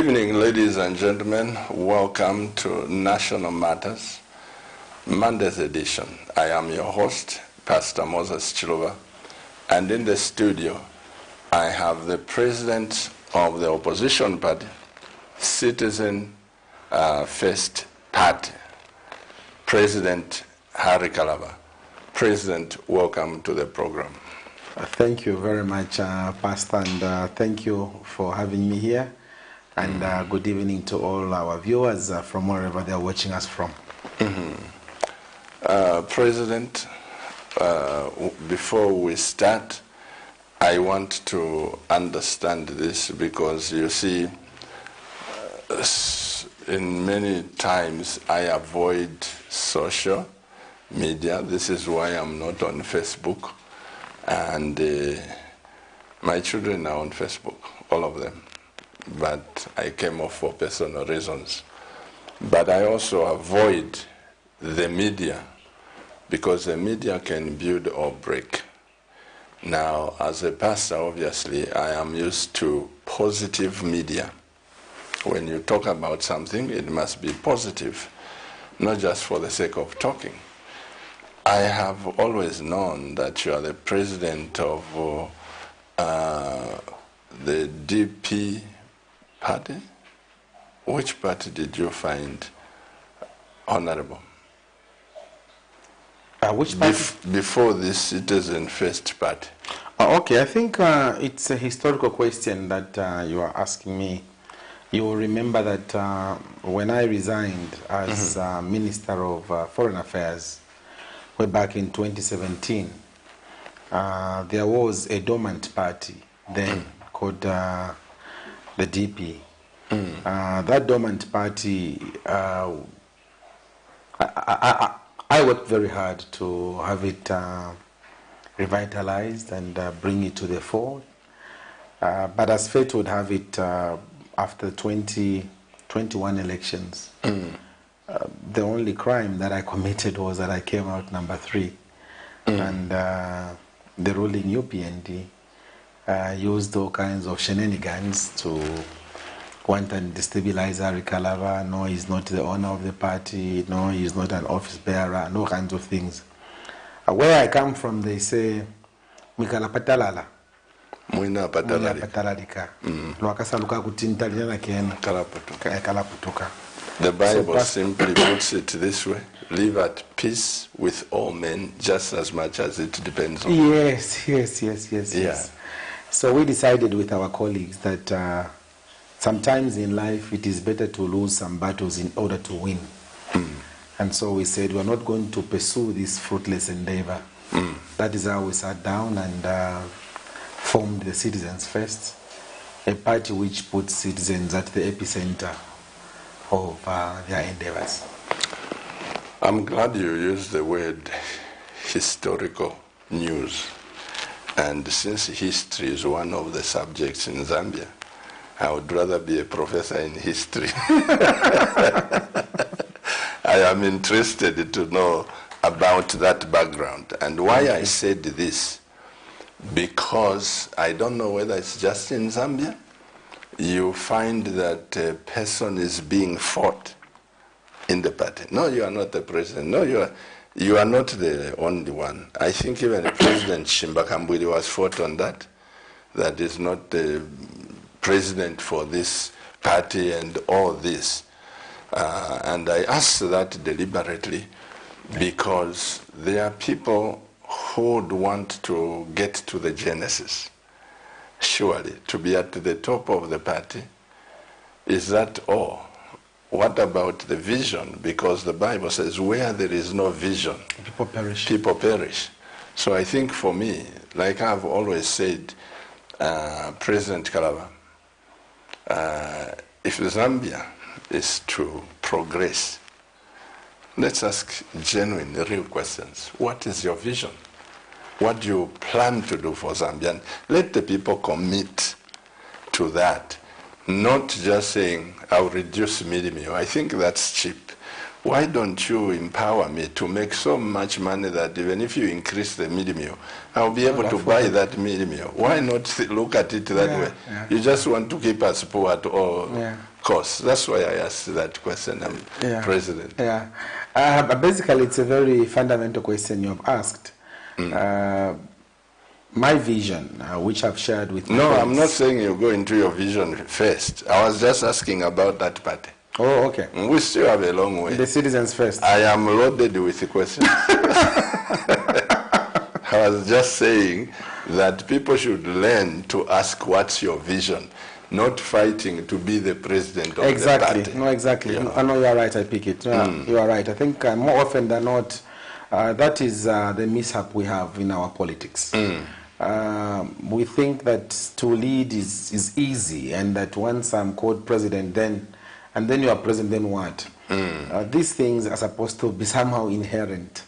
evening, ladies and gentlemen. Welcome to National Matters, Monday's edition. I am your host, Pastor Moses Chiluba, and in the studio, I have the president of the opposition party, Citizen First Party, President Harry KALABA. President, welcome to the program. Thank you very much, Pastor, and thank you for having me here. And good evening to all our viewers from wherever they are watching us from. President, before we start, I want to understand this because you see, in many times I avoid social media. This is why I'm not on Facebook. And my children are on Facebook, all of them. But I came off for personal reasons. But I also avoid the media because the media can build or break. Now, as a pastor, obviously, I am used to positive media. When you talk about something, it must be positive, not just for the sake of talking. I have always known that you are the president of the DP party. Which party did you find honorable? Which party? Before this Citizen First Party. Okay, I think it's a historical question that you are asking me. You will remember that when I resigned as Minister of Foreign Affairs, way back in 2017, there was a dormant party then called the DP. That dormant party, I worked very hard to have it revitalized and bring it to the fore. But as fate would have it, after 2021 elections, the only crime that I committed was that I came out number 3. And the ruling UPND used all kinds of shenanigans to want and destabilize Harry KALABA. No, he's not the owner of the party. No, he's not an office bearer. No kinds of things. Where I come from, they say, Mikala patalala. Muina patalalika. Lwakasaluka kutintalina kena. Kalaputuka. The Bible simply puts it this way: live at peace with all men, just as much as it depends on you. Yes. So we decided with our colleagues that sometimes in life it is better to lose some battles in order to win. And so we said we're not going to pursue this fruitless endeavor. That is how we sat down and formed the Citizens First, a party which puts citizens at the epicenter of their endeavors. I'm glad you used the word historical news. And since history is one of the subjects in Zambia, I would rather be a professor in history. I am interested to know about that background. And why I said this, because I don't know whether it's just in Zambia, you find that a person is being fought in the party. No, you are not the president. No, you are not the only one. I think even President Shimbakambwili was fought on that. That is not the president for this party and all this. And I ask that deliberately because there are people who would want to get to the genesis. Surely, to be at the top of the party, is that all? What about the vision? Because the Bible says where there is no vision, people perish. People perish. So I think for me, like I've always said, President KALABA, if Zambia is to progress, let's ask genuine, real questions. What is your vision? What do you plan to do for Zambia? And let the people commit to that, not just saying, I'll reduce meal. I think that's cheap. Why don't you empower me to make so much money that even if you increase the meal, I'll be able to buy that meal. Why not look at it that way? Yeah. You just want to keep us poor at all course. That's why I asked that question, President. Yeah. But basically, it's a very fundamental question you have asked. My vision, which I've shared with you. No, I'm not saying you go into your vision first. I was just asking about that party. Oh, okay. We still have a long way. The citizens first. I am loaded with the questions. I was just saying that people should learn to ask what's your vision, not fighting to be the president of the party. No, exactly. I know you are right, I pick it. You are right. I think more often than not, that is the mishap we have in our politics. We think that to lead is easy, and that once I'm called president, and then you are president, then what? These things are supposed to be somehow inherent.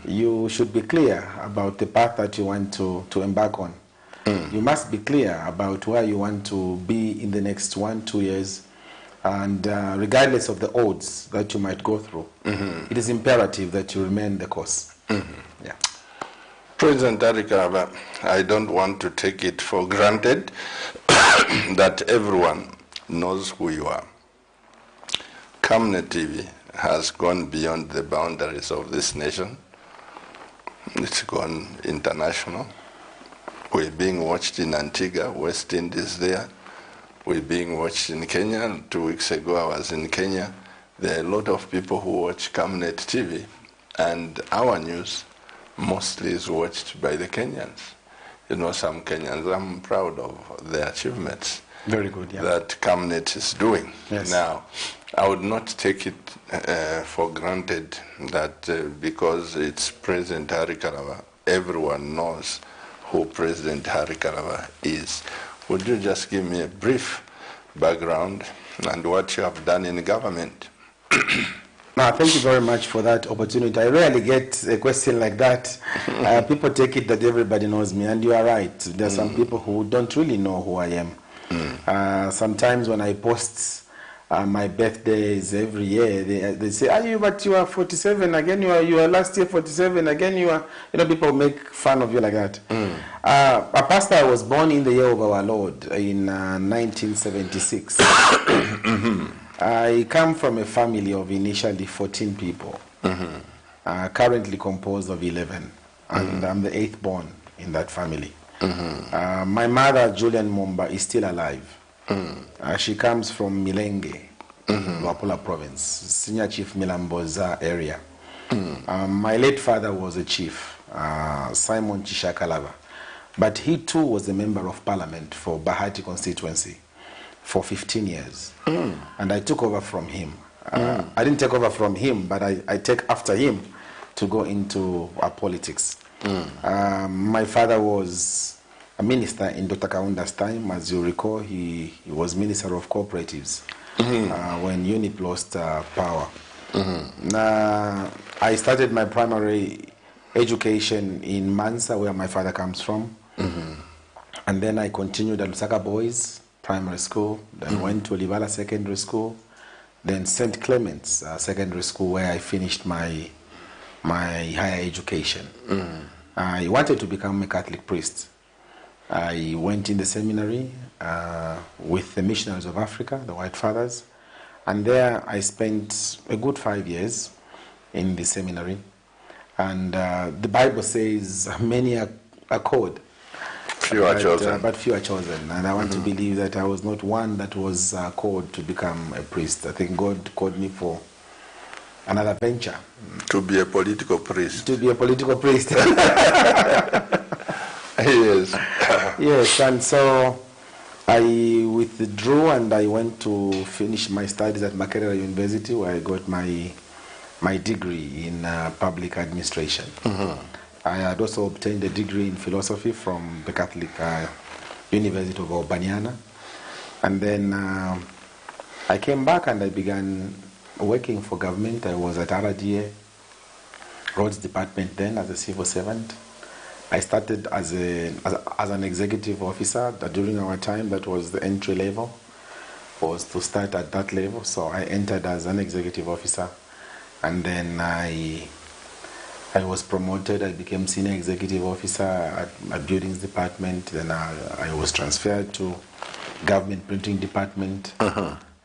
You should be clear about the path that you want to embark on. You must be clear about where you want to be in the next 1-2 years, and regardless of the odds that you might go through, it is imperative that you remain the course. Yeah. President KALABA, I don't want to take it for granted that everyone knows who you are. Kamne TV has gone beyond the boundaries of this nation. It's gone international. We're being watched in Antigua, West Indies there. We're being watched in Kenya. 2 weeks ago I was in Kenya. There are a lot of people who watch Kamnet TV, and our news mostly is watched by the Kenyans. You know, some Kenyans, I'm proud of their achievements. Very good, yeah. That Kamnet is doing. Yes. Now, I would not take it for granted that because it's President KALABA, everyone knows who President KALABA is. Would you just give me a brief background and what you have done in government? Thank you very much for that opportunity. I rarely get a question like that. People take it that everybody knows me, and you are right. There are some people who don't really know who I am. Sometimes when I post my birthdays every year, they say, but you are 47 again, you are last year 47 again, people make fun of you like that. A pastor, I was born in the year of our Lord in 1976. I come from a family of initially 14 people, currently composed of 11, and I'm the 8th born in that family. My mother, Julian Mumba, is still alive. She comes from Milenge, Wapula province, Senior Chief Milamboza area. My late father was a chief, Simon Chisha KALABA, but he too was a member of parliament for Bahati constituency for 15 years. And I took over from him. I didn't take over from him, but I take after him to go into politics. My father was a minister in Dr. Kaunda's time. As you recall, he was Minister of Cooperatives when UNIP lost power. I started my primary education in Mansa, where my father comes from. And then I continued at Lusaka Boys Primary School, then went to Olivala Secondary School, then St. Clement's Secondary School, where I finished my higher education. I wanted to become a Catholic priest. I went in the seminary with the missionaries of Africa, the White Fathers, and there I spent a good 5 years in the seminary. And the Bible says many are called, few are chosen. But few are chosen. And I want to believe that I was not one that was called to become a priest. I think God called me for another venture. To be a political priest. To be a political priest. Yes. Yes, and so I withdrew and I went to finish my studies at Makerere University, where I got my degree in public administration. I had also obtained a degree in philosophy from the Catholic University of Urbaniana. And then I came back and I began working for government. I was at RDA, Roads Department then, as a civil servant. I started as an executive officer. During our time, that was the entry level, was to start at that level. So I entered as an executive officer, and then I was promoted. I became senior executive officer at my buildings department. Then I was transferred to government printing department.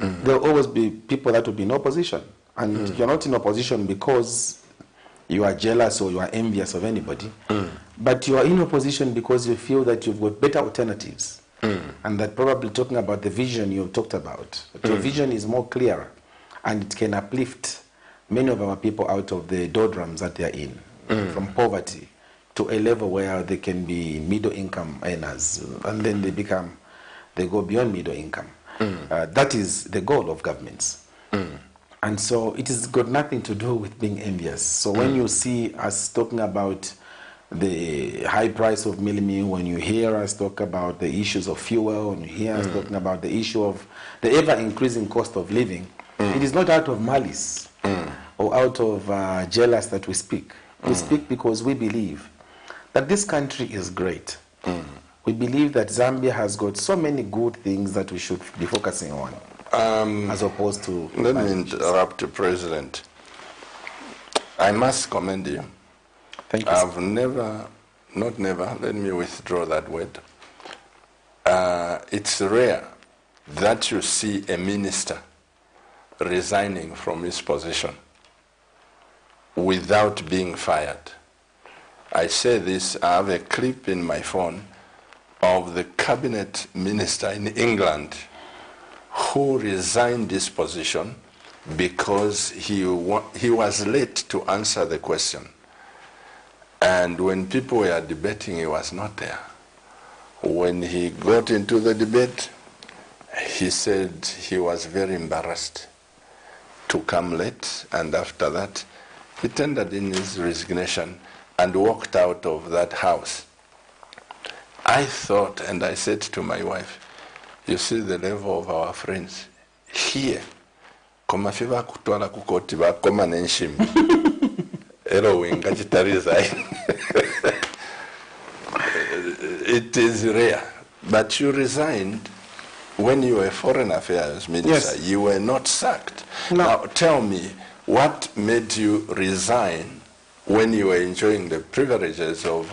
There will always be people that will be in opposition. And you're not in opposition because you are jealous or you are envious of anybody. But you are in opposition because you feel that you've got better alternatives. And that probably talking about the vision you've talked about. Your vision is more clear and it can uplift many of our people out of the doldrums that they are in, from poverty to a level where they can be middle income earners, and then they go beyond middle income. That is the goal of governments. And so it has got nothing to do with being envious. So when you see us talking about the high price of meal, when you hear us talk about the issues of fuel, when you hear us talking about the issue of the ever-increasing cost of living, it is not out of malice or out of jealous that we speak. We speak because we believe that this country is great. We believe that Zambia has got so many good things that we should be focusing on, as opposed to... Let me interrupt the President. I must commend you. Thank you. I've never, not never, let me withdraw that word. It's rare that you see a minister resigning from his position without being fired. I say this, I have a clip in my phone of the cabinet minister in England who resigned his position because he was late to answer the question. And when people were debating, he was not there. When he got into the debate, he said he was very embarrassed to come late, and after that, he tendered in his resignation and walked out of that house. I thought, and I said to my wife, you see the level of our friends here. It is rare, but you resigned when you were Foreign Affairs Minister. Yes. You were not sacked. No. Now tell me, what made you resign when you were enjoying the privileges of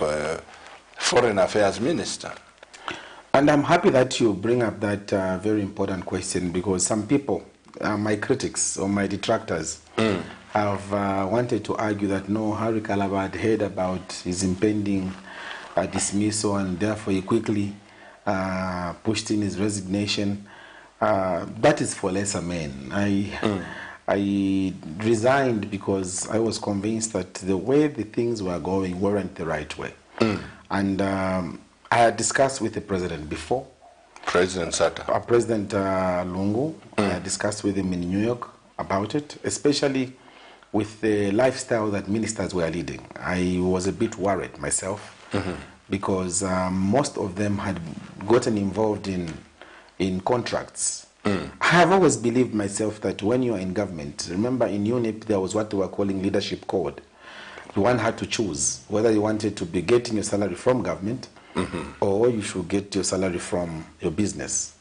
Foreign Affairs Minister? And I'm happy that you bring up that very important question, because some people, my critics or my detractors, have wanted to argue that no, Harry KALABA had heard about his impending dismissal and therefore he quickly pushed in his resignation. That is for lesser men. I resigned because I was convinced that the way the things were going weren't the right way. And I had discussed with the president before. President Sata. President Lungu. I had discussed with him in New York about it, especially with the lifestyle that ministers were leading. I was a bit worried myself because most of them had gotten involved in contracts. I have always believed myself that when you are in government, remember in UNIP there was what they were calling leadership code. One had to choose whether you wanted to be getting your salary from government or you should get your salary from your business.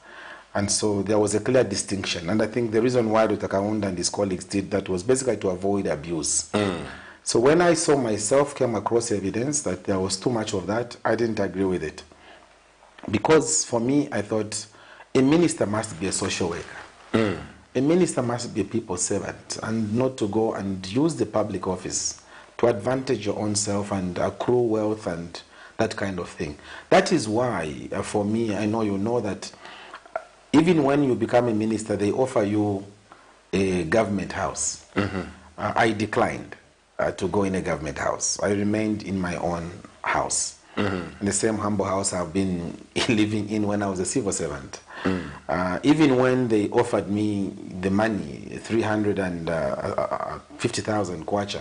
And so there was a clear distinction. And I think the reason why Dr. Kaunda and his colleagues did that was basically to avoid abuse. So when I saw myself came across evidence that there was too much of that, I didn't agree with it. Because for me, I thought a minister must be a social worker. A minister must be a people's servant and not to go and use the public office to advantage your own self and accrue wealth and that kind of thing. That is why, for me, I know you know that even when you become a minister, they offer you a government house. I declined to go in a government house. I remained in my own house. In the same humble house I've been living in when I was a civil servant. Even when they offered me the money, 350,000 kwacha,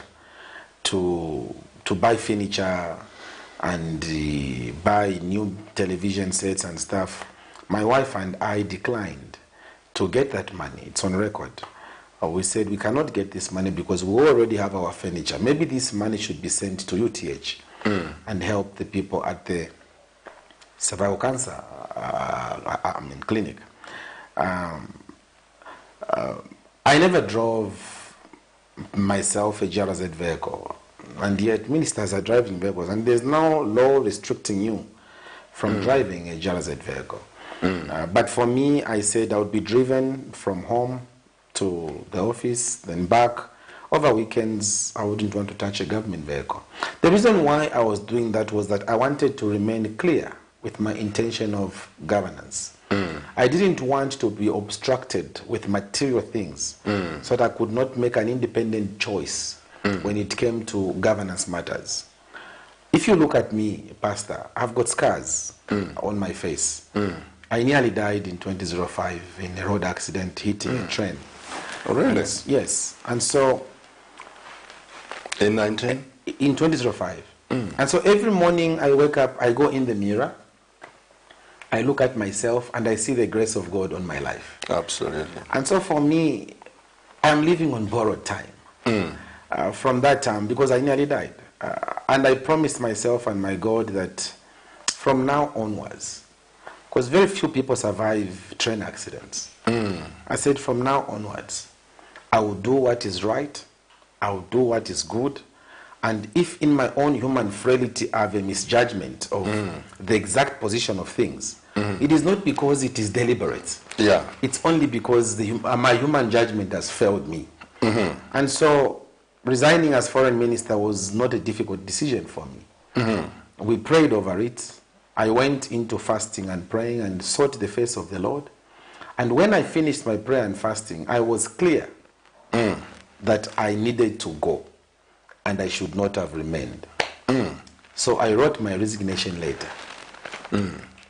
to buy furniture and buy new television sets and stuff, my wife and I declined to get that money. It's on record. We said we cannot get this money because we already have our furniture. Maybe this money should be sent to UTH and help the people at the cervical cancer clinic. I never drove myself a GRZ vehicle, and yet ministers are driving vehicles, and there's no law restricting you from driving a GRZ vehicle. But for me, I said I would be driven from home to the office, then back. Over weekends, I wouldn't want to touch a government vehicle. The reason why I was doing that was that I wanted to remain clear with my intention of governance. I didn't want to be obstructed with material things so that I could not make an independent choice when it came to governance matters. If you look at me, Pastor, I've got scars on my face. I nearly died in 2005 in a road accident hitting a train. Oh, really? Yes. And so... In 19? In 2005. And so every morning I wake up, I go in the mirror, I look at myself, and I see the grace of God on my life. Absolutely. And so for me, I'm living on borrowed time from that time because I nearly died. And I promised myself and my God that from now onwards, because very few people survive train accidents, I said from now onwards, I will do what is right, I will do what is good, and if in my own human frailty I have a misjudgment of the exact position of things, it is not because it is deliberate. Yeah. It's only because my human judgment has failed me. And so resigning as foreign minister was not a difficult decision for me. We prayed over it. I went into fasting and praying and sought the face of the Lord. And when I finished my prayer and fasting, I was clear that I needed to go and I should not have remained. So I wrote my resignation letter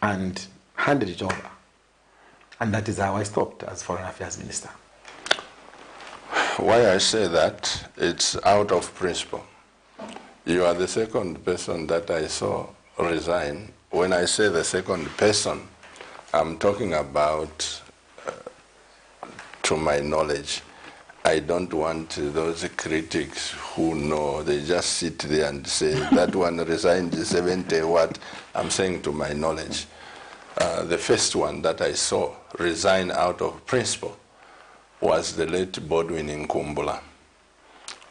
and handed it over. And that is how I stopped as Foreign Affairs Minister. Why I say that, it's out of principle. You are the second person that I saw resign. When I say the second person, I'm talking about, to my knowledge, I don't want those critics who know, they just sit there and say, that one resigned 70 what. I'm saying to my knowledge. The first one that I saw resign out of principle was the late Bodwin in Kumbula.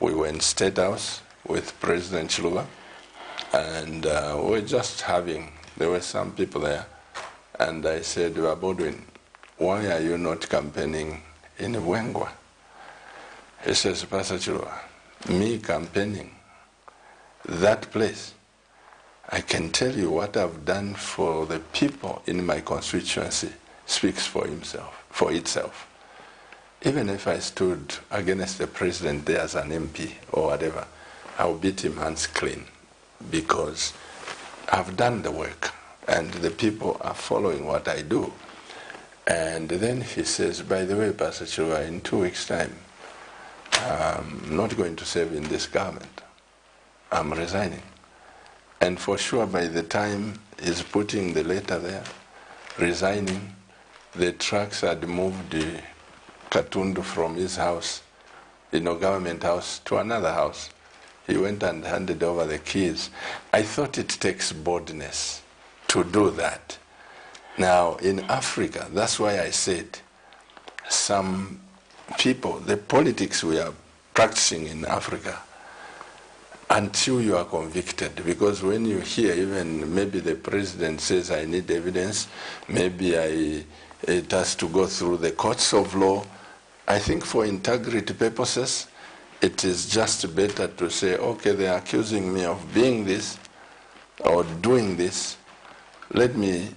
We were in State House with President Chiluba, and we were just having, there were some people there, and I said, Bodwin, why are you not campaigning in Wengwa? He says, Pastor Chiluba, me campaigning that place, I can tell you what I've done for the people in my constituency speaks for itself. Even if I stood against the president there as an MP or whatever, I'll beat him hands clean because I've done the work and the people are following what I do. And then he says, by the way, Pastor Chiluba, in 2 weeks' time, I'm not going to serve in this government. I'm resigning. And for sure, by the time he's putting the letter there, resigning, the trucks had moved Katundu from his house, government house, to another house. He went and handed over the keys. I thought it takes boldness to do that. Now, in Africa, that's why I said some people, the politics we are practicing in Africa, until you are convicted, because when you hear even maybe the president says I need evidence, maybe it has to go through the courts of law. I think for integrity purposes, it is just better to say, okay, they are accusing me of being this or doing this. Let me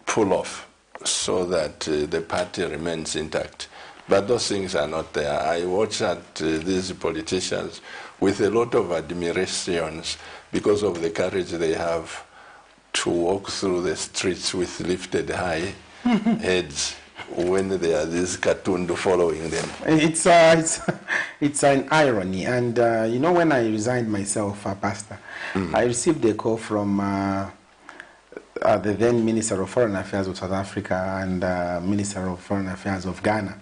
pull off so that the party remains intact. But those things are not there. I watch at these politicians with a lot of admirations because of the courage they have to walk through the streets with lifted high heads when there are these Katundu following them. It's an irony. And when I resigned myself, Pastor, I received a call from the then Minister of Foreign Affairs of South Africa and Minister of Foreign Affairs of Ghana,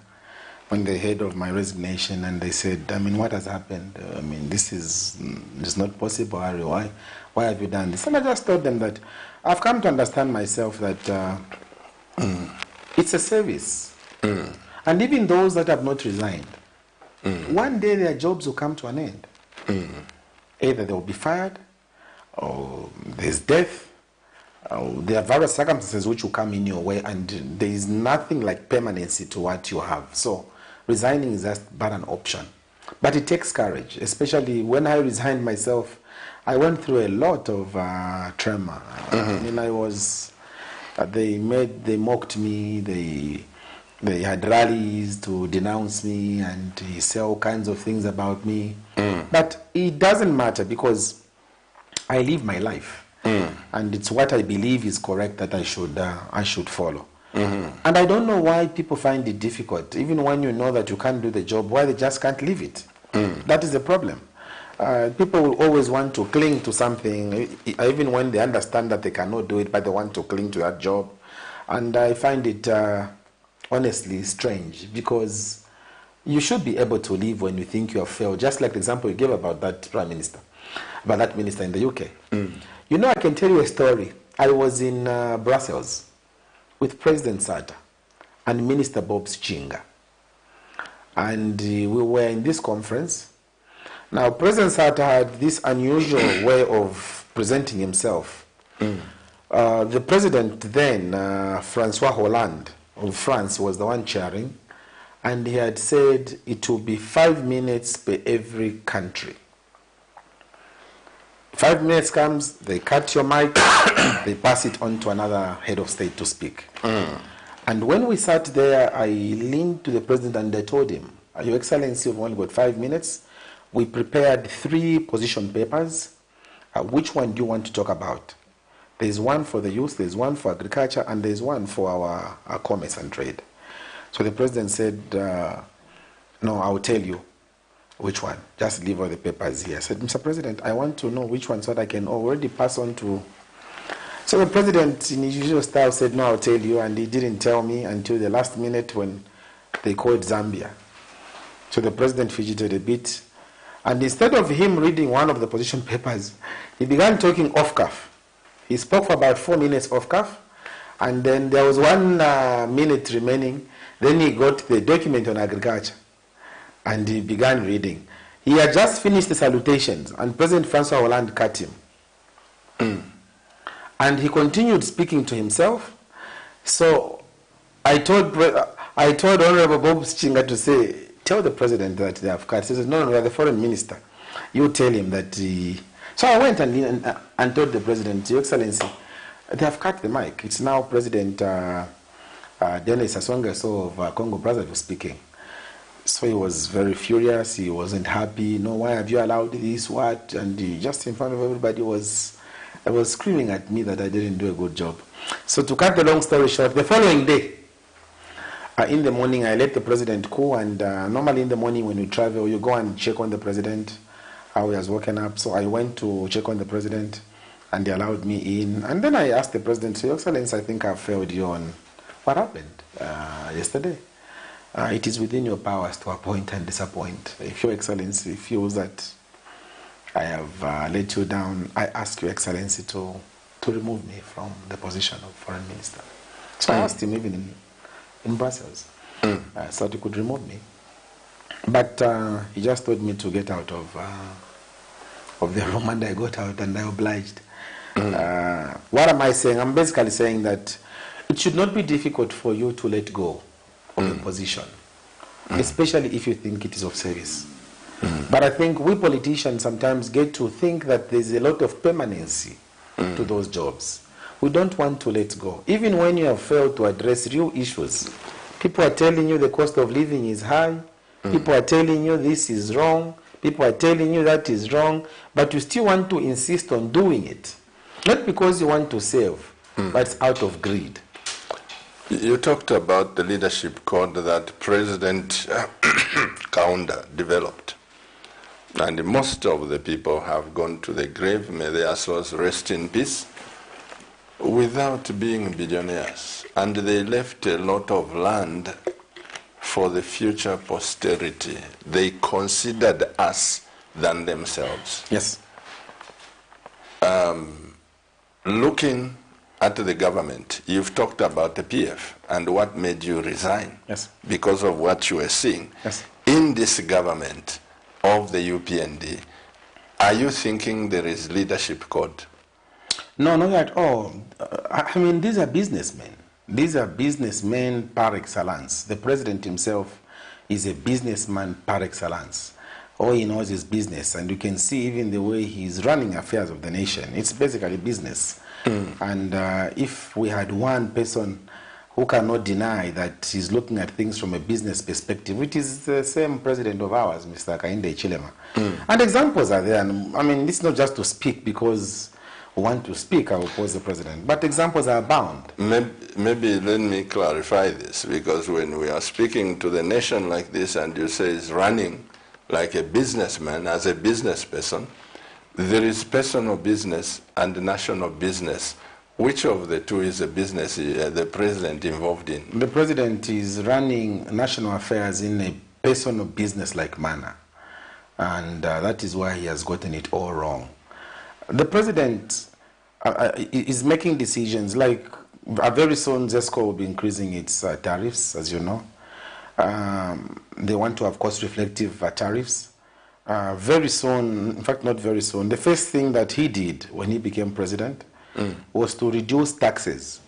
when they heard of my resignation, and they said, what has happened? This is not possible, Harry. Why have you done this? And I just told them that I've come to understand myself that it's a service. And even those that have not resigned, one day their jobs will come to an end. Either they will be fired, or there's death, There are various circumstances which will come in your way, and there is nothing like permanency to what you have. So resigning is just but an option. But it takes courage, especially when I resigned myself. I went through a lot of trauma. I mean, I was, they mocked me, they had rallies to denounce me and say all kinds of things about me. But it doesn't matter because I live my life. And it's what I believe is correct that I should follow. And I don't know why people find it difficult, even when you know that you can't do the job, why they just can't leave it. That is the problem. People will always want to cling to something, even when they understand that they cannot do it, but they want to cling to that job. And I find it honestly strange, because you should be able to leave when you think you have failed, just like the example you gave about that prime minister, about that minister in the UK. You know, I can tell you a story. I was in Brussels with President Sata and Minister Bob Chinga. And we were in this conference. Now, President Sata had this unusual way of presenting himself. The president then, Francois Hollande of France, was the one chairing. And he had said it will be 5 minutes per every country. 5 minutes comes, they cut your mic, they pass it on to another head of state to speak. And when we sat there, I leaned to the president and I told him, Your Excellency, we've only got 5 minutes. We prepared 3 position papers. Which one do you want to talk about? There's one for the youth, there's one for agriculture, and there's one for our commerce and trade. So the president said, no, I'll tell you. Which one? Just leave all the papers here. I said, Mr. President, I want to know which one so that I can already pass on to... So the president, in his usual style, said, no, I'll tell you, and he didn't tell me until the last minute when they called Zambia. So the president fidgeted a bit, and instead of him reading one of the position papers, he began talking off-cuff. He spoke for about 4 minutes off-cuff, and then there was 1 minute remaining. Then he got the document on agriculture. And he began reading. He had just finished the salutations, and President Francois Hollande cut him. And he continued speaking to himself. So I told Honorable Bob Chinga to say, tell the president that they have cut. He says, no, you're the foreign minister. You tell him that So I went and told the president, Your Excellency, they have cut the mic. It's now President Denis Sassou Nguesso of Congo Brazzaville speaking. So he was very furious. He wasn't happy. No, why have you allowed this? What? And he, just in front of everybody, was screaming at me that I didn't do a good job. So to cut the long story short, the following day, in the morning, I let the president cool. And normally in the morning when you travel, you go and check on the president, how he has woken up. So I went to check on the president, and they allowed me in. And then I asked the president, Your Excellency, I think I've failed you on what happened yesterday. It is within your powers to appoint and disappoint. If Your Excellency feels that I have let you down, I ask Your Excellency to remove me from the position of foreign minister. So I asked him even in Brussels, so he could remove me. But he just told me to get out of the room, and I got out and I obliged. What am I saying? I'm basically saying that it should not be difficult for you to let go of a position, especially if you think it is of service. But I think we politicians sometimes get to think that there's a lot of permanency to those jobs. We don't want to let go. Even when you have failed to address real issues, people are telling you the cost of living is high, people are telling you this is wrong, people are telling you that is wrong, but you still want to insist on doing it. Not because you want to save, but it's out of greed. You talked about the leadership code that President Kaunda developed. And most of the people have gone to the grave, may their souls rest in peace, without being billionaires. And they left a lot of land for the future posterity. They considered us than themselves. Yes. Looking at the government, you've talked about the PF and what made you resign. Yes. Because of what you were seeing. Yes. In this government of the UPND, are you thinking there is leadership code? No, not at all. I mean, these are businessmen. These are businessmen par excellence. The president himself is a businessman par excellence. All he knows is business, and you can see even the way he's running affairs of the nation. It's basically business. And if we had one person who cannot deny that he's looking at things from a business perspective, which is the same president of ours, Mr. Hakainde Hichilema. And examples are there. And, I mean, it's not just to speak because we want to speak, I oppose the president, but examples are abound. Maybe let me clarify this, because when we are speaking to the nation like this and you say it's running like a businessman, as a business person, there is personal business and national business. Which of the two is the business the president involved in? The president is running national affairs in a personal business-like manner. And that is why he has gotten it all wrong. The president is making decisions like very soon ZESCO will be increasing its tariffs, as you know. They want to have cost-reflective tariffs. Very soon, in fact not very soon, the first thing that he did when he became president was to reduce taxes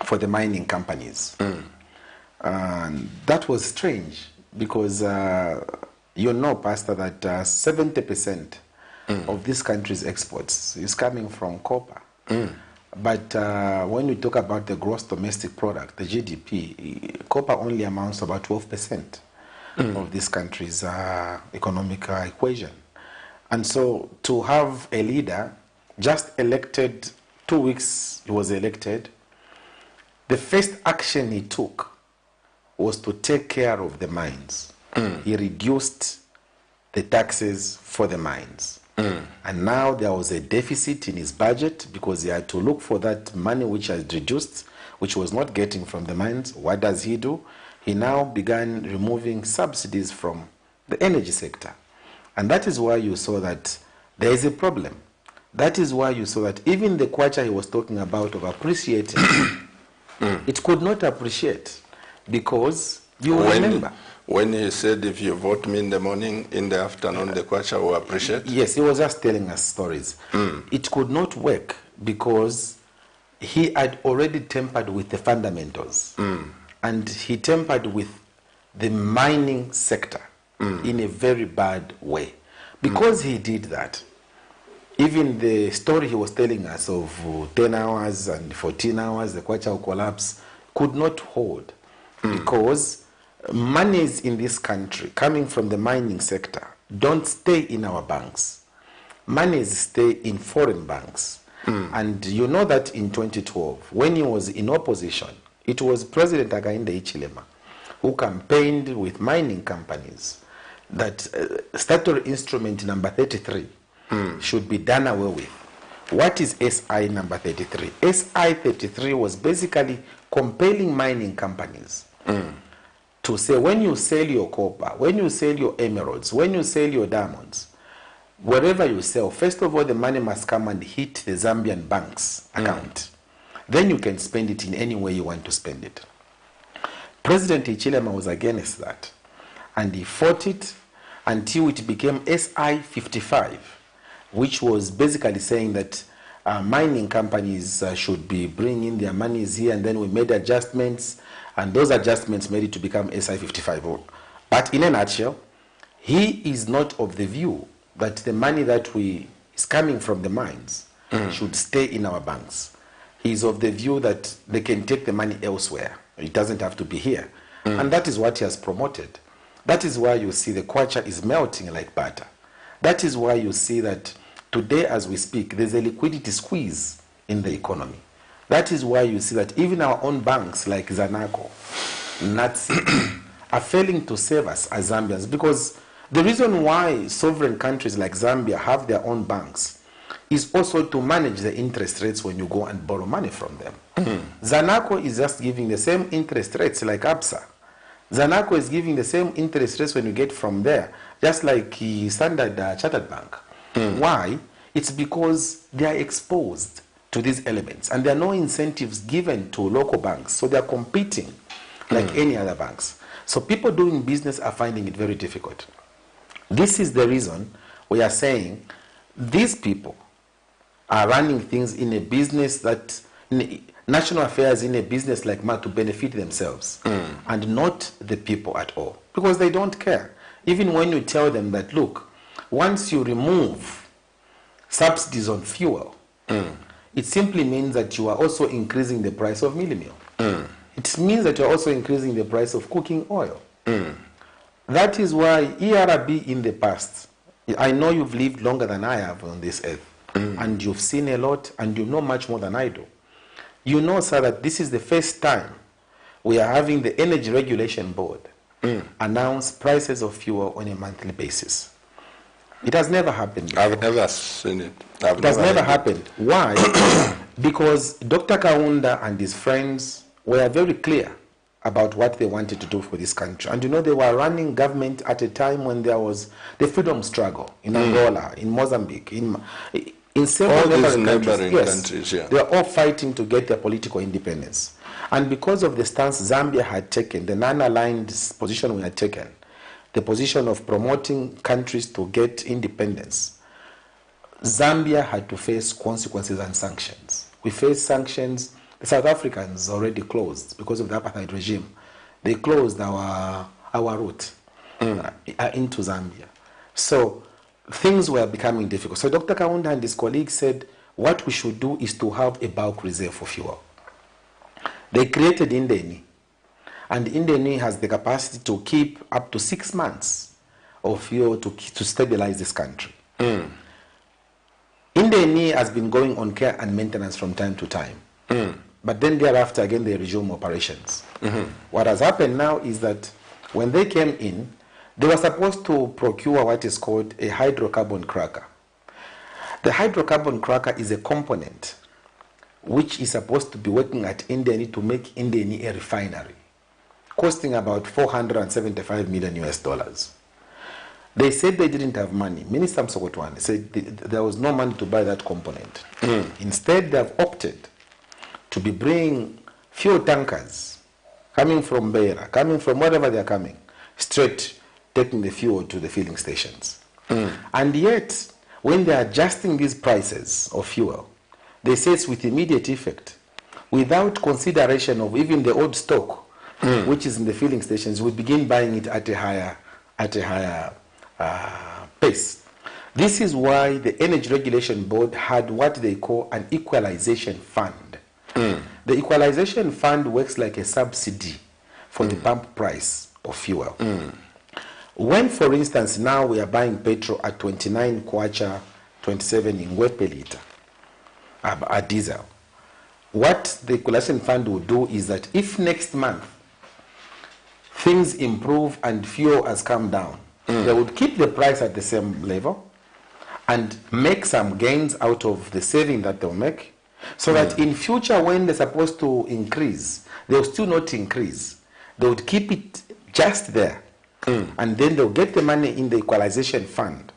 for the mining companies. And that was strange because you know, Pastor, that 70% of this country's exports is coming from copper. But when we talk about the gross domestic product, the GDP, copper only amounts to about 12% of this country's economic equation. And so to have a leader just elected, 2 weeks he was elected, the first action he took was to take care of the mines. He reduced the taxes for the mines. And now there was a deficit in his budget because he had to look for that money which has reduced, which was not getting from the mines. What does he do? He now began removing subsidies from the energy sector. And that is why you saw that there is a problem. That is why you saw that even the kwacha he was talking about of appreciating, it could not appreciate because you remember. When he said, if you vote me in the morning, in the afternoon, the kwacha will appreciate? Yes, he was just telling us stories. It could not work because he had already tempered with the fundamentals. And he tempered with the mining sector in a very bad way. Because he did that, even the story he was telling us of 10 hours and 14 hours, the kwacha will collapse, could not hold. Because monies in this country coming from the mining sector don't stay in our banks. Monies stay in foreign banks. And you know that in 2012, when he was in opposition, it was President Hakainde Hichilema who campaigned with mining companies that statutory instrument number 33 should be done away with. What is SI number 33? SI 33 was basically compelling mining companies to say, when you sell your copper, when you sell your emeralds, when you sell your diamonds, wherever you sell, first of all, the money must come and hit the Zambian bank's account. Then you can spend it in any way you want to spend it. President Hichilema was against that. And he fought it until it became SI 55, which was basically saying that mining companies should be bringing their monies here, and then we made adjustments, and those adjustments made it to become SI 55. But in a nutshell, he is not of the view that the money that is coming from the mines should stay in our banks. He is of the view that they can take the money elsewhere. It doesn't have to be here. And that is what he has promoted. That is why you see the kwacha is melting like butter. That is why you see that today as we speak, there's a liquidity squeeze in the economy. That is why you see that even our own banks like Zanaco, NATSI, are failing to save us as Zambians. Because the reason why sovereign countries like Zambia have their own banks is also to manage the interest rates when you go and borrow money from them. Zanaco is just giving the same interest rates like ABSA. Zanaco is giving the same interest rates when you get from there, just like Standard Chartered Bank. Why? It's because they are exposed to these elements, and there are no incentives given to local banks, so they are competing like any other banks. So people doing business are finding it very difficult. This is the reason we are saying these people are running things in a business that, national affairs in a business like MA to benefit themselves and not the people at all, because they don't care. Even when you tell them that, look, once you remove subsidies on fuel, it simply means that you are also increasing the price of mealie meal. It means that you are also increasing the price of cooking oil. That is why ERB in the past, I know you've lived longer than I have on this earth, and you've seen a lot, and you know much more than I do. You know, sir, that this is the first time we are having the Energy Regulation Board announce prices of fuel on a monthly basis. It has never happened before. I've never seen it. It has never happened. Why? Because Dr. Kaunda and his friends were very clear about what they wanted to do for this country. And you know, they were running government at a time when there was the freedom struggle in Angola, in Mozambique, in several neighboring countries. Yeah. They were all fighting to get their political independence. And because of the stance Zambia had taken, the non-aligned position we had taken, the position of promoting countries to get independence, Zambia had to face consequences and sanctions. We faced sanctions. The South Africans already closed because of the apartheid regime. They closed our route into Zambia. So things were becoming difficult. So Dr. Kaunda and his colleagues said, what we should do is to have a bulk reserve for fuel. They created Indeni. And Indeni has the capacity to keep up to 6 months of fuel to stabilize this country. Indeni has been going on care and maintenance from time to time. But then thereafter, again, they resume operations. What has happened now is that when they came in, they were supposed to procure what is called a hydrocarbon cracker. The hydrocarbon cracker is a component which is supposed to be working at Indeni to make Indeni a refinery, costing about $475 million US. They said they didn't have money. Minister Msokotwane said there was no money to buy that component. Instead, they have opted to be bringing fuel tankers coming from Beira, coming from wherever they are coming, straight taking the fuel to the filling stations. And yet, when they are adjusting these prices of fuel, they say it's with immediate effect, without consideration of even the old stock, which is in the filling stations. We begin buying it at a higher pace. This is why the Energy Regulation Board had what they call an equalization fund. The equalization fund works like a subsidy for the pump price of fuel. When, for instance, now we are buying petrol at 29 kwacha, 27 in per liter, a diesel, what the equalization fund will do is that if next month things improve and fuel has come down, they would keep the price at the same level and make some gains out of the saving that they'll make, so that in future when they're supposed to increase, they'll still not increase. They would keep it just there. And then they'll get the money in the equalization fund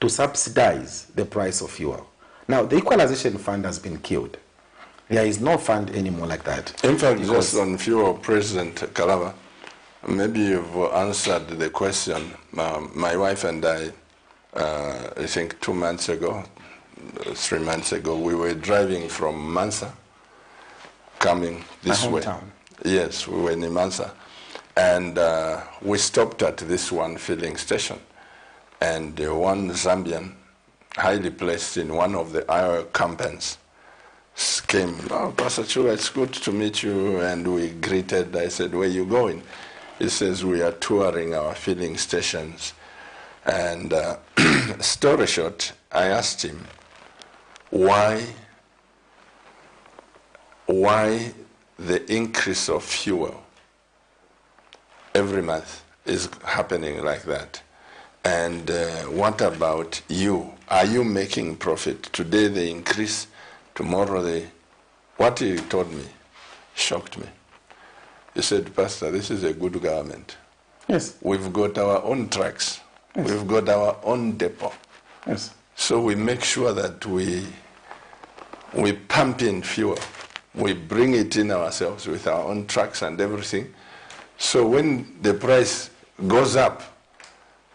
to subsidize the price of fuel. Now, the equalization fund has been killed. There is no fund anymore like that. In fact, just on fuel, President KALABA, maybe you've answered the question. My wife and I think 2 months ago, 3 months ago, we were driving from Mansa, coming this way. Yes, we were in Mansa. And we stopped at this one filling station. And one Zambian, highly placed in one of the oil companies, came, "Oh, Pastor Chua, it's good to meet you." And we greeted. I said, "Where are you going?" He says, "We are touring our filling stations." And story short, I asked him, why the increase of fuel every month is happening like that? And what about you? Are you making profit? Today they increase, tomorrow they... What he told me shocked me. He said, "Pastor, this is a good government. Yes. We've got our own trucks. Yes. We've got our own depot. Yes. So we make sure that we pump in fuel. We bring it in ourselves with our own trucks and everything. So when the price goes up,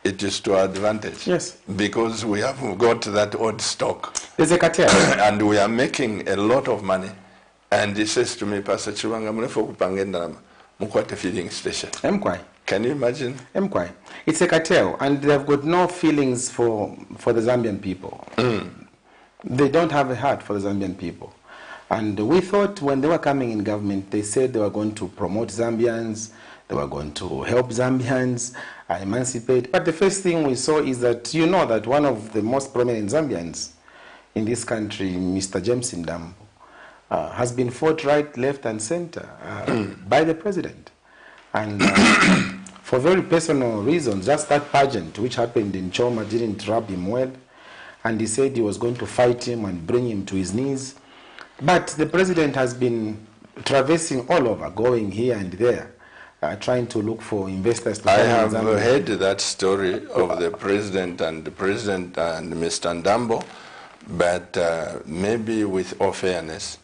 it is to our advantage. Yes. Because we have got that odd stock. There's a cartel. And we are making a lot of money. And he says to me, Pastor Chirwanga, mukwate filling station. Can you imagine? It's a cartel, and they've got no feelings for the Zambian people. They don't have a heart for the Zambian people. And we thought when they were coming in government, they said they were going to promote Zambians, they were going to help Zambians emancipate. But the first thing we saw is that, you know, that one of the most prominent Zambians in this country, Mr. James Ndambo, has been fought right, left, and center by the president. And for very personal reasons, just that pageant which happened in Choma didn't rub him well. And he said he was going to fight him and bring him to his knees. But the president has been traversing all over, going here and there, trying to look for investors to I have heard that story of the president and Mr. Ndambo, but maybe with all fairness,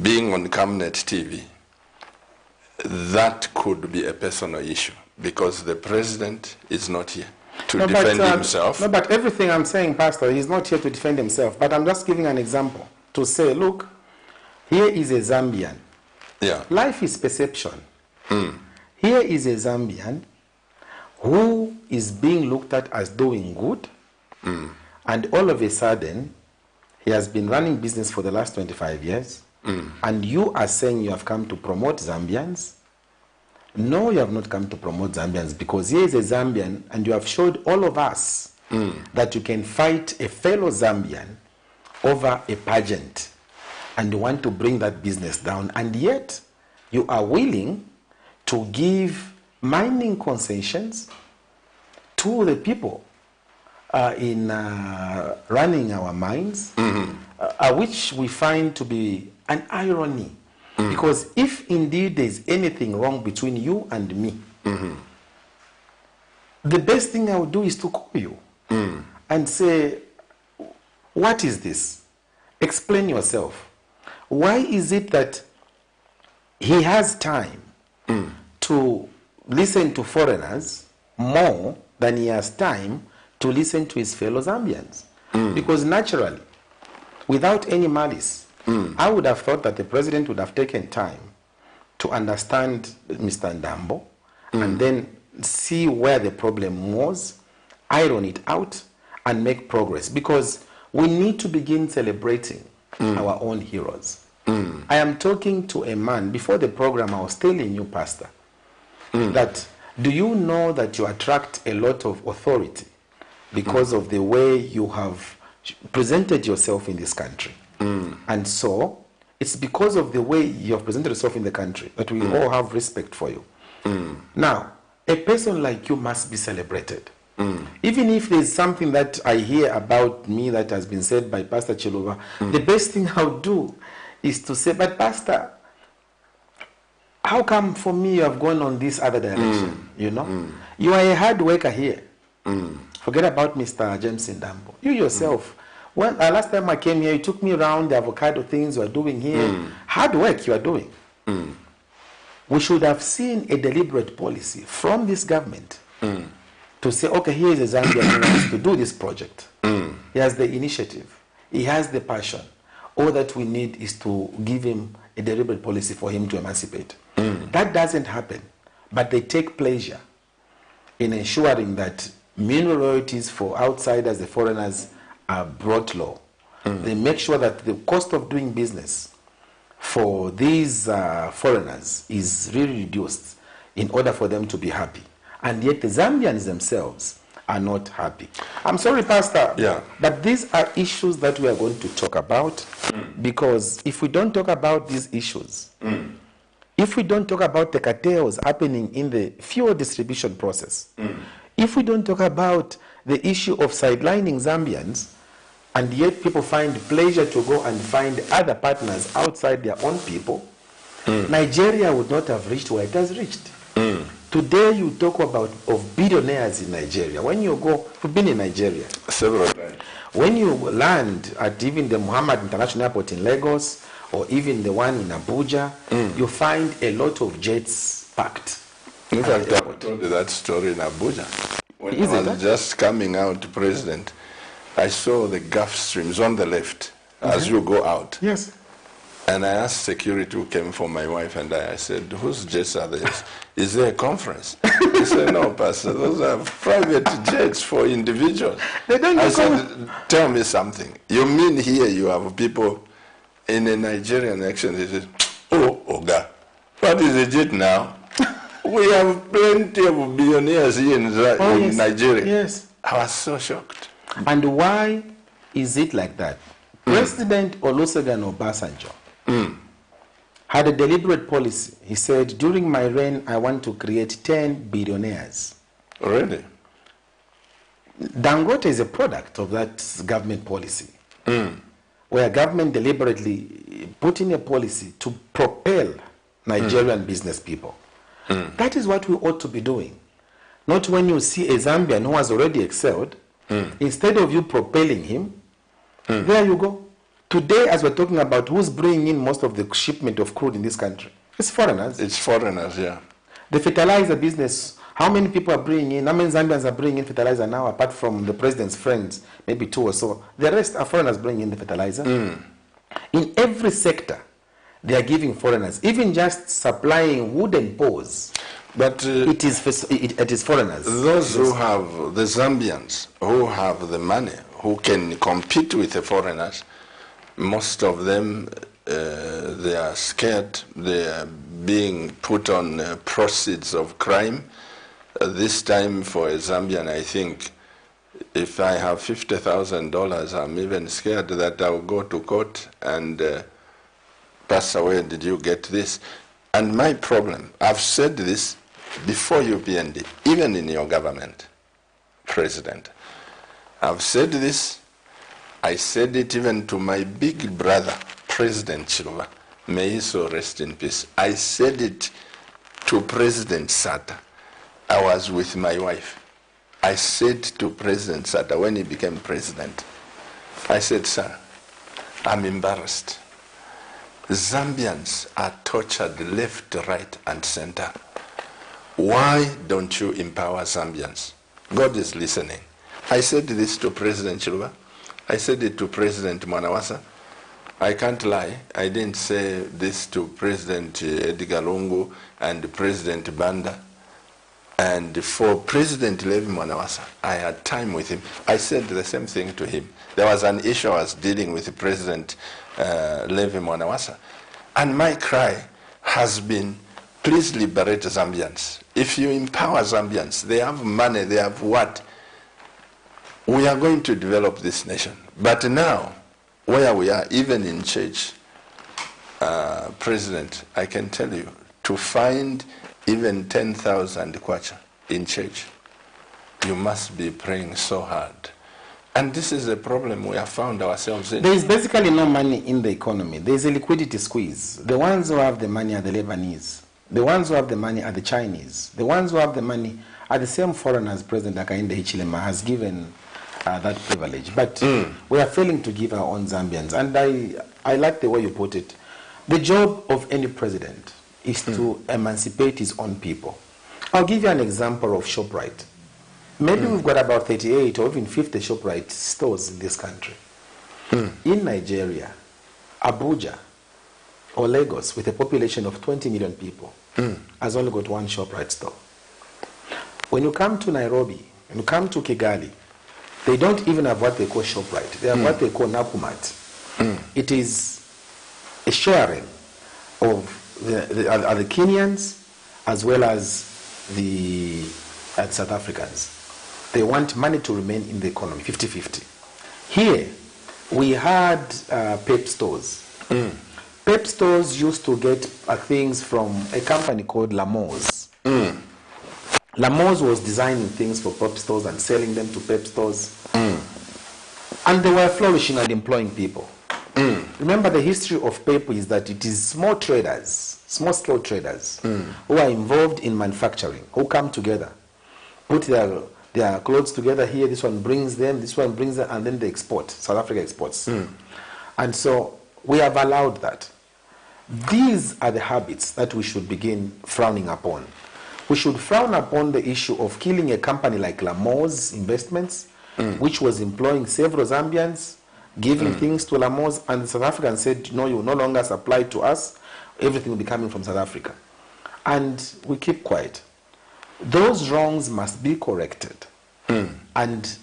being on Cabinet TV, that could be a personal issue because the president is not here to defend himself. No, but everything I'm saying, Pastor, he's not here to defend himself. But I'm just giving an example to say, look, here is a Zambian. Yeah. Life is perception. Here is a Zambian who is being looked at as doing good, and all of a sudden, he has been running business for the last 25 years, and you are saying you have come to promote Zambians. No, you have not come to promote Zambians, because here is a Zambian, and you have showed all of us that you can fight a fellow Zambian over a pageant, and you want to bring that business down, and yet you are willing to give mining concessions to the people in running our mines, which we find to be an irony. Because if indeed there is anything wrong between you and me, the best thing I would do is to call you and say, what is this? Explain yourself. Why is it that he has time to listen to foreigners more than he has time to listen to his fellow Zambians? Because naturally, without any malice, I would have thought that the president would have taken time to understand Mr. Ndambo and then see where the problem was, iron it out, and make progress. Because we need to begin celebrating our own heroes. I am talking to a man, before the program I was telling you, Pastor, that do you know that you attract a lot of authority because of the way you have presented yourself in this country? And so, it's because of the way you have presented yourself in the country that we all have respect for you. Now, a person like you must be celebrated. Even if there's something that I hear about me that has been said by Pastor Chiluba, the best thing I'll do is to say, but Pastor, how come for me you have gone on this other direction? You know? You are a hard worker here. Forget about Mr. James Ndambo. You yourself, when last time I came here, you took me around the avocado things you are doing here. Hard work you are doing. We should have seen a deliberate policy from this government to say, okay, here is a Zambian who wants to do this project. He has the initiative. He has the passion. All that we need is to give him a deliberate policy for him to emancipate. That doesn't happen, but they take pleasure in ensuring that mineral royalties for outsiders, the foreigners, are brought low. They make sure that the cost of doing business for these foreigners is really reduced in order for them to be happy. And yet the Zambians themselves are not happy. I'm sorry, Pastor, but these are issues that we are going to talk about, because if we don't talk about these issues, if we don't talk about the cartels happening in the fuel distribution process, if we don't talk about the issue of sidelining Zambians, and yet people find pleasure to go and find other partners outside their own people, Nigeria would not have reached where it has reached. Today you talk about of billionaires in Nigeria. When you go, we've been in Nigeria several times. When you land at even the Muhammad International Airport in Lagos, or even the one in Abuja, you find a lot of jets parked. In fact, I told you that story in Abuja. When I was just coming out president, I saw the Gulf streams on the left as you go out. Yes. And I asked security who came for my wife and I said, whose jets are these? Is there a conference? He said, no, Pastor, those are private jets for individuals. I said, tell me something. You mean here you have people in a Nigerian action? He said, oh, Oga, what is a jet now? We have plenty of billionaires here in Nigeria. Yes. I was so shocked. And why is it like that? President Olusegun Obasanjo had a deliberate policy. He said, during my reign, I want to create 10 billionaires. Really? Dangote is a product of that government policy, where government deliberately put in a policy to propel Nigerian business people. That is what we ought to be doing. Not when you see a Zambian who has already excelled, instead of you propelling him, there you go. Today, as we're talking about who's bringing in most of the shipment of crude in this country, it's foreigners. It's foreigners, yeah. The fertilizer business, how many people are bringing in, how many Zambians are bringing in fertilizer now, apart from the president's friends, maybe 2 or so. The rest are foreigners bringing in the fertilizer. In every sector, they are giving foreigners, even just supplying wooden poles. But it is foreigners. Those who have, the Zambians, who have the money, who can compete with the foreigners, most of them, they are scared. They are being put on proceeds of crime. This time for a Zambian, I think, if I have $50,000, I'm even scared that I'll go to court and Pastor, where did you get this? And my problem, I've said this before UPND, even in your government, President. I've said this. I said it even to my big brother, President Chiluba. May he so rest in peace. I said it to President Sata. I was with my wife. I said to President Sata when he became president, I said, sir, I'm embarrassed. Zambians are tortured left, right, and center. Why don't you empower Zambians? God is listening. I said this to President Chiluba. I said it to President Mwanawasa. I can't lie. I didn't say this to President Edgar Lungu and President Banda. And for President Levi Mwanawasa, I had time with him. I said the same thing to him. There was an issue I was dealing with President Levi Mwanawasa. And my cry has been, please liberate Zambians. If you empower Zambians, they have money, they have what? We are going to develop this nation. But now, where we are, even in church, President, I can tell you, to find even 10,000 kwacha in church, you must be praying so hard. And this is a problem we have found ourselves in. There is basically no money in the economy. There is a liquidity squeeze. The ones who have the money are the Lebanese. The ones who have the money are the Chinese. The ones who have the money are the same foreigners President Hakainde Hichilema has given that privilege. But we are failing to give our own Zambians. And I like the way you put it. The job of any president is to emancipate his own people. I'll give you an example of ShopRite. Maybe we've got about 38 or even 50 ShopRite stores in this country. In Nigeria, Abuja or Lagos, with a population of 20 million people, has only got one ShopRite store. When you come to Nairobi, when you come to Kigali, they don't even have what they call ShopRite. They have what they call Nakumat. It is a sharing of the Kenyans as well as the South Africans. They want money to remain in the economy, 50-50. Here, we had PEP stores. PEP stores used to get things from a company called Lamos. Lamos was designing things for PEP stores and selling them to PEP stores. And they were flourishing and employing people. Remember, the history of PEP is that it is small traders, small-scale traders, who are involved in manufacturing, who come together, put their clothes together here, this one brings them, and then they export. South Africa exports. And so we have allowed that. These are the habits that we should begin frowning upon. We should frown upon the issue of killing a company like Lamo's Investments, which was employing several Zambians, giving things to Lamo's, and the South Africans said, no, you no longer supply to us, everything will be coming from South Africa. And we keep quiet. Those wrongs must be corrected. And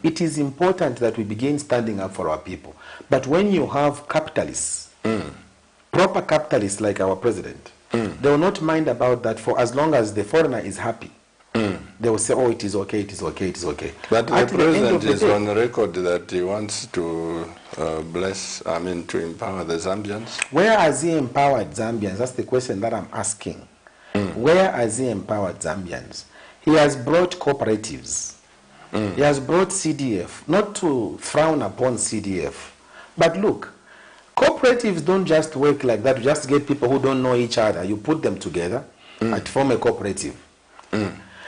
it is important that we begin standing up for our people. But when you have capitalists, proper capitalists like our president, they will not mind about that for as long as the foreigner is happy. They will say, oh, it is okay, it is okay, it is okay. But the president is on record that he wants to to empower the Zambians. Where has he empowered Zambians? That's the question that I'm asking. Where has he empowered Zambians? He has brought cooperatives. He has brought CDF, not to frown upon CDF. But look, cooperatives don't just work like that. You just get people who don't know each other. You put them together and form a cooperative.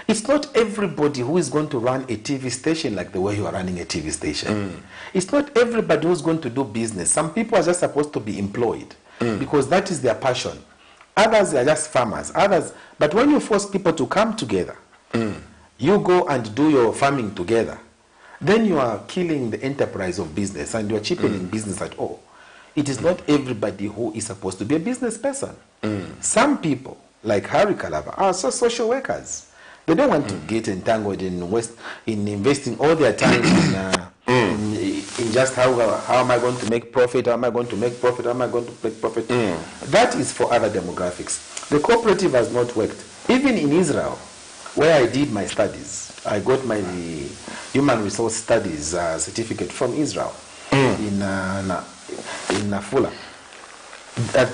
It's not everybody who is going to run a TV station like the way you are running a TV station. It's not everybody who's going to do business. Some people are just supposed to be employed because that is their passion. Others are just farmers. Others, but when you force people to come together, you go and do your farming together, then you are killing the enterprise of business and you are cheapening business at all. It is not everybody who is supposed to be a business person. Some people, like Harry KALABA, are social workers. They don't want to get entangled in investing all their time in just how am I going to make profit, how am I going to make profit, how am I going to make profit. That is for other demographics. The cooperative has not worked. Even in Israel, where I did my studies, I got my human resource studies certificate from Israel in Nafula.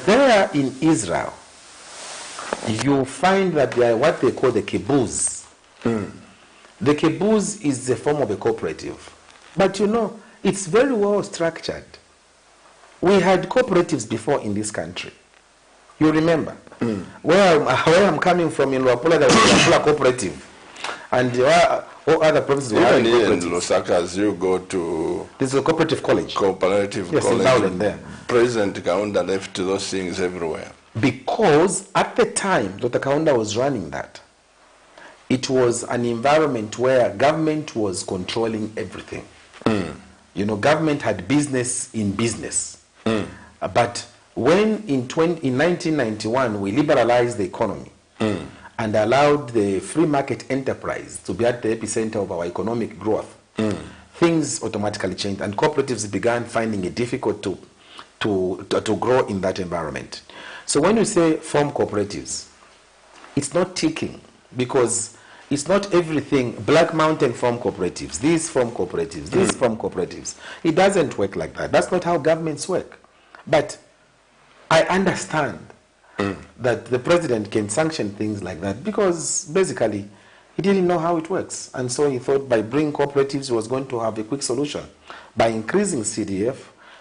There in Israel, you find that they are what they call the kibbutz. The kibbutz is the form of a cooperative. But you know, it's very well structured. We had cooperatives before in this country. You remember? Where I'm coming from in Luapula, there was a Luapula cooperative. And all other provinces were having cooperatives. In Lusaka, as you go to... This is a cooperative college. Cooperative college. In there. President Kaunda left those things everywhere. Because at the time Dr. Kaunda was running that, it was an environment where government was controlling everything. You know, government had business in business. But when in 1991 we liberalized the economy and allowed the free market enterprise to be at the epicenter of our economic growth, things automatically changed and cooperatives began finding it difficult to grow in that environment. So when you say form cooperatives, it's not ticking because it's not everything. Black Mountain form cooperatives, these form cooperatives, these form cooperatives. It doesn't work like that. That's not how governments work. But I understand that the president can sanction things like that because basically he didn't know how it works. And so he thought by bringing cooperatives he was going to have a quick solution. By increasing CDF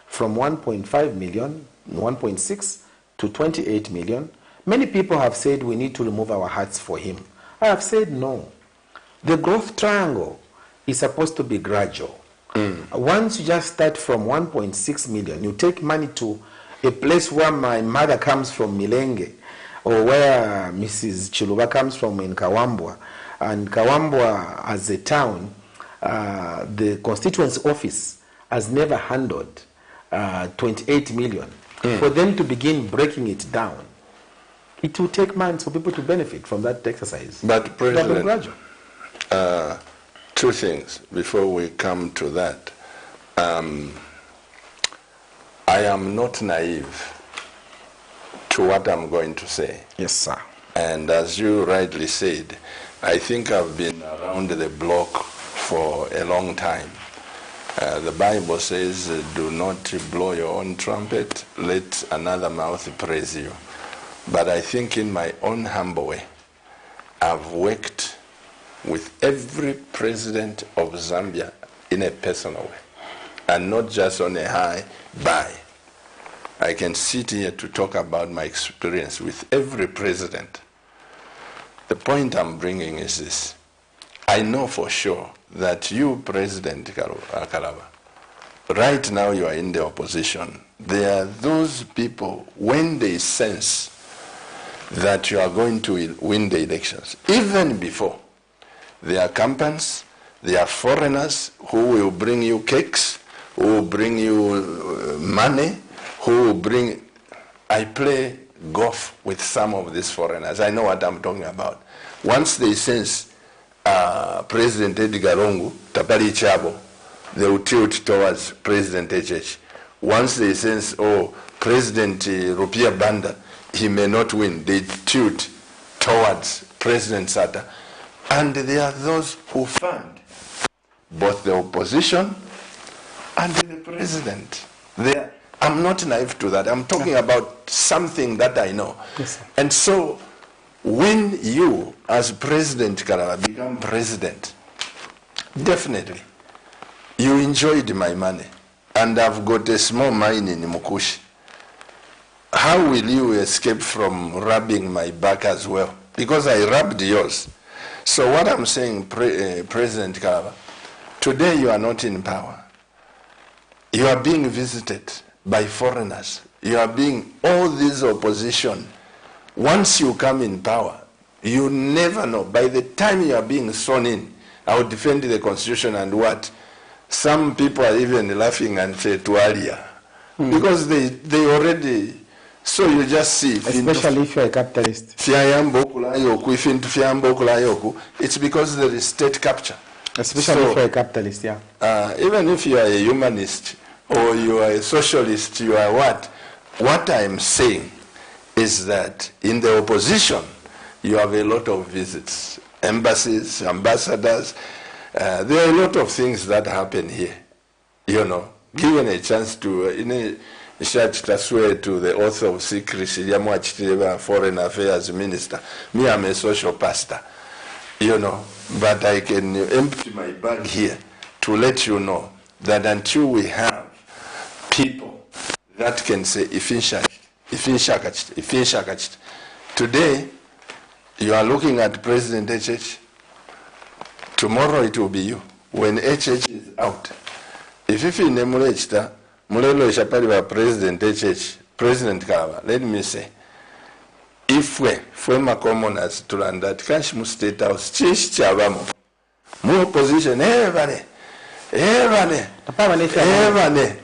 from 1.5 million, 1.6 to 28 million, many people have said we need to remove our hats for him. I have said no. The growth triangle is supposed to be gradual. Once you just start from 1.6 million, you take money to a place where my mother comes from, Milenge, or where Mrs. Chiluba comes from in Kawambwa. And Kawambwa as a town, the constituency office has never handled 28 million. For them to begin breaking it down, it will take months for people to benefit from that exercise. But President, two things before we come to that. I am not naive to what I'm going to say. Yes, sir. And as you rightly said, I think I've been around the block for a long time. The Bible says, do not blow your own trumpet, let another mouth praise you. But I think in my own humble way, I've worked with every president of Zambia in a personal way, and not just on a high buy. I can sit here to talk about my experience with every president. The point I'm bringing is this. I know for sure that you, President KALABA, right now you are in the opposition. There are those people, when they sense that you are going to win the elections, even before, there are campaigns, there are foreigners who will bring you cakes, who will bring you money, who will bring... I play golf with some of these foreigners. I know what I'm talking about. Once they sense President Edgar Lungu, Tapali Chabo, they will tilt towards President HH. Once they sense, oh, President Rupia Banda, he may not win, they tilt towards President Sata. And there are those who fund both the opposition and the president. I'm not naive to that. I'm talking about something that I know. Yes, sir. And so when you, as President KALABA, become president, definitely, you enjoyed my money. And I've got a small mine in Mukushi. How will you escape from rubbing my back as well? Because I rubbed yours. So what I'm saying, President KALABA, today you are not in power. You are being visited by foreigners. You are being, all this opposition. Once you come in power, you never know. By the time you are being sworn in, I will defend the constitution and what? Some people are even laughing and say tualia. Because they already, so you just see. Especially if you're a capitalist. It's because there is state capture. Especially if you're a capitalist, yeah. Even if you are a humanist or you are a socialist, you are what? What I'm saying is that in the opposition, you have a lot of visits, embassies, ambassadors. There are a lot of things that happen here. You know, given a chance to, swear to the oath of secrecy, Foreign Affairs Minister. Me, I'm a social pastor. You know, but I can empty my bag here to let you know that until we have people that can say, today, you are looking at President HH, tomorrow it will be you. When HH is out, if you name Mulelo Shapali President HH, President KALABA, let me say, if we former commoners to land that cash mu state house chish chabamo mu opposition evane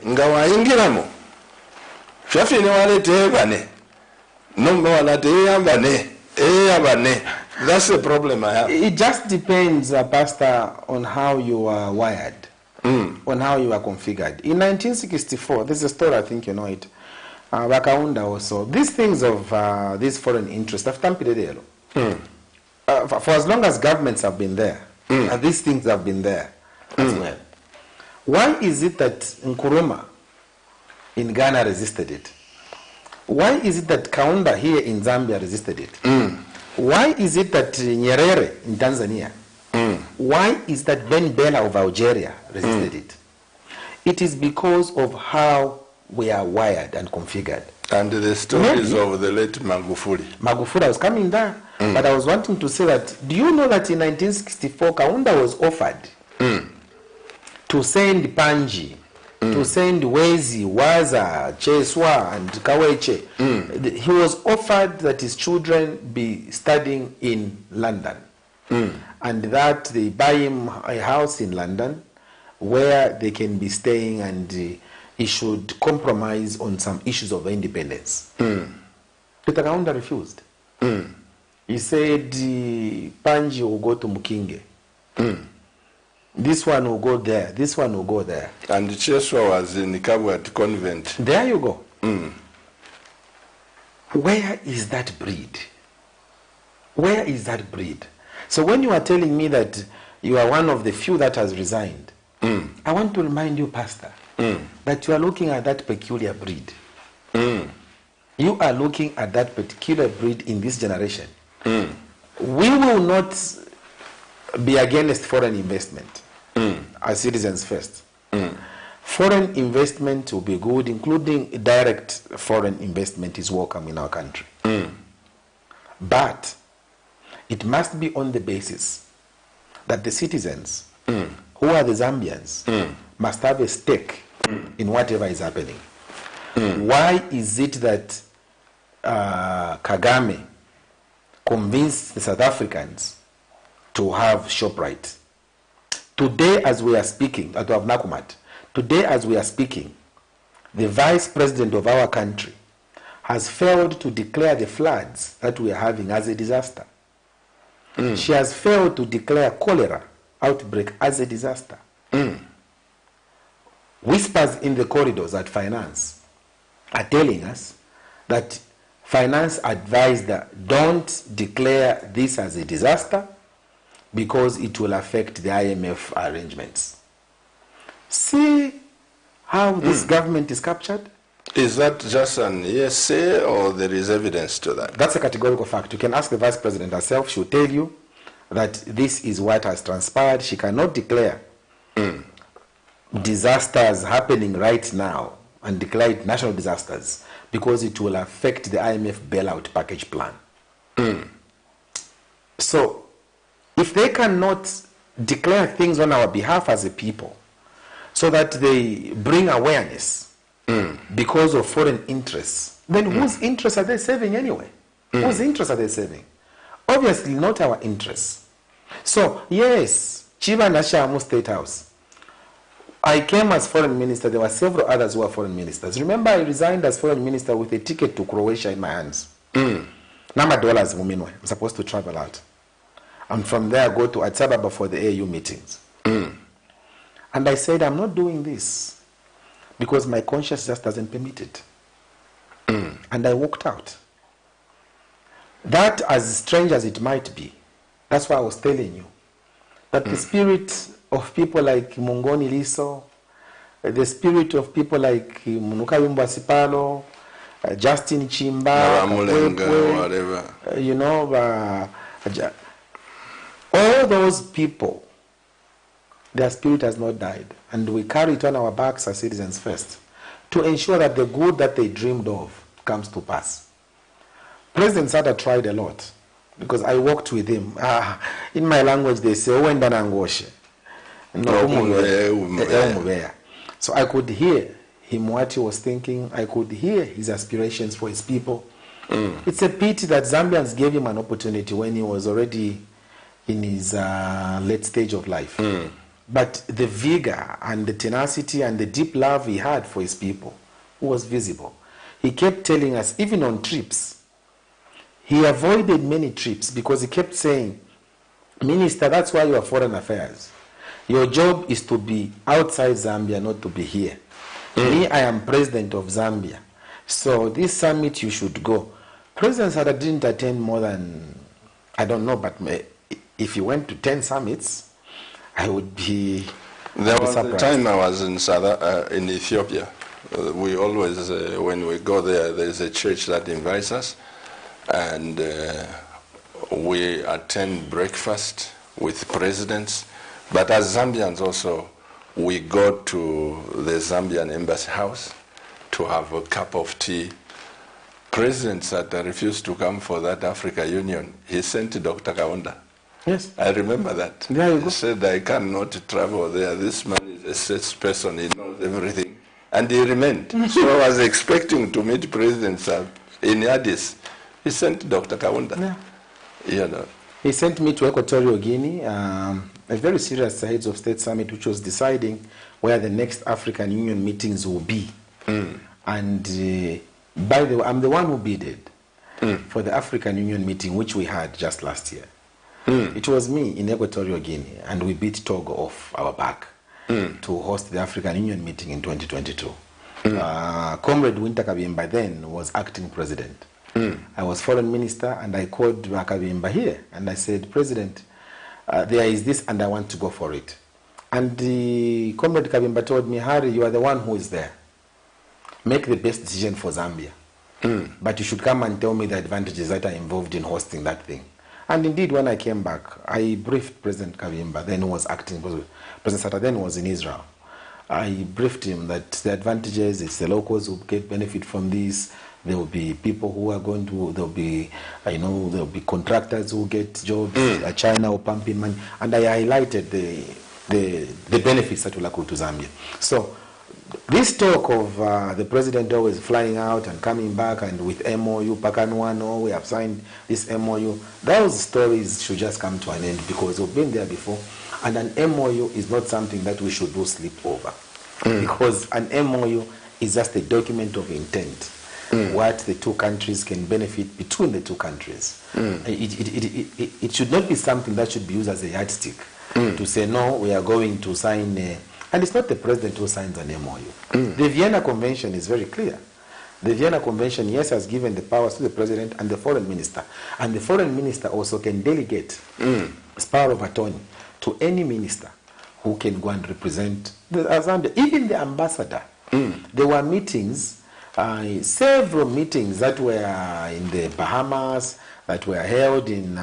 ngawa ingiramo fyafine walete evane nomba walate evane. That's the problem I have. It just depends, Pastor, on how you are wired, on how you are configured. In 1964, this is a story, I think you know it. Bakaunda also. These things of these foreign interests have tamped for as long as governments have been there, these things have been there as well. Why is it that Nkrumah in Ghana resisted it? Why is it that Kaunda here in Zambia resisted it? Why is it that Nyerere in Tanzania? Why is that Ben Bella of Algeria resisted it? It is because of how we are wired and configured. And the stories of the late Magufuli. Magufuli, I was coming there, but I was wanting to say that, do you know that in 1964, Kaunda was offered to send Panji, to send Wezi, Waza, Cheswa, and Kaweche. He was offered that his children be studying in London, and that they buy him a house in London where they can be staying, and he should compromise on some issues of independence. Peter Kaunda refused. He said, Panji will go to Mukinge. This one will go there. This one will go there. And Cheswa was in the Kabwat convent. There you go. Where is that breed? Where is that breed? So when you are telling me that you are one of the few that has resigned, I want to remind you, Pastor, that you are looking at that peculiar breed. You are looking at that particular breed in this generation. We will not be against foreign investment as citizens first. Foreign investment will be good, including direct foreign investment is welcome in our country. But it must be on the basis that the citizens, who are the Zambians, must have a stake in whatever is happening. Why is it that Kagame convinced the South Africans to have ShopRite? Today, as we are speaking, to have Nakumat, today, as we are speaking, the vice president of our country has failed to declare the floods that we are having as a disaster. She has failed to declare cholera outbreak as a disaster. Whispers in the corridors at finance are telling us that finance advised that don't declare this as a disaster because it will affect the IMF arrangements. See how this government is captured? Is that just an hearsay or there is evidence to that? That's a categorical fact. You can ask the vice president herself. She will tell you that this is what has transpired. She cannot declare disasters happening right now and declare it national disasters because it will affect the IMF bailout package plan. So, if they cannot declare things on our behalf as a people so that they bring awareness because of foreign interests, then whose interests are they serving anyway? Whose interests are they serving? Obviously not our interests. So, yes, Chiba Nashamu State House. I came as foreign minister. There were several others who were foreign ministers. Remember, I resigned as foreign minister with a ticket to Croatia in my hands. $dollars, I'm supposed to travel out. And from there, I go to Addis Ababa for the AU meetings. And I said, I'm not doing this because my conscience just doesn't permit it. And I walked out. That, as strange as it might be, that's why I was telling you that the spirit of people like Mungoni Liso, the spirit of people like Munukayumba Sipalo, Justin Chimba, whatever. You know, all those people, their spirit has not died. And we carry it on our backs as citizens first to ensure that the good that they dreamed of comes to pass. President Sada tried a lot because I worked with him. In my language, they say, so I could hear him what he was thinking. I could hear his aspirations for his people. It's a pity that Zambians gave him an opportunity when he was already in his late stage of life. But the vigor and the tenacity and the deep love he had for his people was visible. He kept telling us, even on trips, he avoided many trips because he kept saying, Minister, that's why you are foreign affairs. Your job is to be outside Zambia, not to be here. Me, I am president of Zambia. So this summit you should go. President Sada didn't attend more than, I don't know, but if he went to 10 summits, I would be There was surprised. a time I was in Ethiopia. We always, when we go there, there's a church that invites us, and we attend breakfast with presidents. But as Zambians also, we go to the Zambian embassy house to have a cup of tea. President Sata refused to come for that Africa Union. He sent Dr. Kaunda. Yes. I remember that. There you go. He said, I cannot travel there. This man is a such person. He knows everything. And he remained. So I was expecting to meet President Sab in Addis. He sent Dr. Kaunda. Yeah. You know. He sent me to Equatorial Guinea, a very serious heads of state summit, which was deciding where the next African Union meetings will be. And by the way, I'm the one who bidded for the African Union meeting, which we had just last year. It was me in Equatorial Guinea, and we beat Togo off our back to host the African Union meeting in 2022. Comrade Winter Kabimba then was acting president. I was foreign minister, and I called Kabimba here, and I said, President, there is this, and I want to go for it. And the Comrade Kabimba told me, Harry, you are the one who is there. Make the best decision for Zambia. But you should come and tell me the advantages that are involved in hosting that thing. And indeed, when I came back, I briefed President Kabimba, then who was acting president. President Sata then was in Israel. I briefed him that the advantages is the locals who get benefit from this. There will be people who are going to, there will be, there will be contractors who get jobs. China will pump in money. And I highlighted the benefits that will accrue to Zambia. So this talk of the president always flying out and coming back and with MOU, Pakanwano, we have signed this MOU, those stories should just come to an end because we've been there before. And an MOU is not something that we should do sleep over. Because an MOU is just a document of intent, what the two countries can benefit between the two countries. It should not be something that should be used as a yardstick to say, no, we are going to sign and it's not the president who signs an MOU. The Vienna Convention is very clear. The Vienna Convention, yes, has given the powers to the president and the foreign minister. And the foreign minister also can delegate as power of attorney to any minister who can go and represent the Zambia. Even the ambassador. There were meetings, several meetings that were in the Bahamas, that were held in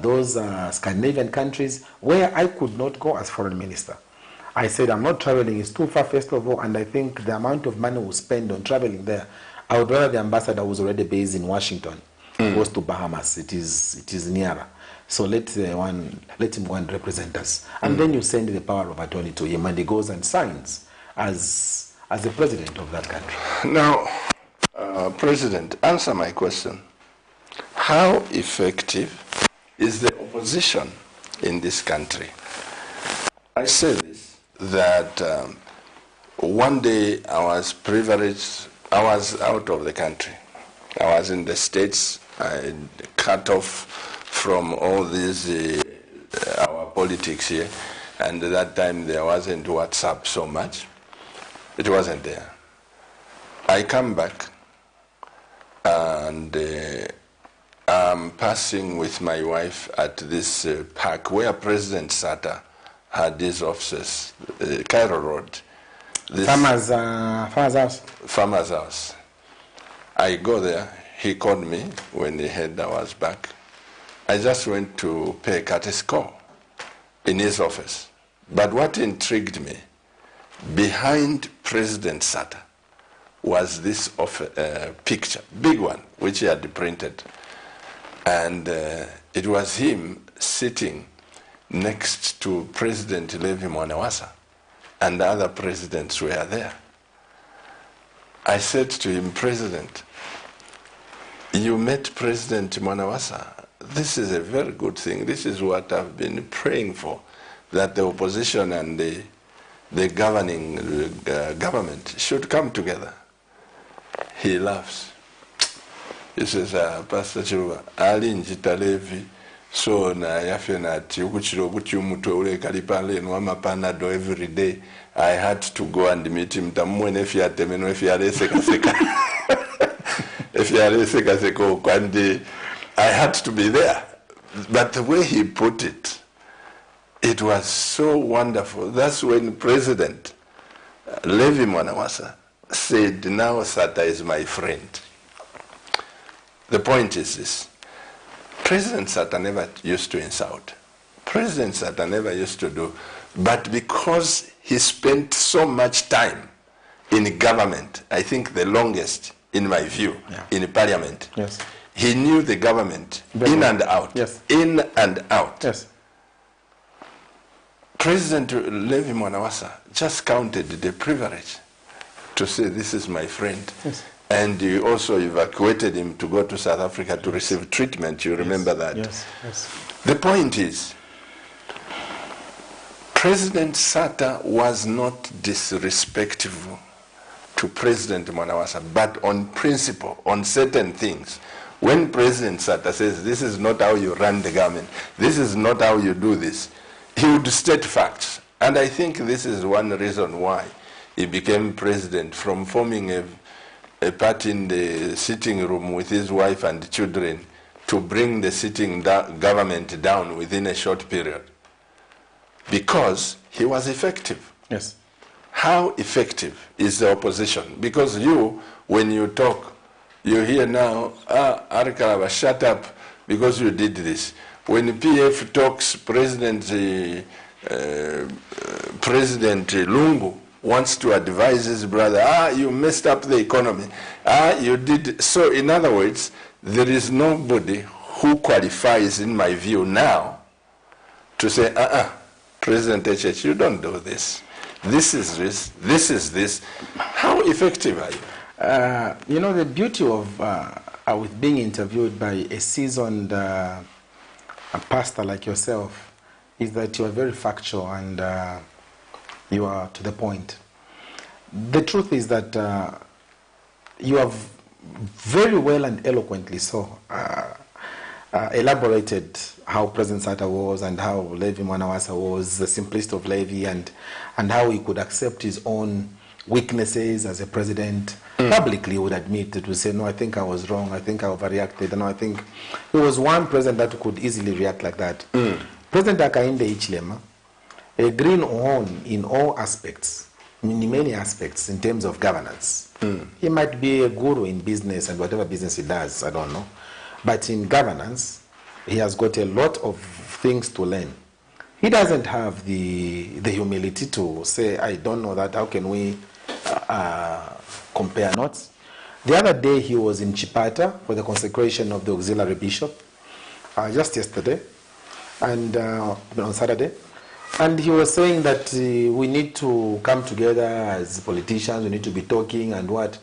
those Scandinavian countries where I could not go as foreign minister. I said, I'm not traveling, it's too far, first of all, and I think the amount of money we'll spend on traveling there, I would rather the ambassador was already based in Washington goes to Bahamas. It is nearer. So let him go and represent us. And then you send the power of attorney to him, and he goes and signs as the president of that country. Now, President, answer my question. How effective is the opposition in this country? I say this, that one day I was privileged, I was out of the country. I was in the States, I cut off from all these, our politics here, and at that time there wasn't WhatsApp so much. It wasn't there. I come back, and I'm passing with my wife at this park where President Sata had his offices, Cairo Road. Farmer's house. Farmer's house. I go there. He called me when he heard I was back. I just went to pay a courtesy call in his office. But what intrigued me, behind President Sata was this picture, big one, which he had printed. And it was him sitting next to President Levi Mwanawasa, and the other presidents were there. I said to him, President, you met President Mwanawasa. This is a very good thing. This is what I've been praying for, that the opposition and the governing government should come together. He laughs. He says, Pastor Chiruba, Ali Njita Levi, so na yafe na ati ukuchiro kuti umutwe ule kalipale nwama panado every day. I had to go and meet him. Tamwene if ya temeno if ya seka seka. If ya seka seka kwandi, I had to be there. But the way he put it, it was so wonderful. That's when President Levi Mwanawasa said, now Sata is my friend. The point is this. President Sata never used to insult. President Sata never used to do. But because he spent so much time in government, I think the longest, in my view, in parliament, yes. He knew the government in and out. Yes. In and out. Yes. President Levi Mwanawasa just counted the privilege to say, this is my friend. Yes. And you also evacuated him to go to South Africa to receive treatment. You remember that? Yes, yes. The point is, President Sata was not disrespectful to President Mwanawasa, but on principle, on certain things. When President Sata says, this is not how you run the government, this is not how you do this, he would state facts. And I think this is one reason why he became president, from forming a party in the sitting room with his wife and children to bring the sitting government down within a short period. Because he was effective. Yes. How effective is the opposition? Because you, when you talk, you hear now, KALABA, shut up because you did this. When PF talks, President Lungu wants to advise his brother, you messed up the economy. You did. So in other words, there is nobody who qualifies, in my view now, to say, President HH, you don't do this. this is this, this is this. How effective are you? You know, the beauty of with being interviewed by a seasoned a pastor like yourself is that you are very factual and you are to the point. The truth is that you have very well and eloquently so elaborated how President Sata was and how Levi Mwanawasa was, the simplicity of Levi, and how he could accept his own weaknesses as a president. Publicly he would admit it, would say, no, I think I was wrong, I think I overreacted, and I think he was one president that could easily react like that. President Hakainde Hichilema, a green horn in all aspects, in many aspects in terms of governance. He might be a guru in business and whatever business he does, I don't know. But in governance, he has got a lot of things to learn. He doesn't have the humility to say, I don't know that, how can we compare notes? The other day he was in Chipata for the consecration of the auxiliary bishop, just yesterday, and on Saturday. And he was saying that we need to come together as politicians, we need to be talking and what.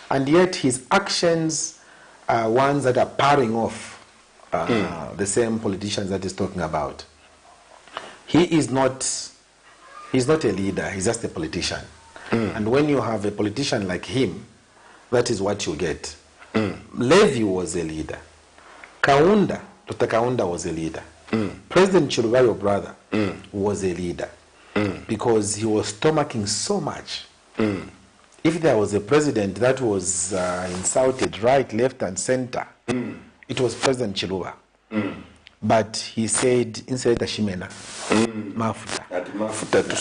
And yet his actions are ones that are parring off the same politicians that he's talking about. He's not a leader, he's just a politician. And when you have a politician like him, that is what you get. Levi was a leader. Dr. Kaunda was a leader. President Chiluba, your brother, was a leader because he was stomaching so much. If there was a president that was insulted right, left, and center, it was President Chiluba. But he said, inside the Shimena, Mafuta to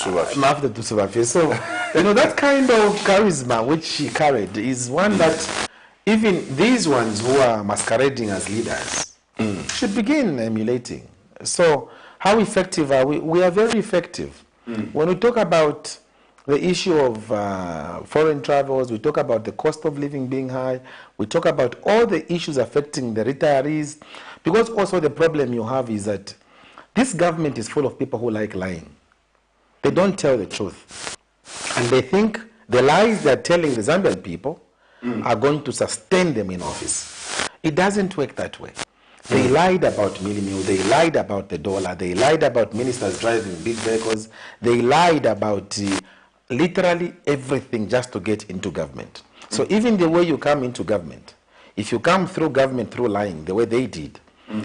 Subafi. So, you know, that kind of charisma which he carried is one that even these ones who are masquerading as leaders should begin emulating. So, how effective are we? We are very effective. When we talk about the issue of foreign travels, we talk about the cost of living being high, we talk about all the issues affecting the retirees, because also the problem you have is that this government is full of people who like lying. They don't tell the truth. And they think the lies they're telling the Zambian people are going to sustain them in office. It doesn't work that way. They lied about Milimil, they lied about the dollar, they lied about ministers driving big vehicles, they lied about literally everything just to get into government. So even the way you come into government, if you come through government through lying, the way they did,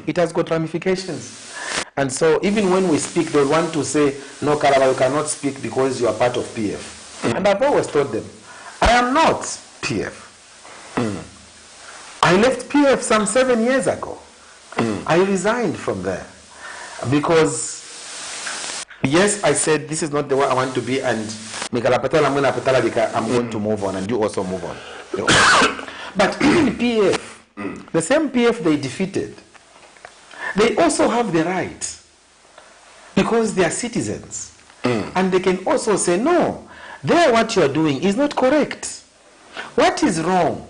it has got ramifications. And so even when we speak, they want to say, no, KALABA, you cannot speak because you are part of PF. And I've always told them, I am not PF. I left PF some 7 years ago. I resigned from there because, yes, I said this is not the way I want to be, and I'm going to move on, and you also move on. But even PF, the same PF they defeated, they also have the right because they are citizens. And they can also say, no, what you are doing is not correct. What is wrong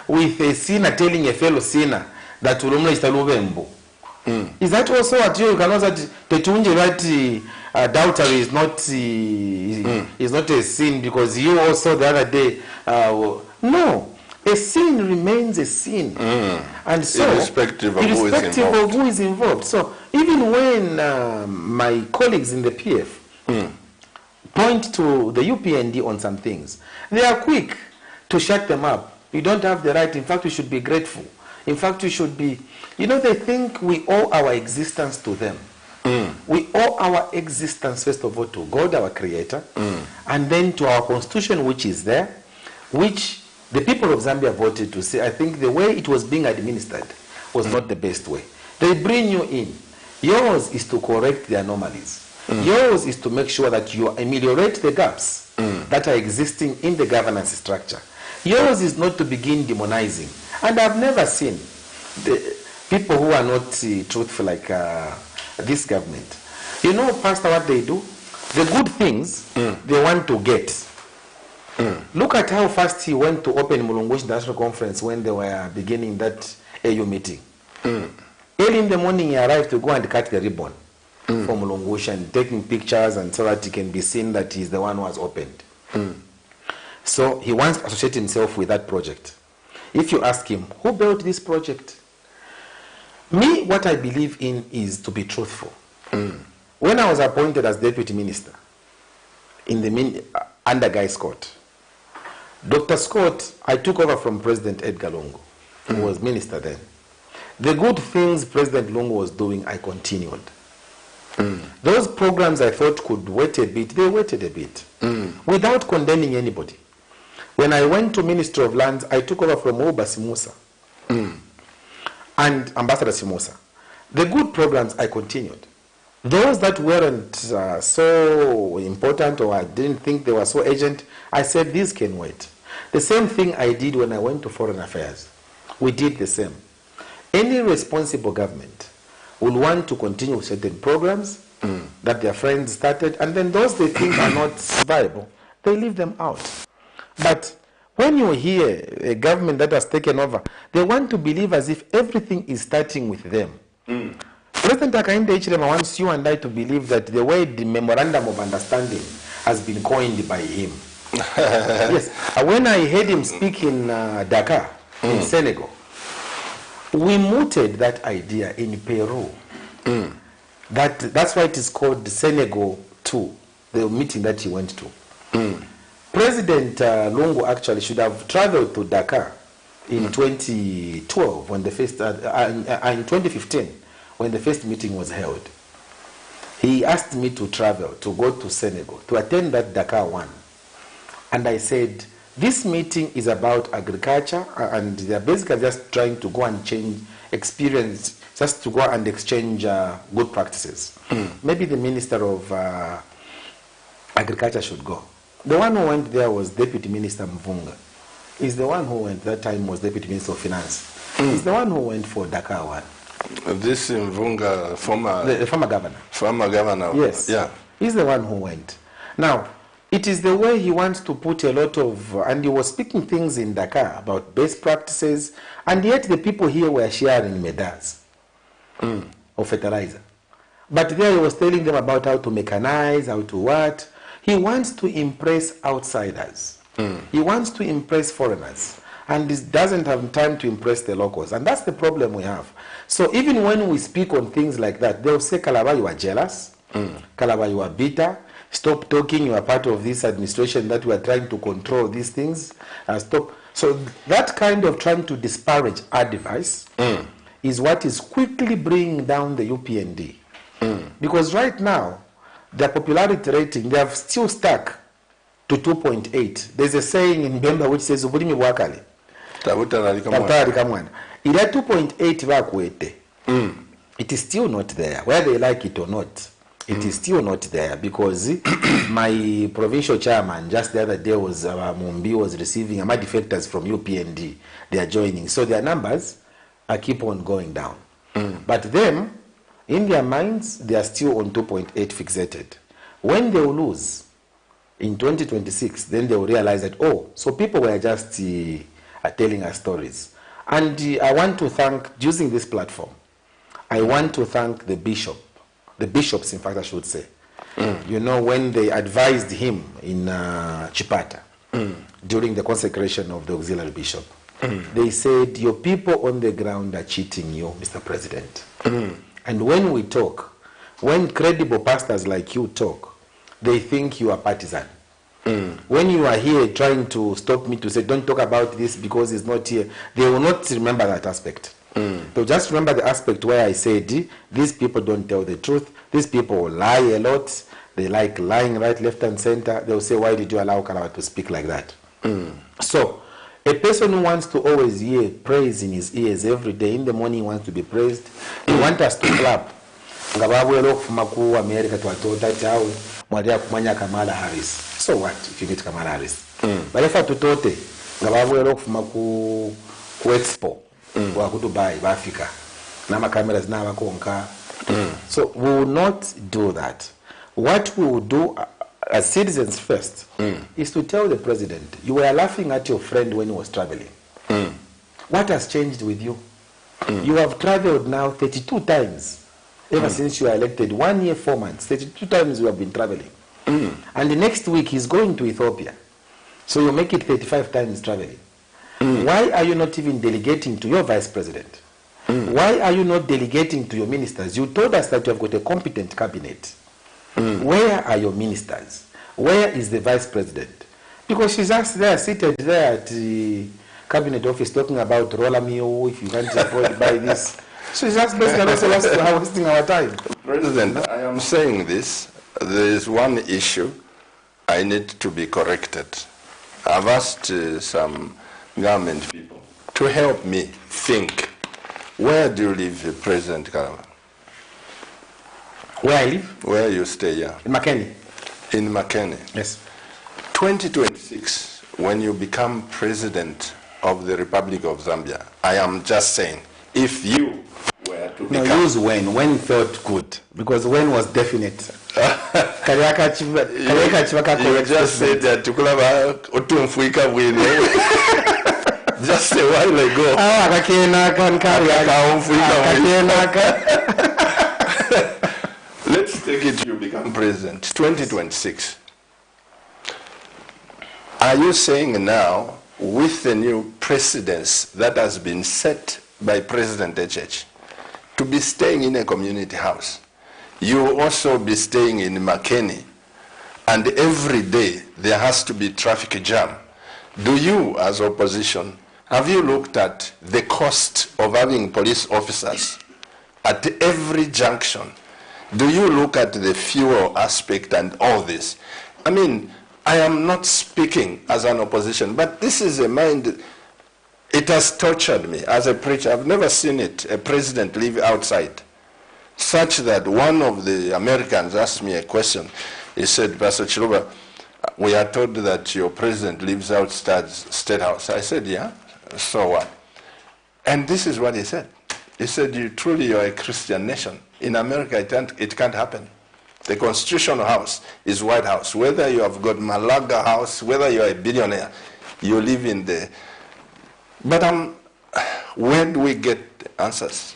with a sinner telling a fellow sinner that is that also what you can also that adultery is not a sin because you also the other day no, a sin remains a sin, and so irrespective of who is involved. So even when my colleagues in the PF point to the UPND on some things, they are quick to shut them up. You don't have the right. In fact, we should be grateful. In fact, we should be, you know, they think we owe our existence to them. We owe our existence, first of all, to God, our Creator, and then to our Constitution, which is there, which the people of Zambia voted to say, I think the way it was being administered was not the best way. They bring you in. Yours is to correct the anomalies. Yours is to make sure that you ameliorate the gaps that are existing in the governance structure. Yours is not to begin demonizing. And I've never seen the people who are not truthful like this government. You know, Pastor, what they do? The good things they want to get. Look at how fast he went to open Mulungushi National Conference when they were beginning that AU meeting. Early in the morning he arrived to go and cut the ribbon. for Mulungusha and taking pictures and so that he can be seen that he's the one who has opened. So he wants to associate himself with that project. If you ask him, who built this project? Me, what I believe in is to be truthful. When I was appointed as deputy minister under Guy Scott, Dr. Scott, I took over from President Edgar Lungu, who was minister then. The good things President Lungu was doing, I continued. Those programs I thought could wait a bit, they waited a bit, without condemning anybody. When I went to Ministry of Lands, I took over from Oba Simusa and Ambassador Simusa. The good programs, I continued. Those that weren't so important or I didn't think they were so urgent, I said, these can wait. The same thing I did when I went to Foreign Affairs. We did the same. Any responsible government will want to continue certain programs that their friends started, and then those they think are not viable, they leave them out. But when you hear a government that has taken over, they want to believe as if everything is starting with them. President Hakainde Hichilema wants you and I to believe that the way the memorandum of understanding has been coined by him. Yes, when I heard him speak in Dakar, in Senegal, we mooted that idea in Peru. That's why it is called Senegal 2, the meeting that he went to. President Lungu actually should have traveled to Dakar in 2012 when the first, in 2015 when the first meeting was held. He asked me to travel, to go to Senegal, to attend that Dakar one. And I said, this meeting is about agriculture and they're basically just trying to go and change experience, just to go and exchange good practices. Maybe the Minister of Agriculture should go. The one who went there was Deputy Minister Mvunga. He's the one who went, that time was Deputy Minister of Finance. He's the one who went for Dakar one. This Mvunga, the former governor. Former governor. Yes. Yeah. He's the one who went. Now, it is the way he wants to put a lot of, and he was speaking things in Dakar about best practices, and yet the people here were sharing medals of fertilizer. But there he was telling them about how to mechanize, how to what. He wants to impress outsiders. He wants to impress foreigners. And he doesn't have time to impress the locals. And that's the problem we have. So even when we speak on things like that, they'll say, KALABA, you are jealous. KALABA, you are bitter. Stop talking, you are part of this administration that we are trying to control these things. Stop. So that kind of trying to disparage advice is what is quickly bringing down the UPND. Because right now, their popularity rating, they have still stuck to 2.8. There's a saying in Bemba which says, Ubulimi wakali. Ila 2.8 vakwete. It is still not there. Whether they like it or not, it is still not there, because my provincial chairman just the other day was, Mumbi was receiving my defectors from UPND. They are joining. So their numbers keep on going down. But them, in their minds, they are still on 2.8 fixated. When they will lose in 2026, then they will realize that, oh, so people were just telling us stories. And I want to thank, using this platform, I want to thank the bishops, in fact, I should say. You know, when they advised him in Chipata, during the consecration of the auxiliary bishop, they said, your people on the ground are cheating you, Mr. President. And when we talk, when credible pastors like you talk, they think you are partisan. When you are here trying to stop me to say, don't talk about this because it's not here, they will not remember that aspect. They'll just remember the aspect where I said, these people don't tell the truth. These people lie a lot. They like lying right, left, and center. They'll say, why did you allow KALABA to speak like that? So, a person who wants to always hear praise in his ears every day, in the morning he wants to be praised, he wants us to clap. So what if you get Kamala Harris? But if I tote, Expo, Dubai, Africa, Nama cameras now konka. So we will not do that. What we will do as citizens first is to tell the president, you were laughing at your friend when he was traveling. What has changed with you? You have traveled now 32 times. ever since you are elected. 1 year, 4 months. 32 times you have been traveling. And the next week he's going to Ethiopia. So you make it 35 times traveling. Why are you not even delegating to your vice president? Why are you not delegating to your ministers? You told us that you have got a competent cabinet. Where are your ministers? Where is the vice president? Because she's just there, seated there at the cabinet office talking about roller meal, if you can't afford buy this. So she's just basically also wasting our time. President, I am saying this. There is one issue I need to be corrected. I've asked some government people to help me think. Where do you live, President KALABA? Where I live? Where you stay, yeah. In Makeni. In Makeni. Yes. 2026, when you become president of the Republic of Zambia, I am just saying, if you were to become... No, use when. When felt good. Because when was definite. You just said that just a while ago. Let's take it you become president. 2026. Are you saying now, with the new precedence that has been set by President HH, to be staying in a community house, you will also be staying in Makeni, and every day there has to be traffic jam? Do you, as opposition, have you looked at the cost of having police officers at every junction? Do you look at the fuel aspect and all this? I mean, I am not speaking as an opposition, but this is a mind, it has tortured me as a preacher. I've never seen it, a president live outside, such that one of the Americans asked me a question. He said, Pastor Chiluba, we are told that your president lives outside State House. I said, yeah, so what? And this is what he said. He said, you are a Christian nation. In America, it can't happen. The constitutional house is White House. Whether you have got Malaga house, whether you are a billionaire, you live in the... But where do we get answers?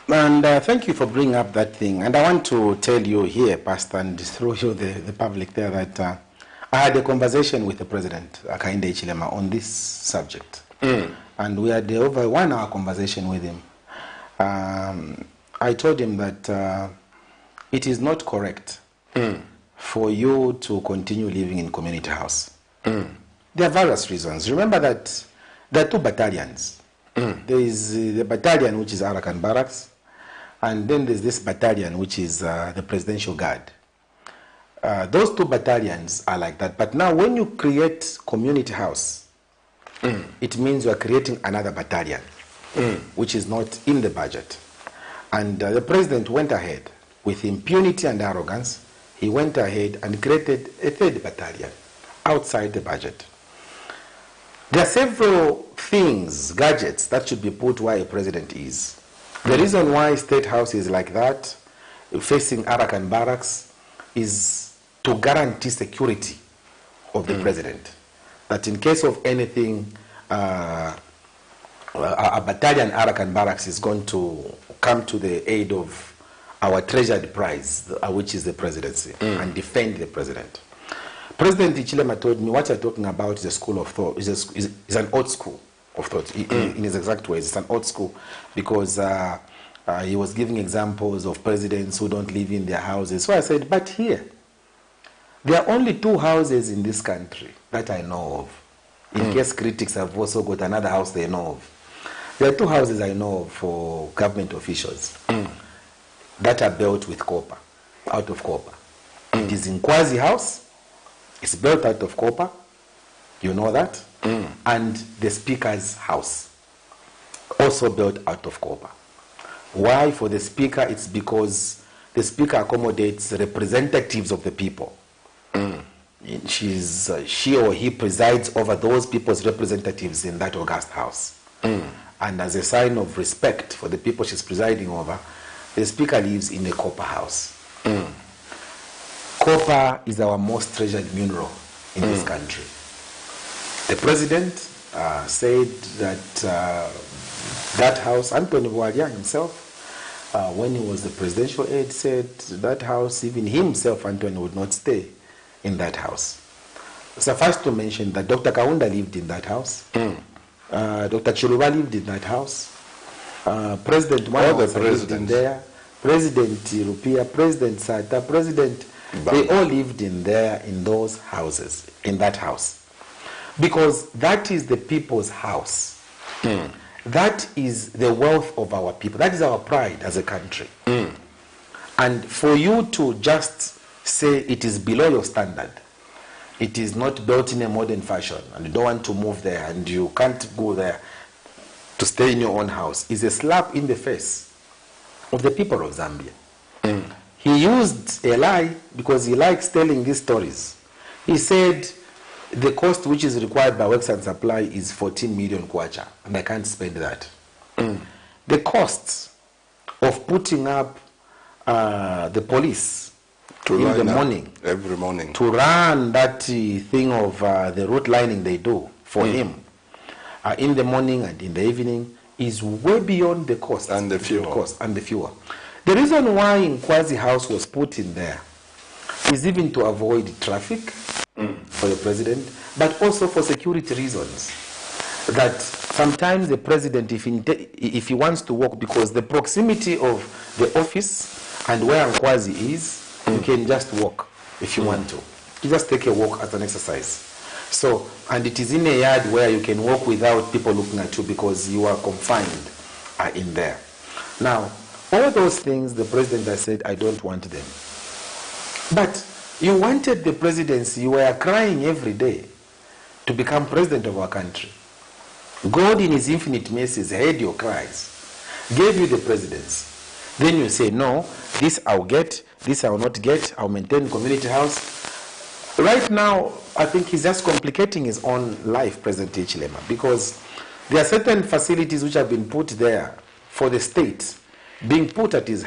And thank you for bringing up that thing. And I want to tell you here, Pastor, and through you, the public there, that I had a conversation with the President, Hakainde Hichilema, on this subject. And we had over 1 hour conversation with him. I told him that it is not correct for you to continue living in community house. There are various reasons. Remember that there are 2 battalions. There is the battalion which is Arakan Barracks, and then there's this battalion which is the Presidential Guard. Those 2 battalions are like that. But now when you create community house, it means you are creating another battalion, which is not in the budget. And the President went ahead with impunity and arrogance. He went ahead and created a 3rd battalion outside the budget. There are several things, gadgets, that should be put where a president is. The reason why State House is like that, facing Arakan Barracks, is to guarantee security of the president. That in case of anything, a battalion Arakan Barracks is going to come to the aid of our treasured prize, which is the presidency, and defend the president. President Hichilema told me what you're talking about is a school of thought, is an old school of thought, in his exact words. It's an old school because he was giving examples of presidents who don't live in their houses. So I said, but here, there are only 2 houses in this country that I know of. In case critics have also got another house they know of. There are 2 houses I know of for government officials that are built with copper, out of copper. It is in Kwazi House. It's built out of copper. You know that? And the Speaker's house, also built out of copper. Why? For the Speaker, it's because the Speaker accommodates representatives of the people. She or he presides over those people's representatives in that august house. And as a sign of respect for the people she's presiding over, the Speaker lives in a copper house. Copper is our most treasured mineral in this country. The President said that that house, Anthony Bwalia himself, when he was the presidential aide, said that house, even himself, Anthony, would not stay in that house. Suffice to mention that Dr. Kaunda lived in that house. Dr. Chiluba lived in that house. President Mwanga lived in there. President Rupia, President Sata, President, they all lived in there, in those houses, in that house. Because that is the people's house. That is the wealth of our people. That is our pride as a country. And for you to just say it is below your standard, it is not built in a modern fashion, and you don't want to move there, and you can't go there to stay in your own house, is a slap in the face of the people of Zambia. He used a lie because he likes telling these stories. He said the cost which is required by Works and Supply is 14 million kwacha, and I can't spend that. The costs of putting up the police in the morning, every morning, to run that thing of the route lining they do for him in the morning and in the evening is way beyond the cost and the fuel. The reason why Nkwazi House was put in there is even to avoid traffic for the president, but also for security reasons. That sometimes the president, if he wants to walk, because the proximity of the office and where Nkwazi is, you can just walk if you want to. You just take a walk as an exercise. So, and it is in a yard where you can walk without people looking at you because you are confined in there. Now, all those things the president has said, I don't want them. But you wanted the presidency, you were crying every day to become president of our country. God in his infinite mercies heard your cries, gave you the presidency. Then you say, no, this I'll get, this I will not get, I'll maintain community house. Right now, I think he's just complicating his own life, President Hichilema, because there are certain facilities which have been put there for the state being put at his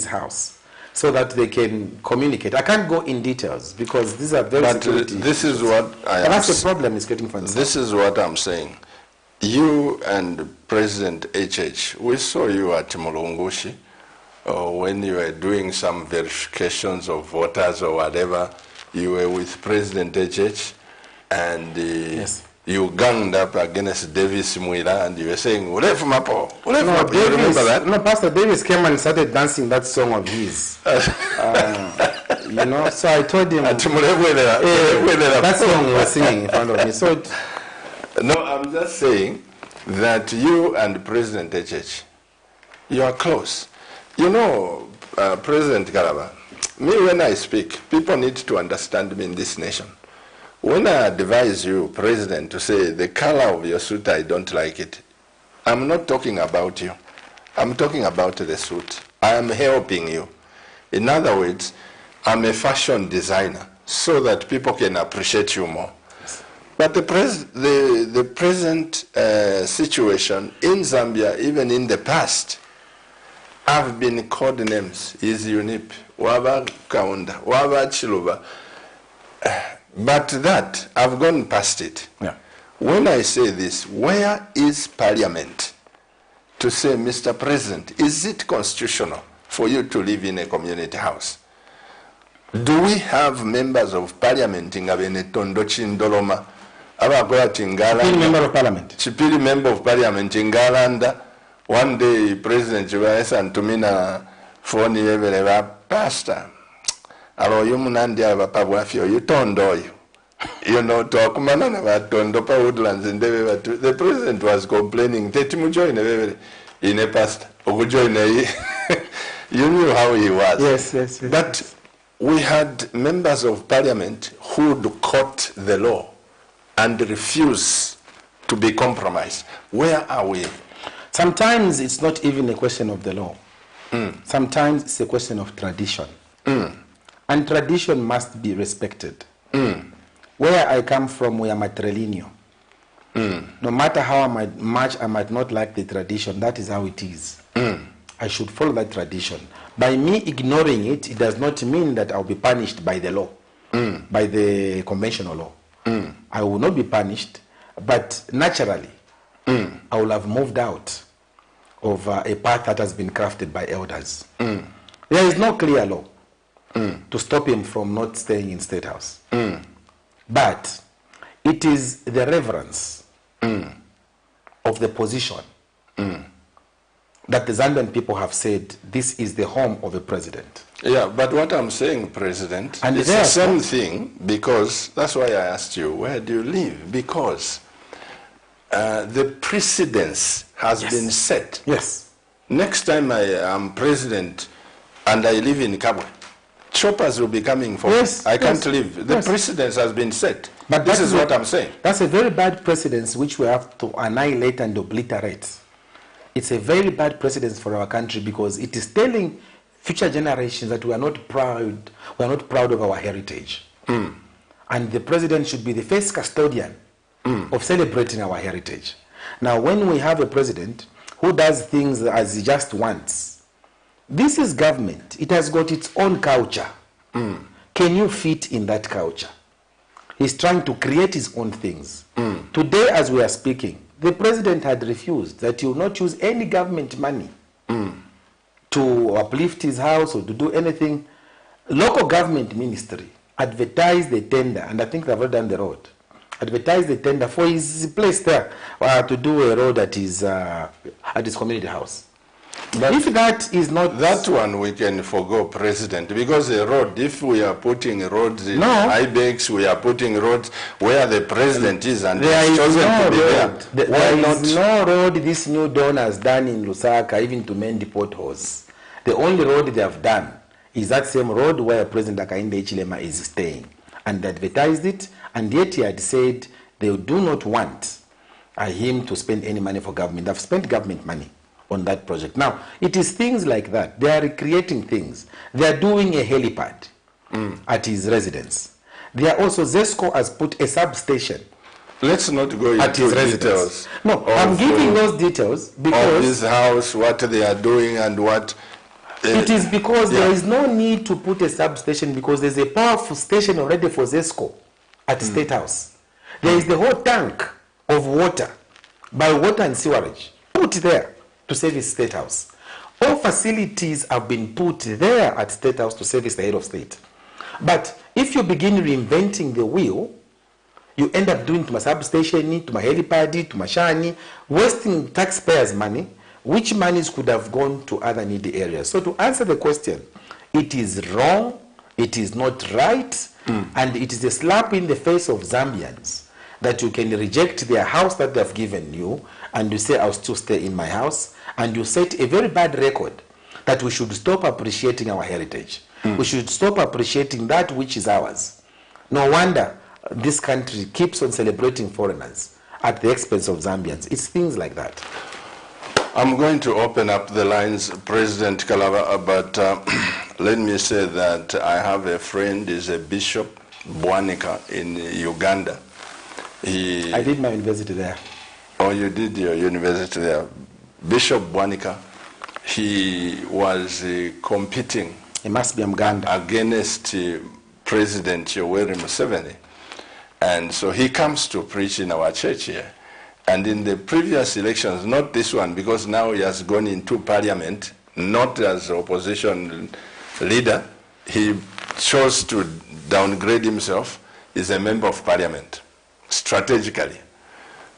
house so that they can communicate. I can't go in details because these are very security this is what I am. That's the problem is getting funds. This is what I'm saying. You and President HH, we saw you at Mulungushi when you were doing some verifications of voters or whatever. You were with President HH and yes. You ganged up against Davis Mwila and you were saying, Urefu Mapo, Urefu No, Mapo. You remember that? No, Pastor Davis came and started dancing that song of his. You know, so I told him, that song he was singing in front of me. So, no, I'm just saying that you and President HH, you are close. You know, President KALABA, me when I speak, people need to understand me in this nation. When I advise you, President, to say the color of your suit, I don't like it, I'm not talking about you. I'm talking about the suit. I am helping you. In other words, I'm a fashion designer so that people can appreciate you more. But the present situation in Zambia, even in the past, have been called names. Is UNIP, Waba Kaunda, Waba Chiluba. But that, I've gone past it. Yeah. When I say this, where is Parliament to say, Mr. President, is it constitutional for you to live in a community house? Do we have members of Parliament in Tondo Chindoloma? Chipili member of Parliament. Chipili member of Parliament in Galanda. One day, President Chibaesa and Tumina phone every pastor. Alo yumunandi abapabwafyo yutondo you. You know, to akumana na batondo pa woodlands and the president was complaining that you join in a pastor. You knew how he was. Yes. But we had members of Parliament who would quote the law and refuse to be compromised. Where are we? Sometimes it's not even a question of the law. Sometimes it's a question of tradition. And tradition must be respected. Where I come from, we are matrilineal. No matter how much I might not like the tradition, that is how it is. I should follow that tradition. By me ignoring it, it does not mean that I'll be punished by the law, by the conventional law. I will not be punished, but naturally, I will have moved out of a path that has been crafted by elders. There is no clear law to stop him from not staying in State House. But it is the reverence of the position that the Zambian people have said this is the home of a president. Yeah, but what I'm saying, President, and it's the same thing, because that's why I asked you, where do you live? Because the precedence has been set. Yes. Next time I am president and I live in Kabwe, choppers will be coming for me. I can't live. The precedence has been set. But this is what I'm saying. That's a very bad precedence which we have to annihilate and obliterate. It's a very bad precedence for our country, because it is telling future generations that we are not proud of our heritage. And the president should be the first custodian of celebrating our heritage. Now, when we have a president who does things as he just wants, this is government. It has got its own culture. Can you fit in that culture? He's trying to create his own things. Today, as we are speaking, the president had refused that he will not use any government money to uplift his house or to do anything. Local government ministry advertised the tender, and I think they've already done the road, advertised the tender for his place there to do a road at his community house. But if that is not... That one we can forgo, President, because the road, if we are putting roads in Ibex, we are putting roads where the president is, and there is chosen no to be road. There is no road this new dawn has done in Lusaka, even to mend the potholes. The only road they have done is that same road where President Hakainde Hichilema is staying. And they advertised it, and yet he had said they do not want him to spend any money for government. They've spent government money on that project. Now, it is things like that. They are recreating things. They are doing a helipad at his residence. They are also, ZESCO has put a substation. Let's not go into details. No, I'm giving those details because... Of this house, what they are doing and what... it is because there is no need to put a substation, because there's a powerful station already for ZESCO at State House. There is the whole tank of water by water and sewerage put there to service State House. All facilities have been put there at State House to service the head of state. But if you begin reinventing the wheel, you end up doing to my substation, to my helipad, to my shani, wasting taxpayers' money, which monies could have gone to other needy areas. So to answer the question, it is wrong, it is not right, and it is a slap in the face of Zambians that you can reject their house that they've given you, and you say, I'll still stay in my house, and you set a very bad record that we should stop appreciating our heritage. We should stop appreciating that which is ours. No wonder this country keeps on celebrating foreigners at the expense of Zambians. It's things like that. I'm going to open up the lines, President KALABA, but let me say that I have a friend, is a Bishop Bwanika in Uganda. I did my university there. Oh, you did your university there. Bishop Bwanika, he was competing He must be Muganda. Against President Yoweri Museveni. And so he comes to preach in our church here. And in the previous elections, not this one, because now he has gone into parliament, not as opposition leader, he chose to downgrade himself. He's a member of parliament, strategically.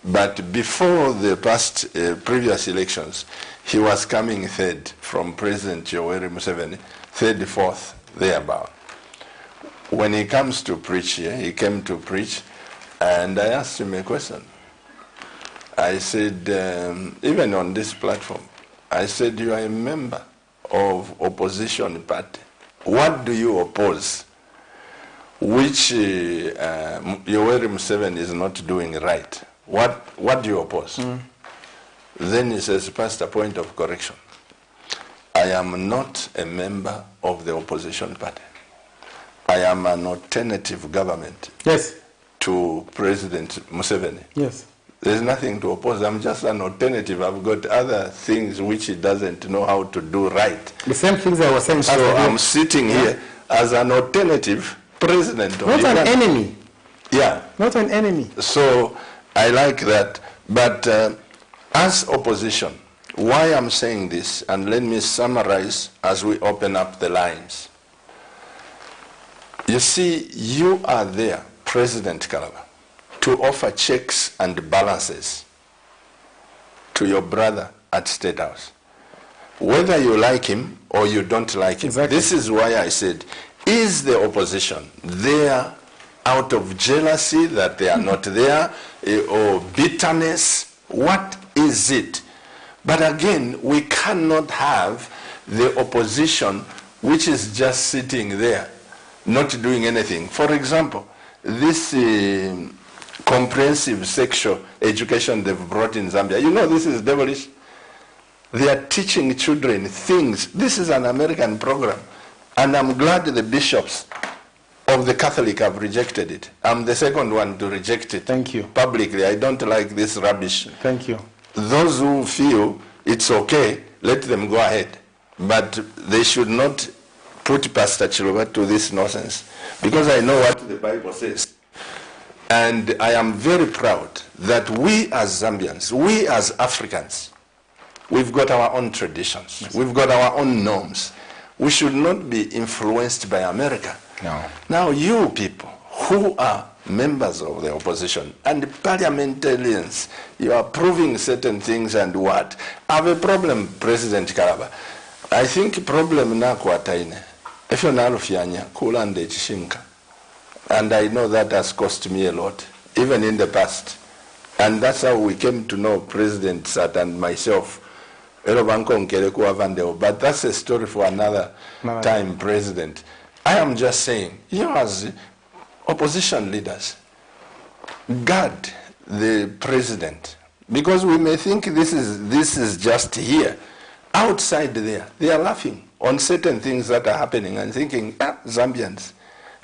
But before the previous elections, he was coming third from President Yoweri Museveni, third, fourth, thereabout. When he comes to preach here, he came to preach, and I asked him a question. I said, even on this platform, I said, you are a member of opposition party. What do you oppose? Which Yoweri Museveni is not doing right. What do you oppose? Then he says, Pastor, point of correction. I am not a member of the opposition party. I am an alternative government to President Museveni. Yes. There's nothing to oppose. I'm just an alternative. I've got other things which he doesn't know how to do right. The same things I was saying. So I'm sitting here as an alternative president of Not an enemy. Yeah. Not an enemy. So I like that. But as opposition, Why I'm saying this, and let me summarize as we open up the lines. You see, you are there, President Kalaba, to offer checks and balances to your brother at State House. Whether you like him or you don't like him. Exactly. This is why I said, is the opposition there out of jealousy that they are not there, or bitterness? What is it? But again, we cannot have the opposition which is just sitting there, not doing anything. For example, this comprehensive sexual education they've brought in Zambia, you know this is devilish. They are teaching children things. This is an American program. And I'm glad the bishops of the Catholic have rejected it. I'm the second one to reject it. Thank you. Publicly. I don't like this rubbish. Thank you. Those who feel it's okay, let them go ahead. But they should not put Pastor Chiloba to this nonsense. Because I know what the Bible says. And I am very proud that we as Zambians, we as Africans, we've got our own traditions. Yes. We've got our own norms. We should not be influenced by America. No. Now you people who are members of the opposition and parliamentarians, you are proving certain things and what? I have a problem, President Kalaba. I think problem na kwataine. If you're not kulande chishinka. And I know that has cost me a lot, even in the past. And that's how we came to know President Sat and myself. But that's a story for another time, President. I am just saying, you as opposition leaders, guard the president, because we may think this is just here. Outside there, they are laughing on certain things that are happening and thinking, Zambians.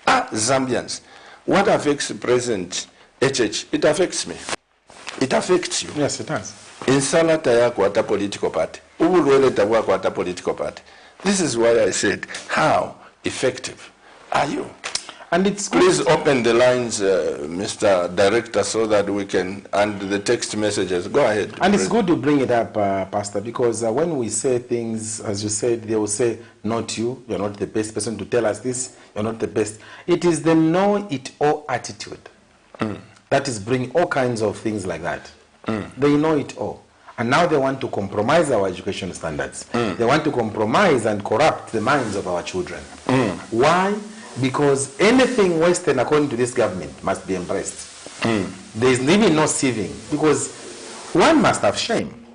Zambians. What affects President HH? It affects me. It affects you. Yes, it does. Insalata yako ata political party. Ubulweleta wako ata political party. This is why I said, how effective are you? And it's Please open the lines, Mr. Director, so that we can, and the text messages. Go ahead. And it's good to bring it up, Pastor, because when we say things, as you said, they will say, not you, you're not the best person to tell us this, you're not the best. It is the know-it-all attitude that is bringing all kinds of things like that. They know it all. And now they want to compromise our education standards. They want to compromise and corrupt the minds of our children. Why? Because anything Western, according to this government, must be embraced. There is even no sieving, because one must have shame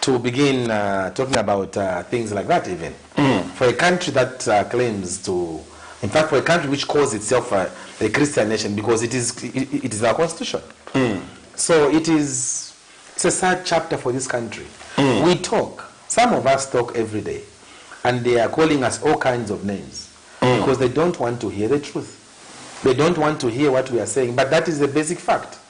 to begin talking about things like that even. For a country that claims to, in fact, for a country which calls itself a Christian nation, because it is our constitution. So it's a sad chapter for this country. We talk, some of us talk every day, and they are calling us all kinds of names. Because they don't want to hear the truth. They don't want to hear what we are saying, but that is the basic fact.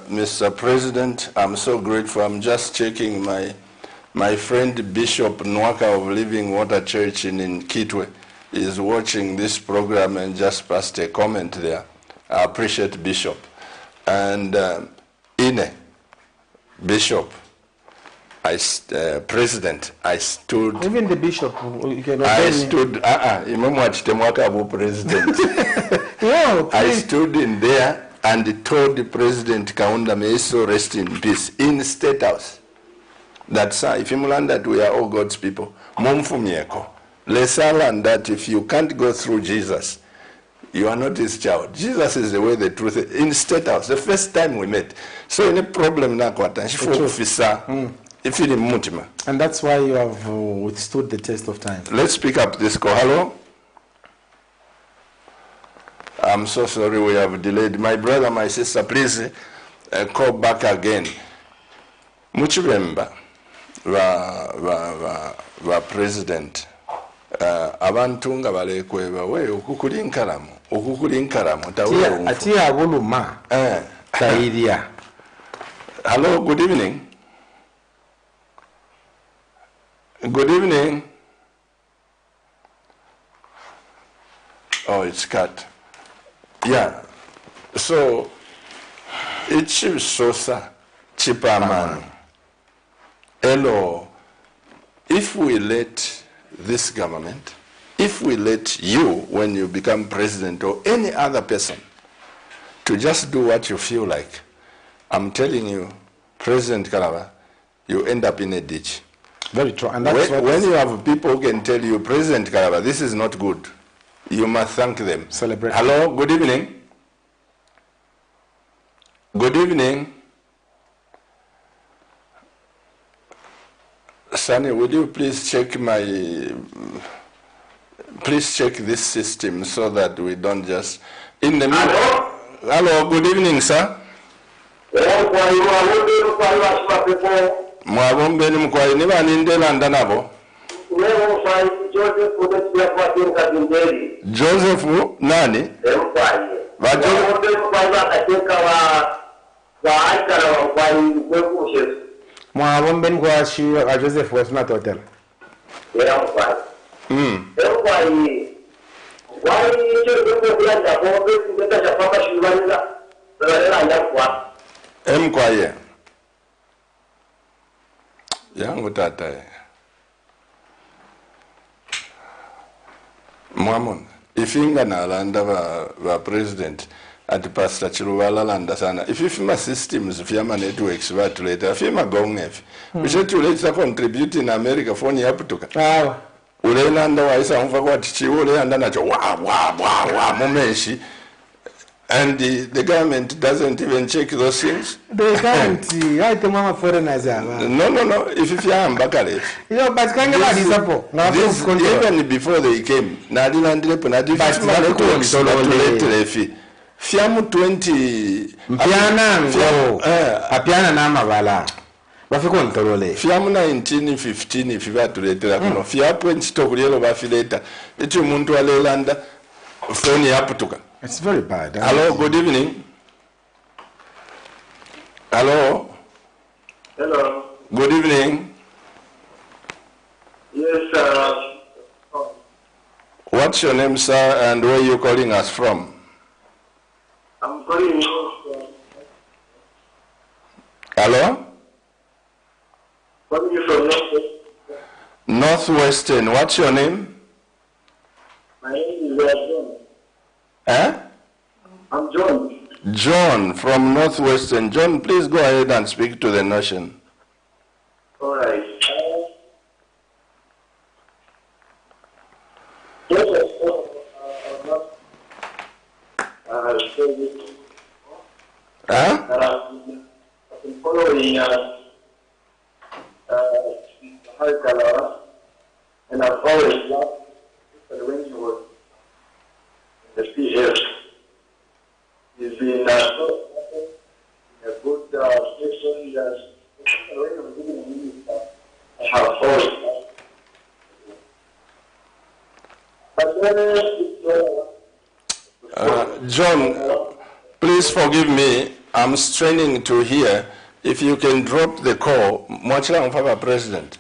Mr. President, I'm so grateful. I'm just checking my friend Bishop Nwaka of Living Water Church in Kitwe is watching this program and just passed a comment there. I appreciate Bishop. And Bishop, President, I stood. Even the bishop, you cannot. I stood. President. Yeah, I stood in there and told the President Kaunda, may he so rest in peace, in State House, that sir, if you learn that we are all God's people, let's learn that if you can't go through Jesus, you are not his child. Jesus is the way, the truth. In State House, the first time we met. So any problem na kwa and that's why you have withstood the test of time. Let's pick up this call. Hello? I'm so sorry we have delayed. My brother, my sister, please call back again. Muchibemba, the president, abantu nga balekweba we okukulinkalamu tawe ati abuluma tairia. Hello, good evening. Good evening. Oh, it's cut. Yeah. So, it's Sosa Chipaman. Hello. If we let this government, if we let you, when you become president, or any other person, to just do what you feel like, I'm telling you, President Kalaba, you end up in a ditch. Very true. And that's when you have people who can tell you, President Kalaba, this is not good, you must thank them. Celebrate. Hello, good evening. Good evening. Sunny, would you please check please check this system so that we don't just, in the middle. Hello, good evening, sir. Mwabombeni mkwai niba nindela ndanabo. Joseph nani? Mwabombeni kwa shi a Joseph was not hotel. Mkwaye. Yangu tata. Mwamon, ifinga na landa wa president at Pastor Chilubala landa sana. If ifima systems, ifima networks watu later, ifima gongefi. Bishetu leta contribute in America phone yapu tuka. Ule landa wa isa mfa kwa tichi ule landa nacho wa mumeshi. And the government doesn't even check those things. They can't. I tell mama foreigners. No. If you are Bakare. You know, but can you even before they came, Nadilandre Punadi, Fiamu 20 Apiana Namavala. Fiamu 1915 if you are to later. Fiapu and Stokriel of Affiliator. It's your Muntu Alelanda, Phony Aputuka. It's very bad. Hello, good evening. Hello. Hello. Good evening. Yes, sir. What's your name, sir, and where are you calling us from? I'm calling you from... Hello? Calling you from Northwestern. What's your name? My name is John. I'm John. John from Northwestern. John, please go ahead and speak to the nation. All right. I've been following KALABA, and I've always loved when he was in the PF. He's been in a good section that I have always loved. But then John, please forgive me. I'm straining to hear. If you can drop the call, Mwachila Mfaba President.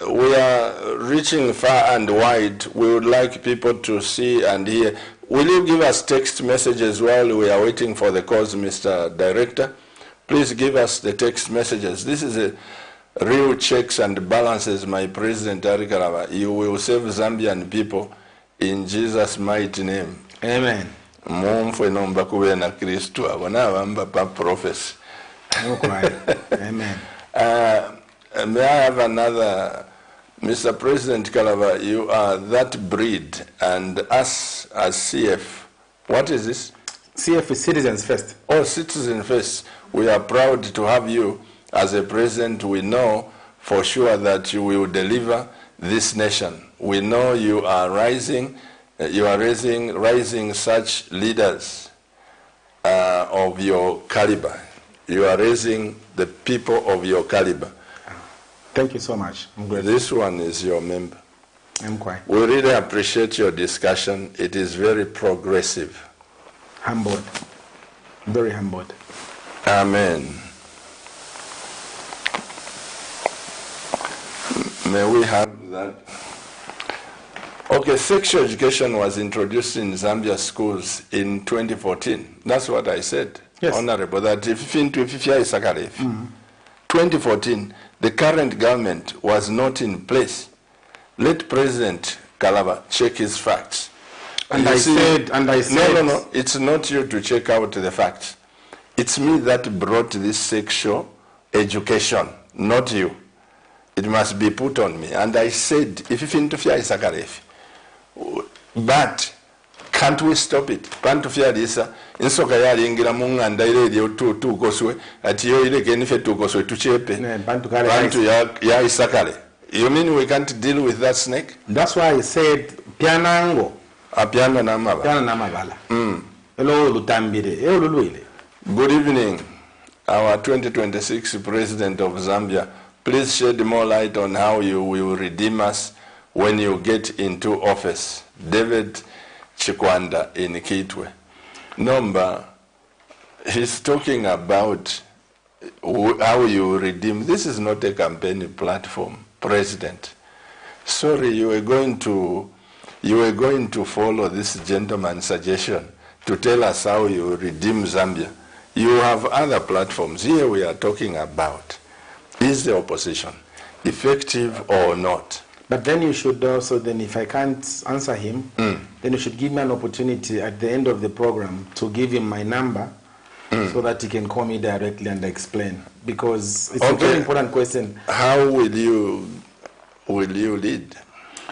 We are reaching far and wide. We would like people to see and hear. Will you give us text messages while we are waiting for the calls, Mr. Director? Please give us the text messages. This is a real checks and balances, my President KALABA. You will save Zambian people in Jesus' mighty name. Amen. Mumfwe nomba kuwe na Kristu abona bamba pa prophecy. Amen. May I have another, Mr. President KALABA, you are that breed, and us as CF, what is this? CF is Citizens First. Oh, Citizens First. We are proud to have you as a president. We know for sure that you will deliver this nation. We know you are rising, rising such leaders of your caliber. You are raising the people of your caliber. Thank you so much. This one is your member. I'm quite We really appreciate your discussion. It is very progressive. humbled. Very humbled. Amen. May we have that. Okay, sexual education was introduced in Zambia schools in 2014. That's what I said. Yes. Honorable, that if into Isakarefi, 2014, the current government was not in place. Let President KALABA check his facts. And I said, no, it's not you to check out the facts. It's me that brought this sexual education, not you. It must be put on me. And I said, if you interfere Isakarefi, but can't we stop it? Pantufia Lisa, in Sokayari Ingira Mung and Diredio two Goswe, at you again if you two Goswe to Chepe, Bantu Ya Isakare. You mean we can't deal with that snake? That's why I said Pianango. A piano namava. Piano namagala. Hello, Lutambide. Good evening, our 2026 President of Zambia. Please shed more light on how you will redeem us when you get into office. David Chikwanda in Kitwe. Number, he's talking about how you redeem. This is not a campaign platform, President. Sorry, you were going to follow this gentleman's suggestion to tell us how you redeem Zambia. You have other platforms. Here we are talking about, is the opposition effective or not? But then you should also, then if I can't answer him, then you should give me an opportunity at the end of the program to give him my number so that he can call me directly and explain. Because it's a very important question. How will you lead?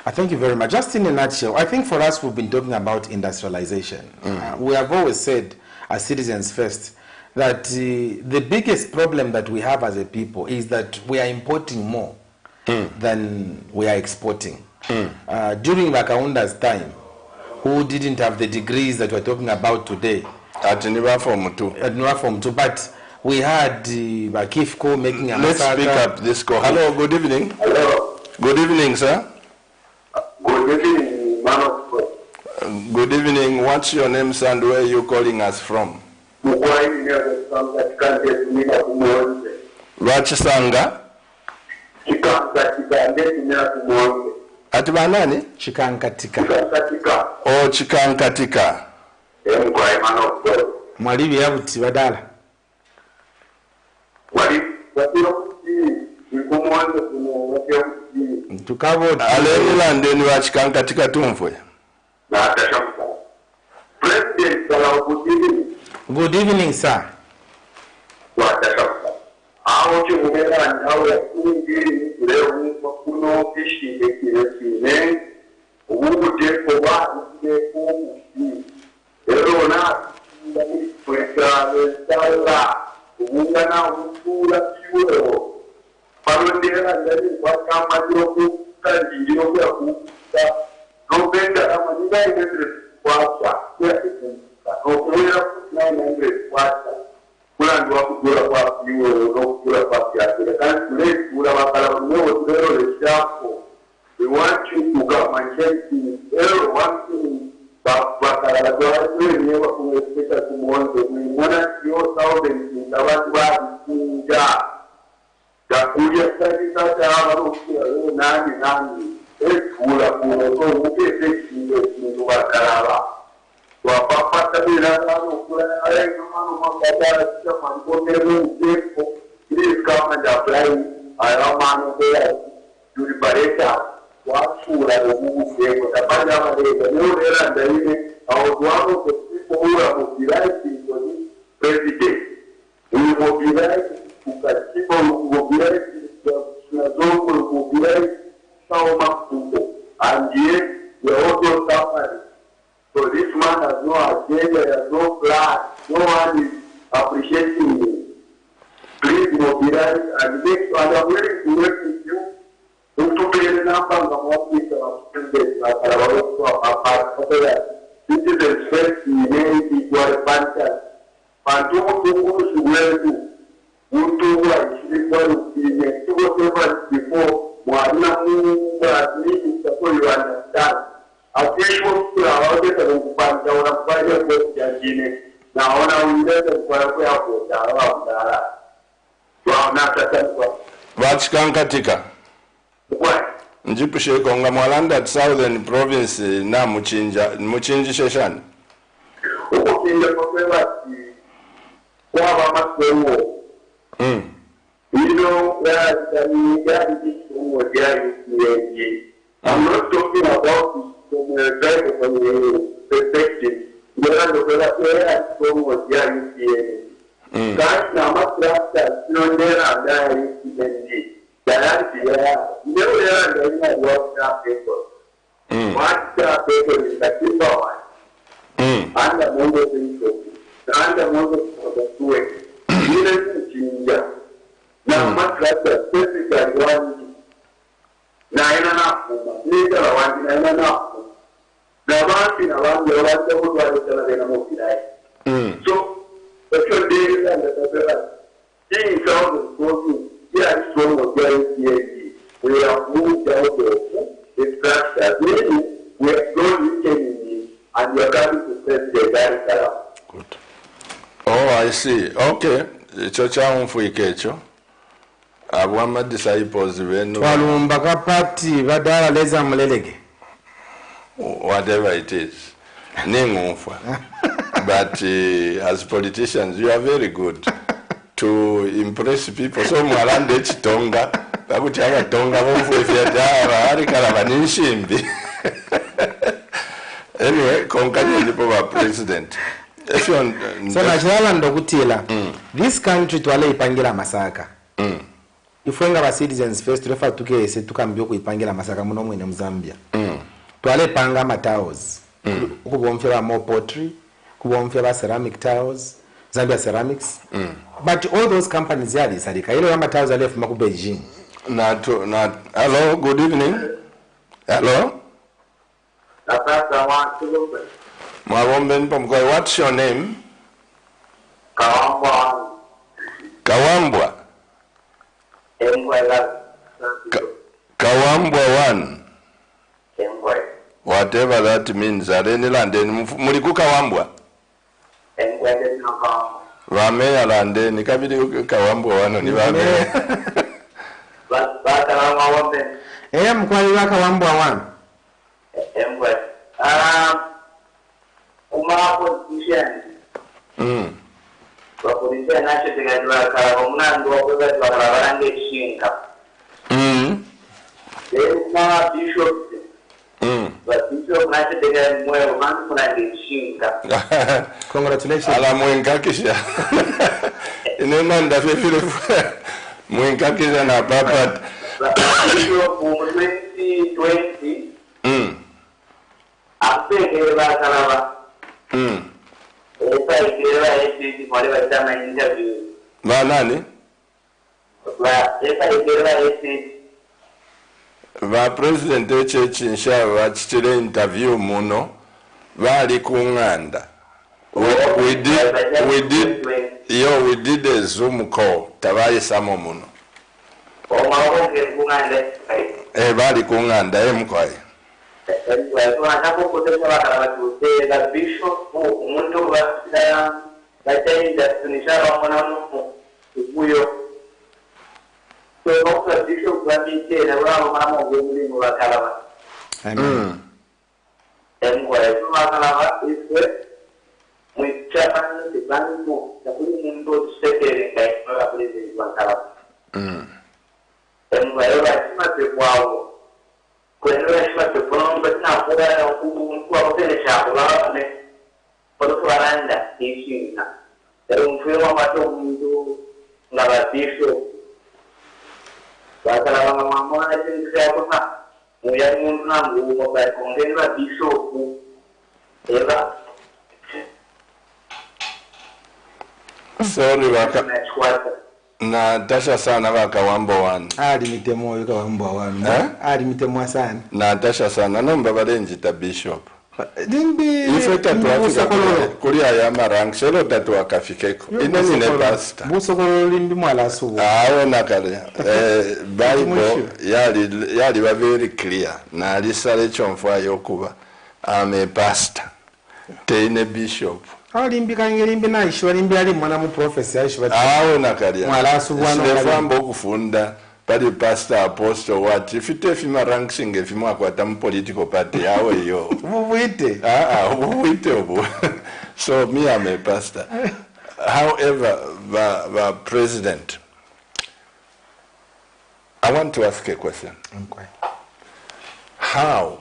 I thank you very much. Just in a nutshell, I think for us we've been talking about industrialization. We have always said, as citizens first, that the biggest problem that we have as a people is that we are importing more than we are exporting. During Makaunda's time, who didn't have the degrees that we're talking about today? At Niva Form 2. At Niva Form 2, but we had Bakifco making a Let's pick up this call. Hello, good evening. Hello. Good evening, sir. Good evening, man of God. Good evening. What's your name, sir, and where are you calling us from? Vachisanga? Ati banani? Chikankatika. Oh, Chikankatika. Mwalibi yabuti badala. Tukaboti. Alengula ndeni wa Chikankatika tumfwe. Good evening, sir. We want you to come and check the one thing but please come and apply. I am to the Watsura Mugu, the Panama, the new era, and the one of the people who are mobilizing for this president. We mobilize people who mobilize the mobilize so much people, and yet we are also suffering. So this man has no agenda, has no plan, no one is appreciating him. Please mobilize and make sure I am willing to work with you. Untuk penyelamatan kamu bisa menjadi masalah apa itu respect ini di luar panca. Pantu untuk sesuatu untuk wajib baru ini itu semua before mana mungkin ini sesuatu yang ada. Aku itu awal kita mengumpulkan orang banyak berjanji ini. Nah orang ini terus apa darah. Wah nak kata Vatican katika. Njipushe konga mwalanda southern province na muchinji sheshani. Muchinja kwa Kwaba Masomo. You know, where I'm not talking about from a type of perspective. That's now much faster. No, there are what paper is the simple one. And the most of the and the most of the way. Now, much faster, specifically one. Nine and a half, later one, 9.5. The one thing around the world, the whole world is so, the few days and the things out of working, here is one of the we have moved out of the structure. Maybe we are slowly changing and we are coming to set the director. Good. Oh, I see. Okay. Church for Ikecho. Abwama disciples Walumbaga party badala leza mulelege. Whatever it is. But as politicians, you are very good to impress people. So Mwalande Chitonga, Bakutiaga Tonga, KALABA Nishimbi. Anyway, Konkani Lipowa president. So Nachala Ndokutila, this country to Ale Ipangila Masaka. If we have citizens first refer to case to come to Ipangila Masaka Munomu in Zambia. To Ale Panga Mataos. Kubomfela more pottery, Kubomfela ceramic tiles, Zambia ceramics. But all those companies are this. Sadika tiles are left from Beijing. Hello, good evening. Hello. What's your name? Kawambwa. Kawambwa one. Whatever that means, Areni Landen, Muriku Kawambwa. Ramea Landen, Kabidi Kawambwa one, and Ivame. I am Kwalaka Kawambwa one. Congratulations. Ala Mwenkakisha. Inenda fefile Mwenkakisha na papa. 2020. After KALABA. Nani? Va president church inshallah chile interview muno vali kunganda. We did a Zoom call tabaye samo muno. Vali kunganda mkwai. The bishop umuntu so the bishop Amen. And KALABA is with Japan, the Banco, the Mundo Secretary, KALABA. And wherever I see wow. When I was the phone, but now who are the Chapel, for the Floranda, teaching. They don't feel what to do, Nava Bishop. But I think we are moving by Container Bishop. Sorry, Natasha sana waka wambo wan. Mitemo waka wambo wan. Mitemo sana. Natasha sana nomba balenjita bishop. Dimbi. Ife tatu afika kulia ya marang shelo tatu akafikeko. Ineni ne pastor. Busokolo limbi mwala subu. Nakale. Bible yali wa very clear. Na alisale chomfwa yokuba. Ame pastor. Teine bishop. Limbi kangelimbi na ishwa limbi ali mwana mu professor ishwa. Nakalia. Mwala subu wana. Sinefambo kufunda. Padi pastor apostle what if it if my ranks in if you are political party how yo. Wait. Wait. So me I'm a pastor. However, the President, I want to ask a question. Okay. How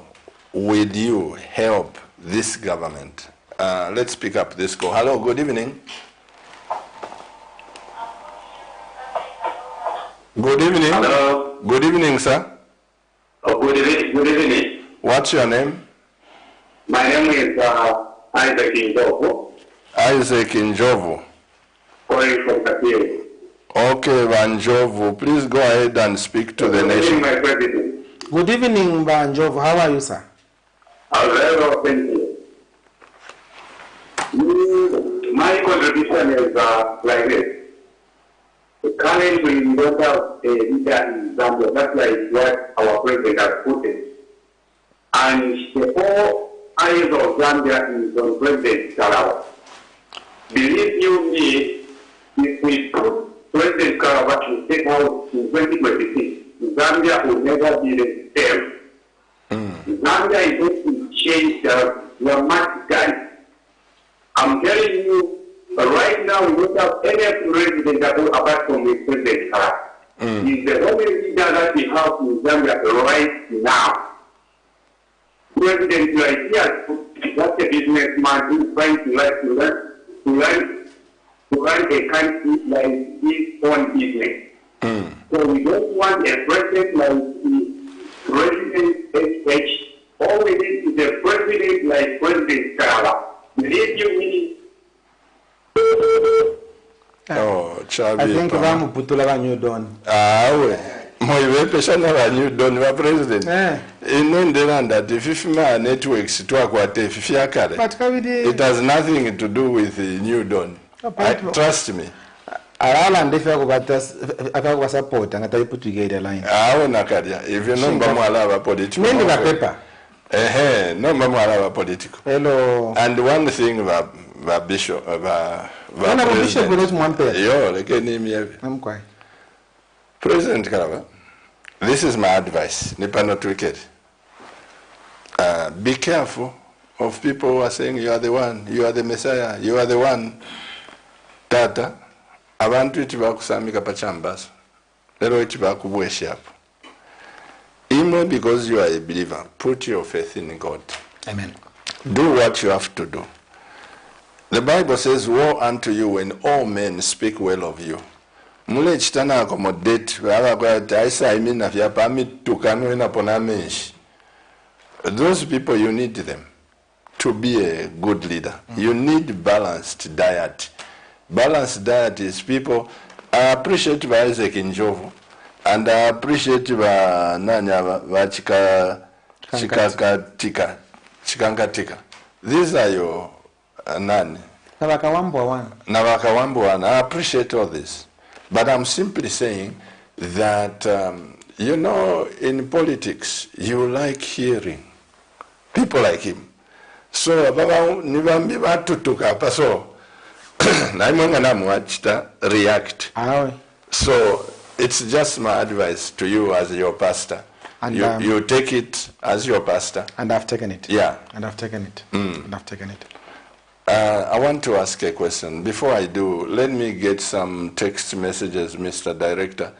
will you help this government? Let's pick up this call. Hello, good evening. Good evening. Hello. Good evening, sir. Oh, good evening. What's your name? My name is Isaac Indovo, Isaac Njovu. calling from Kapiri. Okay, Vanjovu, please go ahead and speak to the Good nation. evening, my president. Good evening, Banjov. How are you, sir? I'm very well, thank you. My contribution is like this. Currently, we don't have a leader in Zambia. That's like what our president has put it. And the whole eyes of Zambia is on President KALABA. Believe you me, if we put President KALABA to take out in 2026, Zambia will never be the same. Zambia is going to change dramatically. I'm telling you, right now we don't have any president apart from the President KALABA. He's the only leader that we have in Zambia right now. President like here, that's a businessman who's trying to run a country like his own business. So we don't want a president like the President HH. All we need is a president like President KALABA. Believe you me. Oh, Chabi. I think I'm putula banyu don. Moivepesha na banyu don wa president. Inondera that ififima networks twakwate ififyakale. But It has nothing to do with the new dawn. Trust me. Alala ndefa kwa support ngata put together line. Nakadia. If you know mba political. Nende la paper. No mba political. Hello. And one thing the bishop Bishop will not want to. Yo, like I'm quite. President KALABA, this is my advice. Nipa not wicked. Be careful of people who are saying you are the one, you are the Messiah, you are the one. Tata, abantu itibakusamika pachambas. Lero itibakubwesha. Even because you are a believer, put your faith in God. Amen. Do what you have to do. The Bible says, woe unto you when all men speak well of you. Mule chitana accommodate, those people, you need them to be a good leader. You need balanced diet. Balanced diet is people. I appreciate Isaac Njovu, and I appreciate Chikangatika. These are your nani. Nabakawambo. I appreciate all this. But I'm simply saying that, you know, in politics, you like hearing people like him. So, react. So, it's just my advice to you as your pastor. And you take it as your pastor. And I've taken it. Yeah. And I've taken it. And I've taken it. I want to ask a question. Before I do, let me get some text messages, Mr. Director.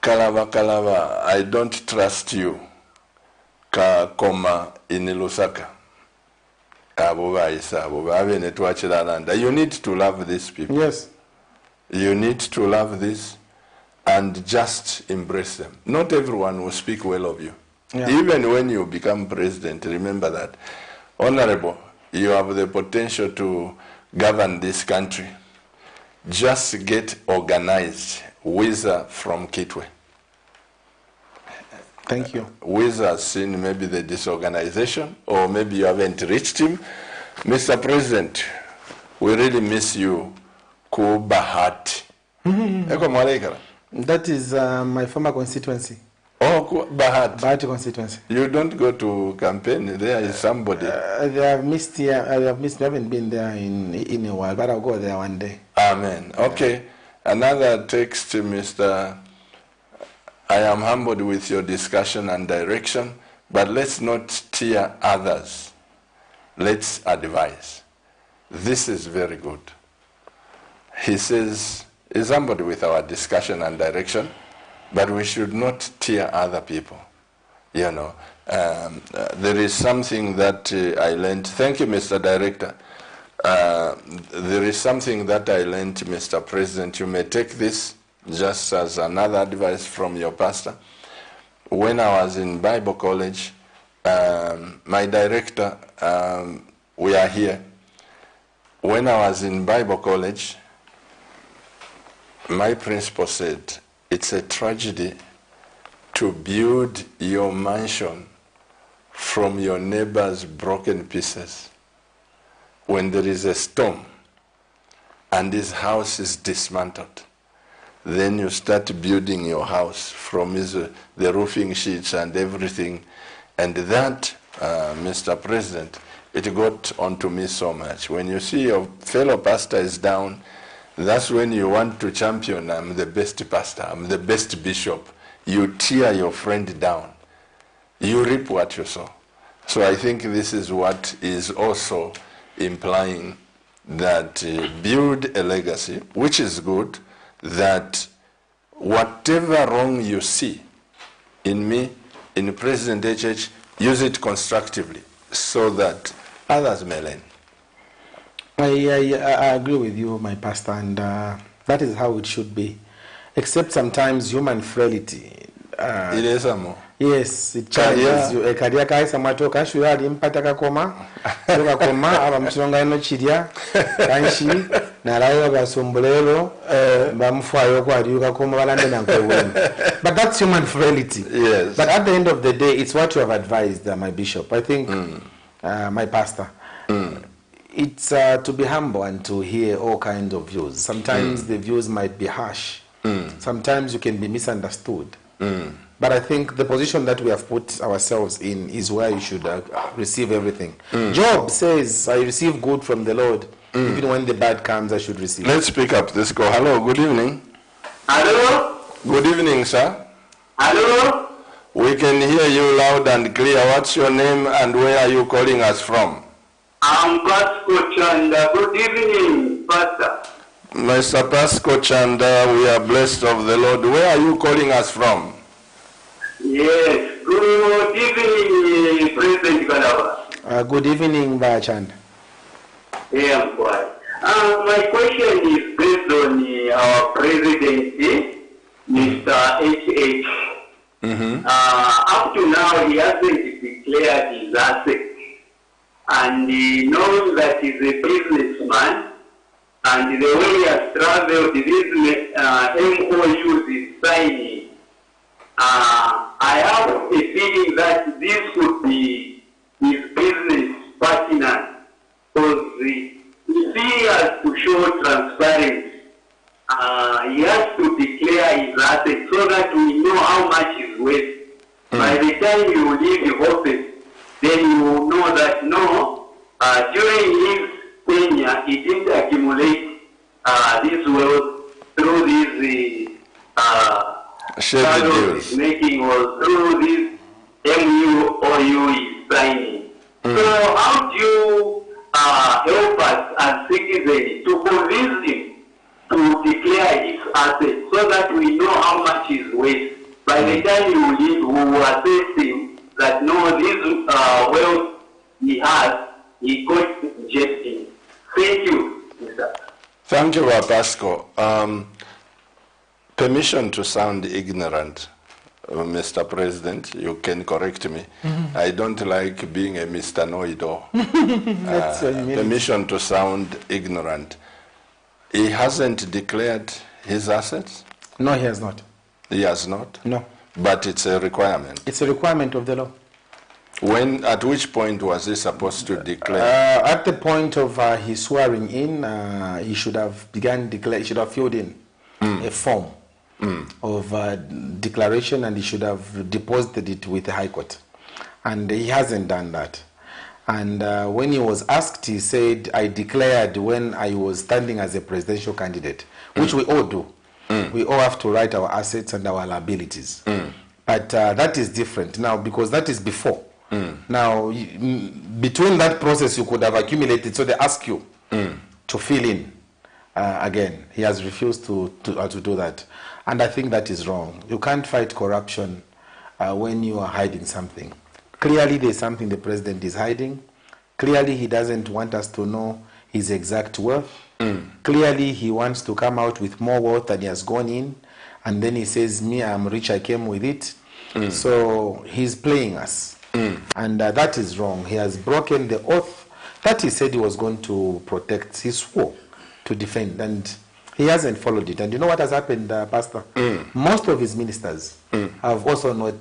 KALABA, I don't trust you. Ka koma in Lusaka. You need to love these people. Yes. You need to love this and just embrace them. Not everyone will speak well of you. Yeah. Even when you become president, remember that. Honorable, you have the potential to govern this country. Just get organized. Wiza from Kitwe. Thank you. Wiza has seen maybe the disorganization, or maybe you haven't reached him. Mr. President, we really miss you. Kubahat. That is my former constituency. Oh, Bahati constituency. You don't go to campaign. There is somebody. I have missed here. I haven't been there in a while, but I'll go there one day. Amen. Okay. Another text to Mr. I am humbled with your discussion and direction, but let's not steer others. Let's advise. this is very good. He says, is somebody with our discussion and direction, but we should not tear other people. You know, there is something that I learned. Thank you, Mr. Director. There is something that I learned, Mr. President. You may take this just as another advice from your pastor. When I was in Bible college, my director, we are here. When I was in Bible college, my principal said, it's a tragedy to build your mansion from your neighbor's broken pieces. When there is a storm and his house is dismantled, then you start building your house from the roofing sheets and everything. And that, Mr. President, it got onto me so much. When you see your fellow pastor is down, that's when you want to champion, I'm the best pastor, I'm the best bishop. You tear your friend down. You reap what you sow. So I think this is what is also implying that build a legacy, which is good, that whatever wrong you see in me, in President HH, use it constructively so that others may learn. I agree with you, my pastor, and that is how it should be. Except sometimes human frailty. Yes, it challenges you. Kadia kaisa matoka shura alimpata kakoma, kakoma abamchonga ino chidia, kanshi na rayo gasombolelo, bamfwayo kwa aliyo kakoma balande na kwewenu. But that's human frailty. Yes. But at the end of the day, it's what you have advised, my bishop. I think, my pastor. It's to be humble and to hear all kinds of views. Sometimes the views might be harsh. Sometimes you can be misunderstood. But I think the position that we have put ourselves in is where you should receive everything. Job says, I receive good from the Lord. Even when the bad comes, I should receive. Let's pick up this call. Hello, good evening. Hello? Good evening, sir. Hello? We can hear you loud and clear. What's your name and where are you calling us from? I'm Pasco Chanda. Good evening, Pastor. Mr. Pasco Chanda, we are blessed of the Lord. Where are you calling us from? Yes. Good evening, President KALABA. Good evening, Bachand. Yeah, I'm quiet. My question is based on our President, Mr. HH. Up to now, he hasn't declared his assets. And knowing that he's a businessman, and the way he has traveled, these MOUs is signing, I have a feeling that this could be his business partner, because if he has to show transparency, he has to declare his assets so that we know how much is worth. By the time you leave the office, then you will know that no, during his tenure, he didn't accumulate this wealth through these deals making or through this MOU is signing. So how do you help us as citizens to convince him to declare his assets so that we know how much is worth? By the time you leave, we will assess him that no, this wealth he has, he got injecting. Thank you, Mr. Thank you, Pasco. Permission to sound ignorant, Mr. President, you can correct me. I don't like being a Mr. Know-it-all. Permission to sound ignorant. He hasn't declared his assets? No, he has not. He has not? No. But it's a requirement? It's a requirement of the law. When, at which point was he supposed to declare? At the point of his swearing in, he should have he should have filled in a form of declaration, and he should have deposited it with the High Court. And he hasn't done that. And when he was asked, he said, I declared when I was standing as a presidential candidate, which we all do. We all have to write our assets and our liabilities. But that is different now, because that is before. Now, between that process, you could have accumulated, so they ask you, to fill in. Again, he has refused to do that. And I think that is wrong. You can't fight corruption when you are hiding something. Clearly, there's something the president is hiding. Clearly, he doesn't want us to know his exact worth. Clearly, he wants to come out with more wealth than he has gone in. And then he says, me, I'm rich, I came with it. So he's playing us. And that is wrong. He has broken the oath that he said he was going to protect. He swore to defend, and he hasn't followed it. And you know what has happened, Pastor? Most of his ministers have also not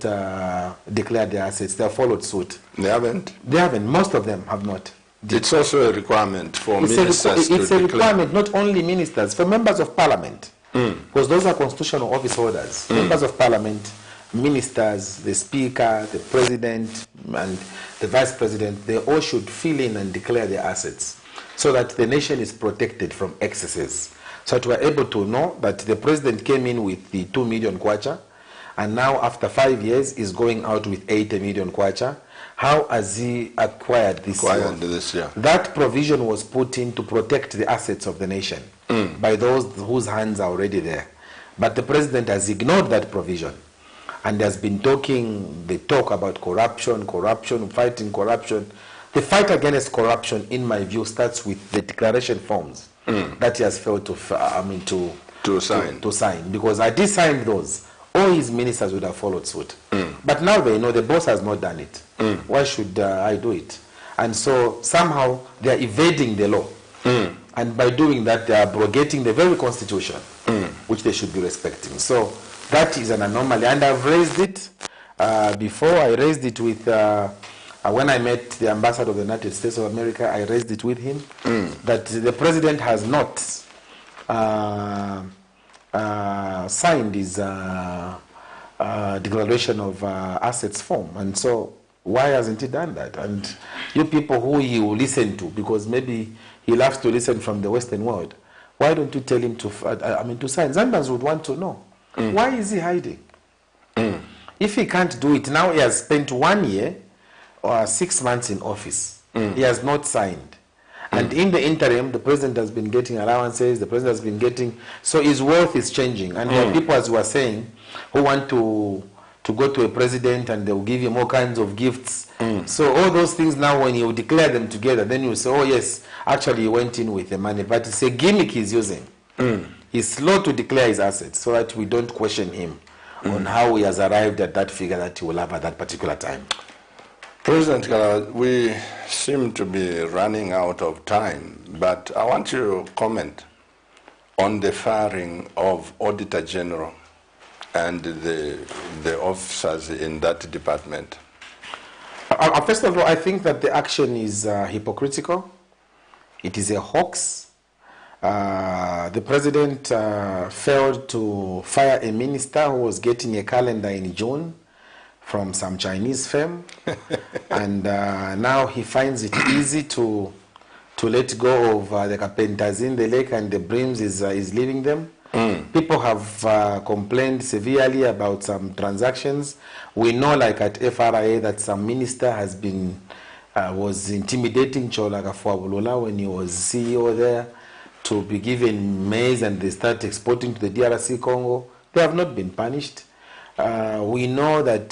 declared their assets. They have followed suit. They haven't? They haven't. Most of them have not. It's also a requirement for ministers to declare. It's a requirement, not only ministers, for members of parliament. Because those are constitutional office holders. Members of parliament, ministers, the speaker, the president, and the vice president, they all should fill in and declare their assets so that the nation is protected from excesses. So that we're able to know that the president came in with the 2 million kwacha, and now after 5 years is going out with 80 million kwacha. How has he acquired this year? That provision was put in to protect the assets of the nation by those whose hands are already there. But the president has ignored that provision and has been talking the talk about corruption, fighting corruption. The fight against corruption, in my view, starts with the declaration forms that he has failed to sign. Because had he signed those, all his ministers would have followed suit. But now they know the boss has not done it. Why should I do it? And so somehow they are evading the law. And by doing that, they are abrogating the very constitution, which they should be respecting. So that is an anomaly. And I've raised it before. I raised it with, when I met the ambassador of the United States of America, I raised it with him, that the president has not signed his declaration of assets form. And so why hasn't he done that? And you people who he will listen to, because maybe he loves to listen from the Western world, why don't you tell him to sign? Zambians would want to know. Why is he hiding? If he can't do it, now he has spent 1 year or 6 months in office. He has not signed. And in the interim, the president has been getting allowances, the president has been getting, so his wealth is changing. And there are people, as we were saying, who want to go to a president and they will give him all kinds of gifts. So all those things now, when you declare them together, then you say, oh yes, actually he went in with the money. But it's a gimmick he's using. He's slow to declare his assets so that we don't question him on how he has arrived at that figure that he will have at that particular time. President KALABA, we seem to be running out of time, but I want you to comment on the firing of Auditor General and the officers in that department. First of all, I think that the action is hypocritical. It is a hoax. The president failed to fire a minister who was getting a calendar in June from some Chinese firm, and now he finds it easy to let go of the carpenters in the lake, and the Brims is leaving them. People have complained severely about some transactions. We know, like at FRA, that some minister has been was intimidating Chola Gafuabulula when he was CEO there to be given maize, and they start exporting to the DRC Congo. They have not been punished. We know that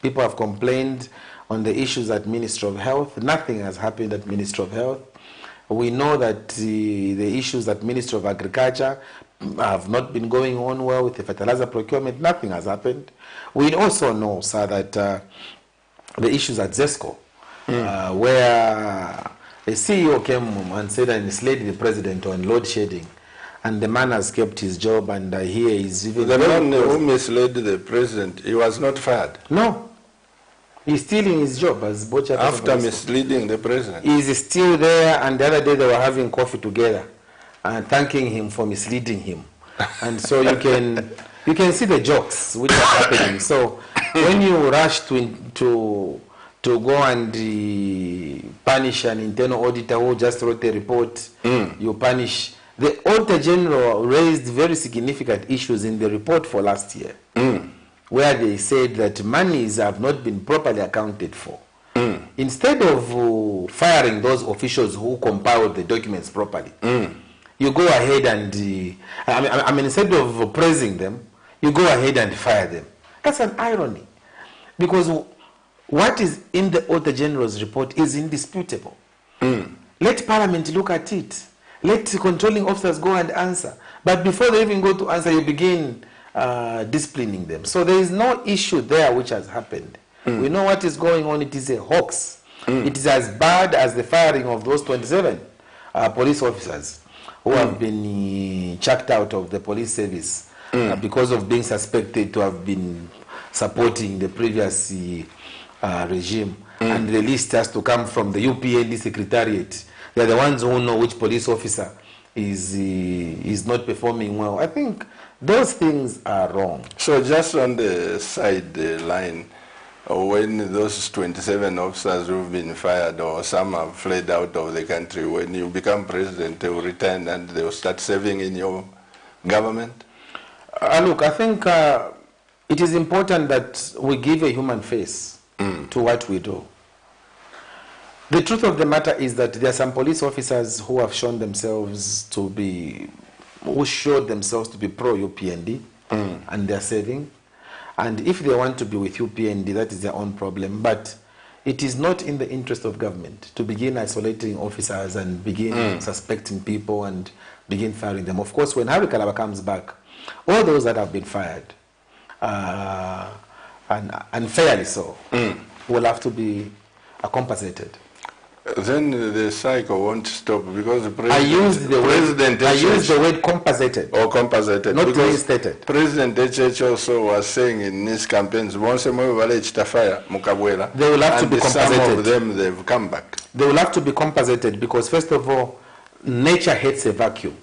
people have complained on the issues at Ministry of Health. Nothing has happened at Ministry of Health. We know that the issues at Ministry of Agriculture have not been going on well with the fertilizer procurement. Nothing has happened. We also know, sir, that the issues at ZESCO, where a CEO came and said and misled the president on load shedding, and the man has kept his job, and here is even... The man who misled the president, he was not fired? No. He's still in his job as Bocha. After misleading the president? He's still there, and the other day they were having coffee together and thanking him for misleading him. And so you can see the jokes which are happening. So when you rush to go and punish an internal auditor who just wrote a report, you punish... The Auditor General raised very significant issues in the report for last year, where they said that monies have not been properly accounted for. Instead of firing those officials who compiled the documents properly, you go ahead and, I mean, instead of praising them, you go ahead and fire them. That's an irony. Because what is in the Auditor General's report is indisputable. Let Parliament look at it. Let controlling officers go and answer. But before they even go to answer, you begin disciplining them. So there is no issue there which has happened. We know what is going on. It is a hoax. It is as bad as the firing of those 27 police officers who have been chucked out of the police service because of being suspected to have been supporting the previous regime. And the list has to come from the UPND Secretariat. They are the ones who know which police officer is not performing well. I think those things are wrong. So just on the side line, when those 27 officers who've been fired or some have fled out of the country, when you become president, they will return and they will start serving in your government? Look, I think it is important that we give a human face to what we do. The truth of the matter is that there are some police officers who have shown themselves to be, who showed themselves to be pro-UPND, and they're serving. And if they want to be with UPND, that is their own problem. But it is not in the interest of government to begin isolating officers and begin suspecting people and begin firing them. Of course, when Harry KALABA comes back, all those that have been fired, and unfairly so, will have to be compensated. Then the cycle won't stop because the president... I used the word compensated. Or compensated. Not reinstated. President HH also was saying in his campaigns, they will have to be compensated. Some of them, they've come back. They will have to be compensated because, first of all, nature hates a vacuum.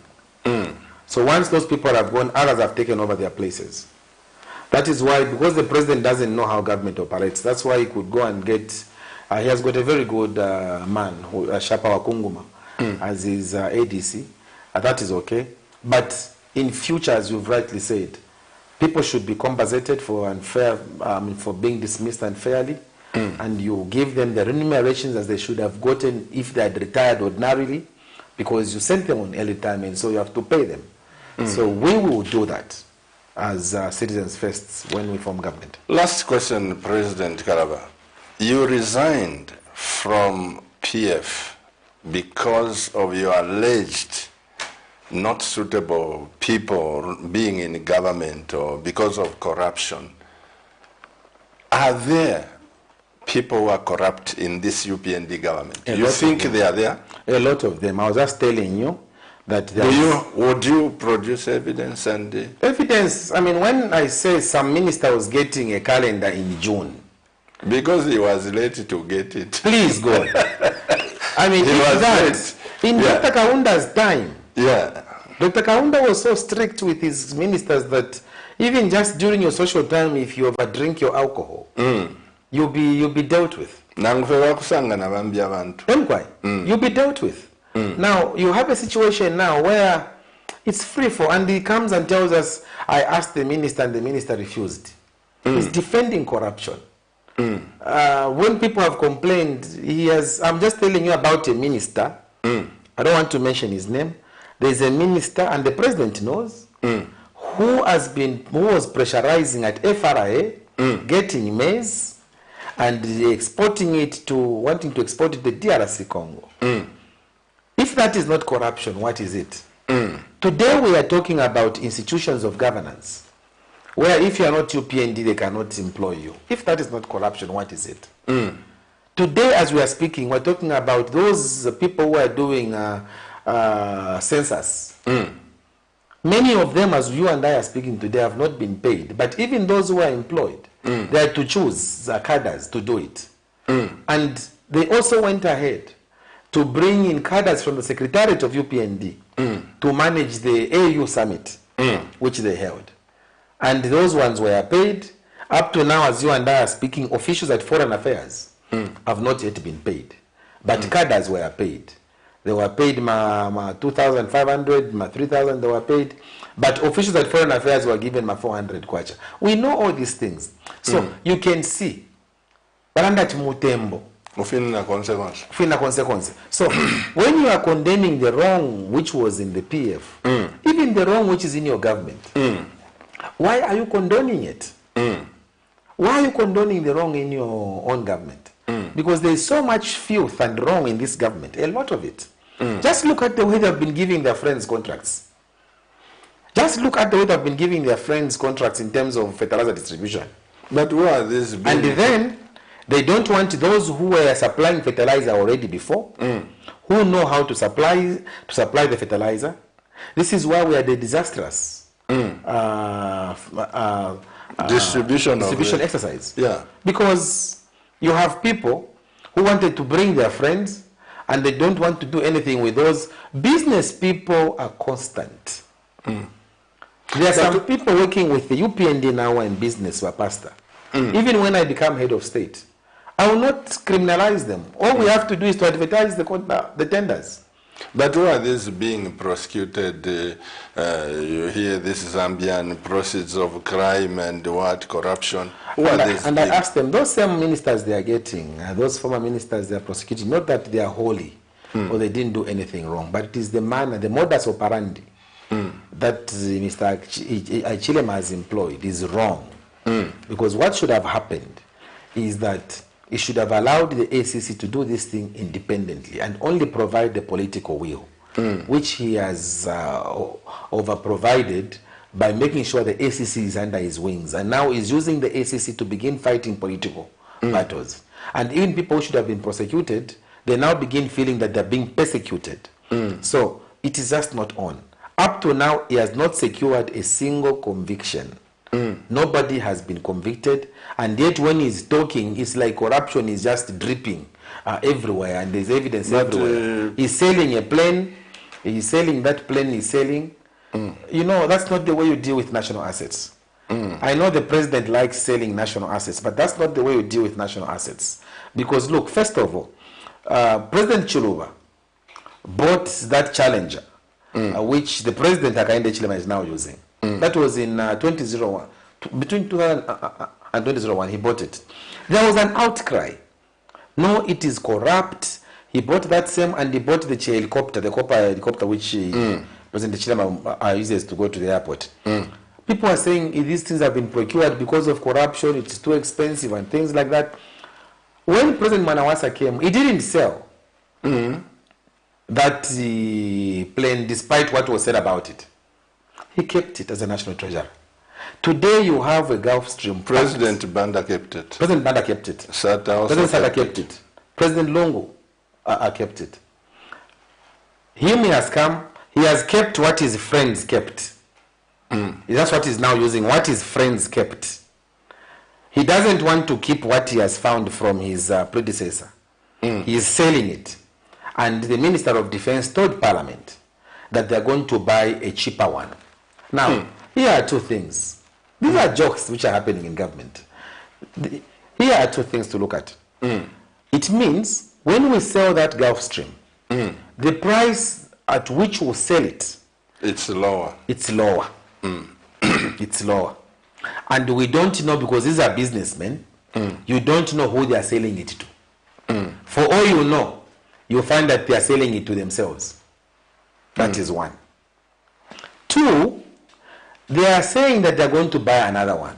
So once those people have gone, others have taken over their places. That is why, because the president doesn't know how government operates, that's why he could go and get... he has got a very good man, Shapa Wakunguma, as his ADC. That is okay. But in future, as you've rightly said, people should be compensated for unfair, for being dismissed unfairly, and you give them the remunerations as they should have gotten if they had retired ordinarily, because you sent them on early retirement, so you have to pay them. So we will do that as citizens first when we form government. Last question, President KALABA. You resigned from PF because of your alleged not suitable people being in government or because of corruption. Are there people who are corrupt in this UPND government? Do you think they are there? A lot of them. I was just telling you that would you produce evidence and... Evidence, I mean, when I say some minister was getting a calendar in June, because he was late to get it. Please, God. I mean, in Dr. Kaunda's time, Dr. Kaunda was so strict with his ministers that even just during your social time, if you overdrink your alcohol, you'll be dealt with. You'll be dealt with. Now, you have a situation now where it's free for, and he comes and tells us, I asked the minister and the minister refused. He's defending corruption. When people have complained, I'm just telling you about a minister. I don't want to mention his name. There's a minister, and the president knows, who was pressurizing at FRA, getting maize, and exporting it to, wanting to export it to the DRC Congo. If that is not corruption, what is it? Today we are talking about institutions of governance, where if you are not UPND, they cannot employ you. If that is not corruption, what is it? Today, as we are speaking, we're talking about those people who are doing census. Many of them, as you and I are speaking today, have not been paid. But even those who are employed, they are to choose the cadres to do it. And they also went ahead to bring in cadres from the Secretariat of UPND to manage the AU summit, which they held. And those ones were paid. Up to now, as you and I are speaking, officials at Foreign Affairs have not yet been paid. But cadres were paid. They were paid 2,500, 3,000 they were paid. But officials at Foreign Affairs were given 400 kwacha. We know all these things. So you can see, Baranda Mutembo, Ufina consequence. Ufina consequence. So when you are condemning the wrong which was in the PF, even the wrong which is in your government, why are you condoning it? Why are you condoning the wrong in your own government? Because there is so much filth and wrong in this government, a lot of it. Just look at the way they've been giving their friends contracts. Just look at the way they've been giving their friends contracts in terms of fertilizer distribution. But who are these? And then they don't want those who were supplying fertilizer already before, who know how to supply the fertilizer. This is why we are the disastrous distribution exercise. Yeah. Because you have people who wanted to bring their friends and they don't want to do anything with those. Business people are constant. There are some people working with the UPND now in business, Pastor. Even when I become head of state, I will not criminalize them. All we have to do is to advertise the tenders. But who are these being prosecuted? You hear this Zambian proceeds of crime and what, corruption? Who are these? And I asked them, those same ministers they are getting, those former ministers they are prosecuting, not that they are holy or they didn't do anything wrong, but it is the manner, the modus operandi that Mr. Chilema has employed is wrong. Because what should have happened is that he should have allowed the ACC to do this thing independently and only provide the political will, which he has over-provided by making sure the ACC is under his wings. And now he's using the ACC to begin fighting political battles. And even people who should have been prosecuted, they now begin feeling that they're being persecuted. So it is just not on. Up to now, he has not secured a single conviction. Nobody has been convicted, and yet when he's talking, it's like corruption is just dripping everywhere, and there's evidence everywhere. He's selling a plane, he's selling that plane he's selling. You know, that's not the way you deal with national assets. I know the president likes selling national assets, but that's not the way you deal with national assets. Because look, first of all, President Chiluba bought that Challenger, which the president Hakainde Hichilema is now using. That was in 2001. Between 2000 and 2001, he bought it. There was an outcry. No, it is corrupt. He bought that same, and he bought the helicopter, the copper helicopter, which President Hichilema uses to go to the airport. People are saying these things have been procured because of corruption, it's too expensive, and things like that. When President Manawasa came, he didn't sell that plane, despite what was said about it. He kept it as a national treasure. Today you have a Gulfstream. President Banda kept it. President Banda kept it. President Sata kept it. President Longo kept it. He has come, he has kept what his friends kept. That's what he's now using, what his friends kept. He doesn't want to keep what he has found from his predecessor. He is selling it. And the Minister of Defense told Parliament that they're going to buy a cheaper one. Now, here are two things. These are jokes which are happening in government. Here are two things to look at. It means when we sell that Gulfstream, the price at which we sell it, it's lower. It's lower. It's lower. And we don't know, because these are businessmen, you don't know who they are selling it to. For all you know, you find that they are selling it to themselves. That is one. Two, they are saying that they are going to buy another one.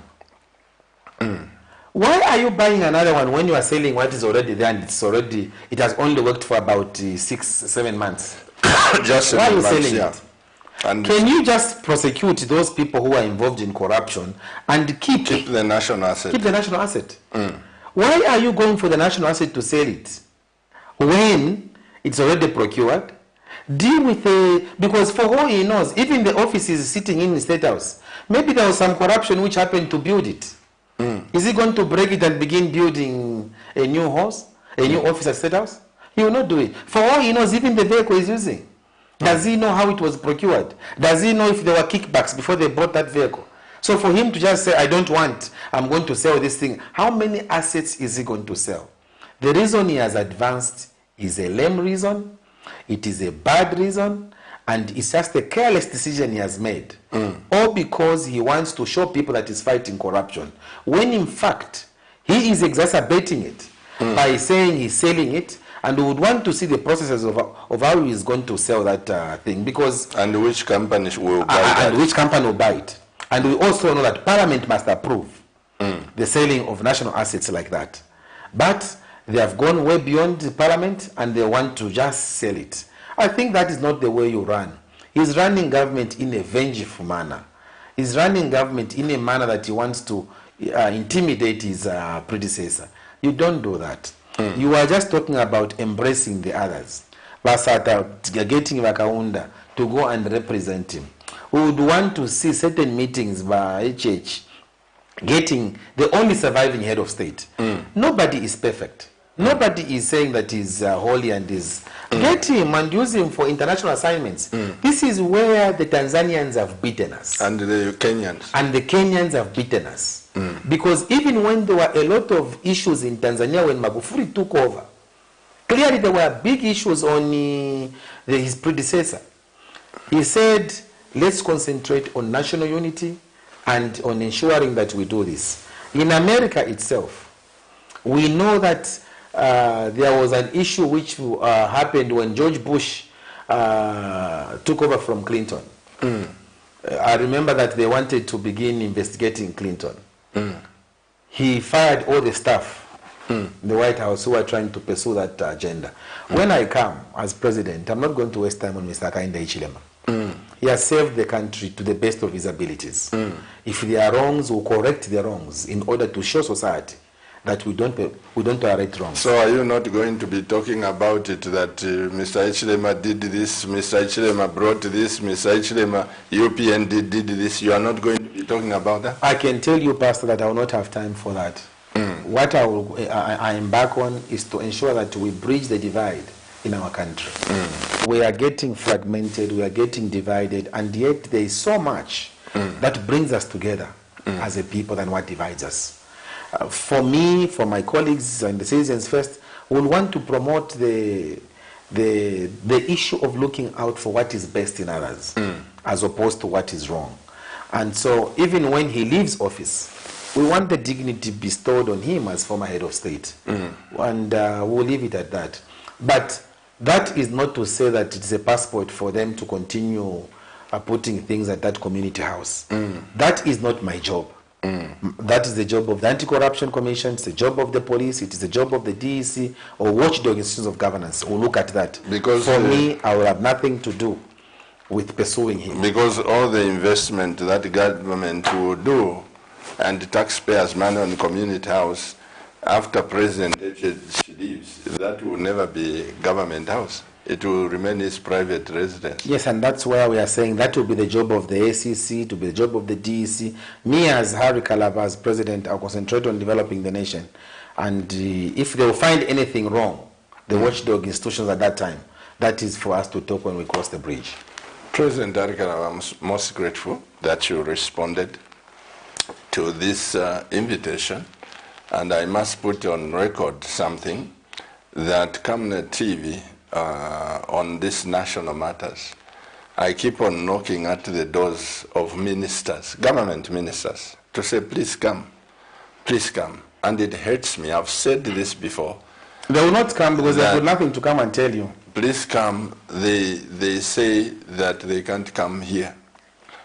Why are you buying another one when you are selling what is already there and it has only worked for about 6-7 months? Just why are you selling it? And can you just prosecute those people who are involved in corruption and keep the national asset? Keep the national asset. Why are you going for the national asset to sell it when it's already procured? Deal with because for all he knows, even the office is sitting in the State House. Maybe there was some corruption which happened to build it. Is he going to break it and begin building a new house, a new office at State House? He will not do it. For all he knows, even the vehicle he's using. Does he know how it was procured? Does he know if there were kickbacks before they bought that vehicle? So for him to just say, I don't want, I'm going to sell this thing, how many assets is he going to sell? The reason he has advanced is a lame reason, it is a bad reason, and it's just a careless decision he has made. All because he wants to show people that he's fighting corruption, when in fact, he is exacerbating it. by saying he's selling it, and we would want to see the processes of how he is going to sell that thing, because and which company will buy that? And which company will buy it. And we also know that Parliament must approve the selling of national assets like that. But they have gone way beyond the Parliament and they want to just sell it. I think that is not the way you run. He's running government in a vengeful manner. He's running government in a manner that he wants to intimidate his predecessor. You don't do that. You are just talking about embracing the others. Basata getting Vakaunda to go and represent him. We would want to see certain meetings by HH getting the only surviving head of state. Nobody is perfect. Nobody is saying that he's holy and is. Get him and use him for international assignments. This is where the Tanzanians have beaten us. And the Kenyans. And the Kenyans have beaten us. Because even when there were a lot of issues in Tanzania when Magufuli took over, clearly there were big issues on his predecessor. He said, let's concentrate on national unity and on ensuring that we do this. In America itself, we know that there was an issue which happened when George Bush took over from Clinton. I remember that they wanted to begin investigating Clinton. He fired all the staff in the White House who were trying to pursue that agenda. When I come as president, I'm not going to waste time on Mr. Hakainde Hichilema. He has served the country to the best of his abilities. If there are wrongs, we'll correct the wrongs in order to show society that we don't tolerate wrongs. So are you not going to be talking about it that Mr. Hichilema did this, Mr. Hichilema brought this, Mr. Hichilema, UPN did this? You are not going to be talking about that? I can tell you, Pastor, that I will not have time for that. What I embark on is to ensure that we bridge the divide in our country. We are getting fragmented, we are getting divided, and yet there is so much that brings us together as a people than what divides us. For me, for my colleagues and the citizens first, we want to promote the issue of looking out for what is best in others as opposed to what is wrong. And so even when he leaves office, we want the dignity bestowed on him as former head of state. And we'll leave it at that. But that is not to say that it's a passport for them to continue putting things at that community house. That is not my job. That is the job of the Anti-Corruption Commission, it's the job of the police, it is the job of the DEC or watchdog institutions of governance. We'll look at that. Because for me, I will have nothing to do with pursuing him. Because all the investment that the government will do and the taxpayers' money on the community house, after President leaves, that will never be government house. It will remain his private residence. Yes, and that's where we are saying that will be the job of the ACC, to be the job of the DEC. Me as Harry KALABA, as president, I'll concentrate on developing the nation. And if they will find anything wrong, the watchdog institutions at that time, that is for us to talk when we cross the bridge. President Harry KALABA, I'm most grateful that you responded to this invitation. And I must put on record something that Camnet TV, on these national matters, I keep on knocking at the doors of ministers, government ministers, to say, please come, please come. And it hurts me. I've said this before. They will not come because they've got nothing to come and tell you. Please come. They say that they can't come here.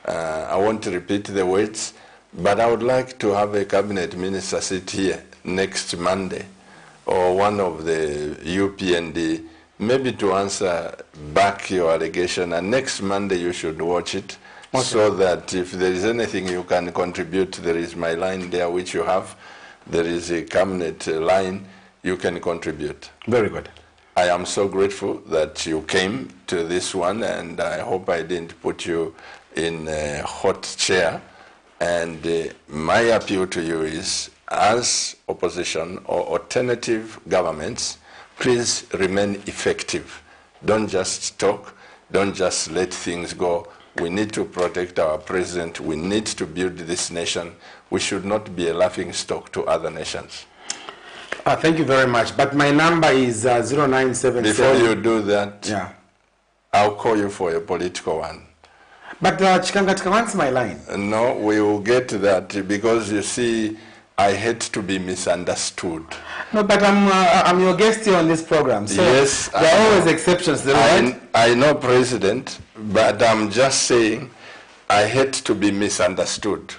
I won't repeat the words, but I would like to have a cabinet minister sit here next Monday, or one of the UPND, maybe to answer back your allegation, and next Monday you should watch it, so that if there is anything you can contribute, there is my line there which you have, there is a cabinet line, you can contribute. Very good. I am so grateful that you came to this one, and I hope I didn't put you in a hot chair. And my appeal to you is, as opposition or alternative governments, please remain effective. Don't just talk. Don't just let things go. We need to protect our president. We need to build this nation. We should not be a laughing stock to other nations. Thank you very much. But my number is 0977. Before you do that, yeah, I'll call you for a political one. But Chikangatika wants my line. No, we will get to that, because you see, I hate to be misunderstood. No, but I'm your guest here on this program, so yes, there are always exceptions. I know, President, but I'm just saying I hate to be misunderstood.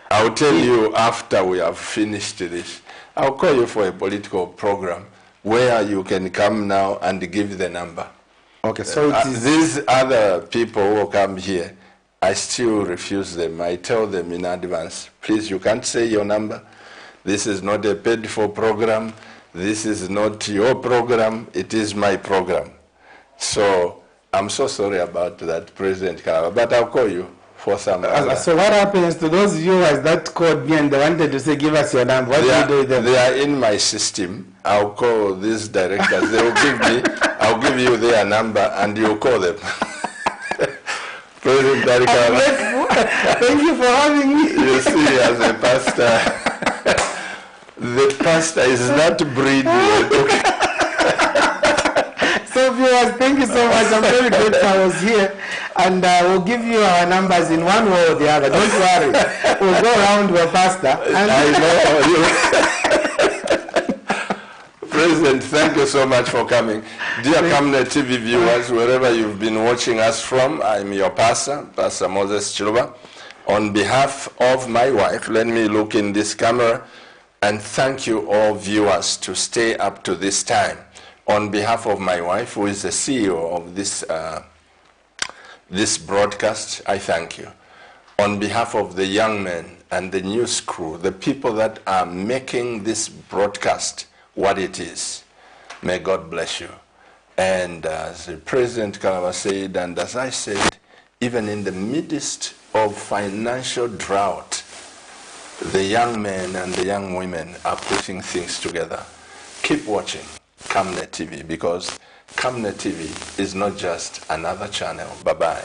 I'll tell you after we have finished this. I'll call you for a political program where you can come now and give the number. Okay, so these other people who come here, I still refuse them. I tell them in advance, please, you can't say your number. This is not a paid-for program. This is not your program. It is my program. So I'm so sorry about that, President KALABA, but I'll call you for some So what happens to those viewers that called me and they wanted to say, give us your number? What do you do with them? They are in my system. I'll call these directors. They will give me, I'll give you their number and you'll call them. President KALABA. Thank you for having me. You see, as a pastor, the pastor is not breeding. So viewers, thank you so much. I'm very grateful I was here. And we'll give you our numbers in one way or the other. Don't worry. We'll go around with pastor. And I know. President, thank you so much for coming. Dear Kamne TV viewers, wherever you've been watching us from, I'm your pastor, Pastor Moses Chiluba. On behalf of my wife, let me look in this camera and thank you all viewers to stay up to this time. On behalf of my wife, who is the CEO of this broadcast, I thank you. On behalf of the young men and the news crew, the people that are making this broadcast what it is, may God bless you. And as President KALABA said, and as I said, even in the midst of financial drought, the young men and the young women are putting things together. Keep watching Kamne TV, because Kamne TV is not just another channel. Bye-bye.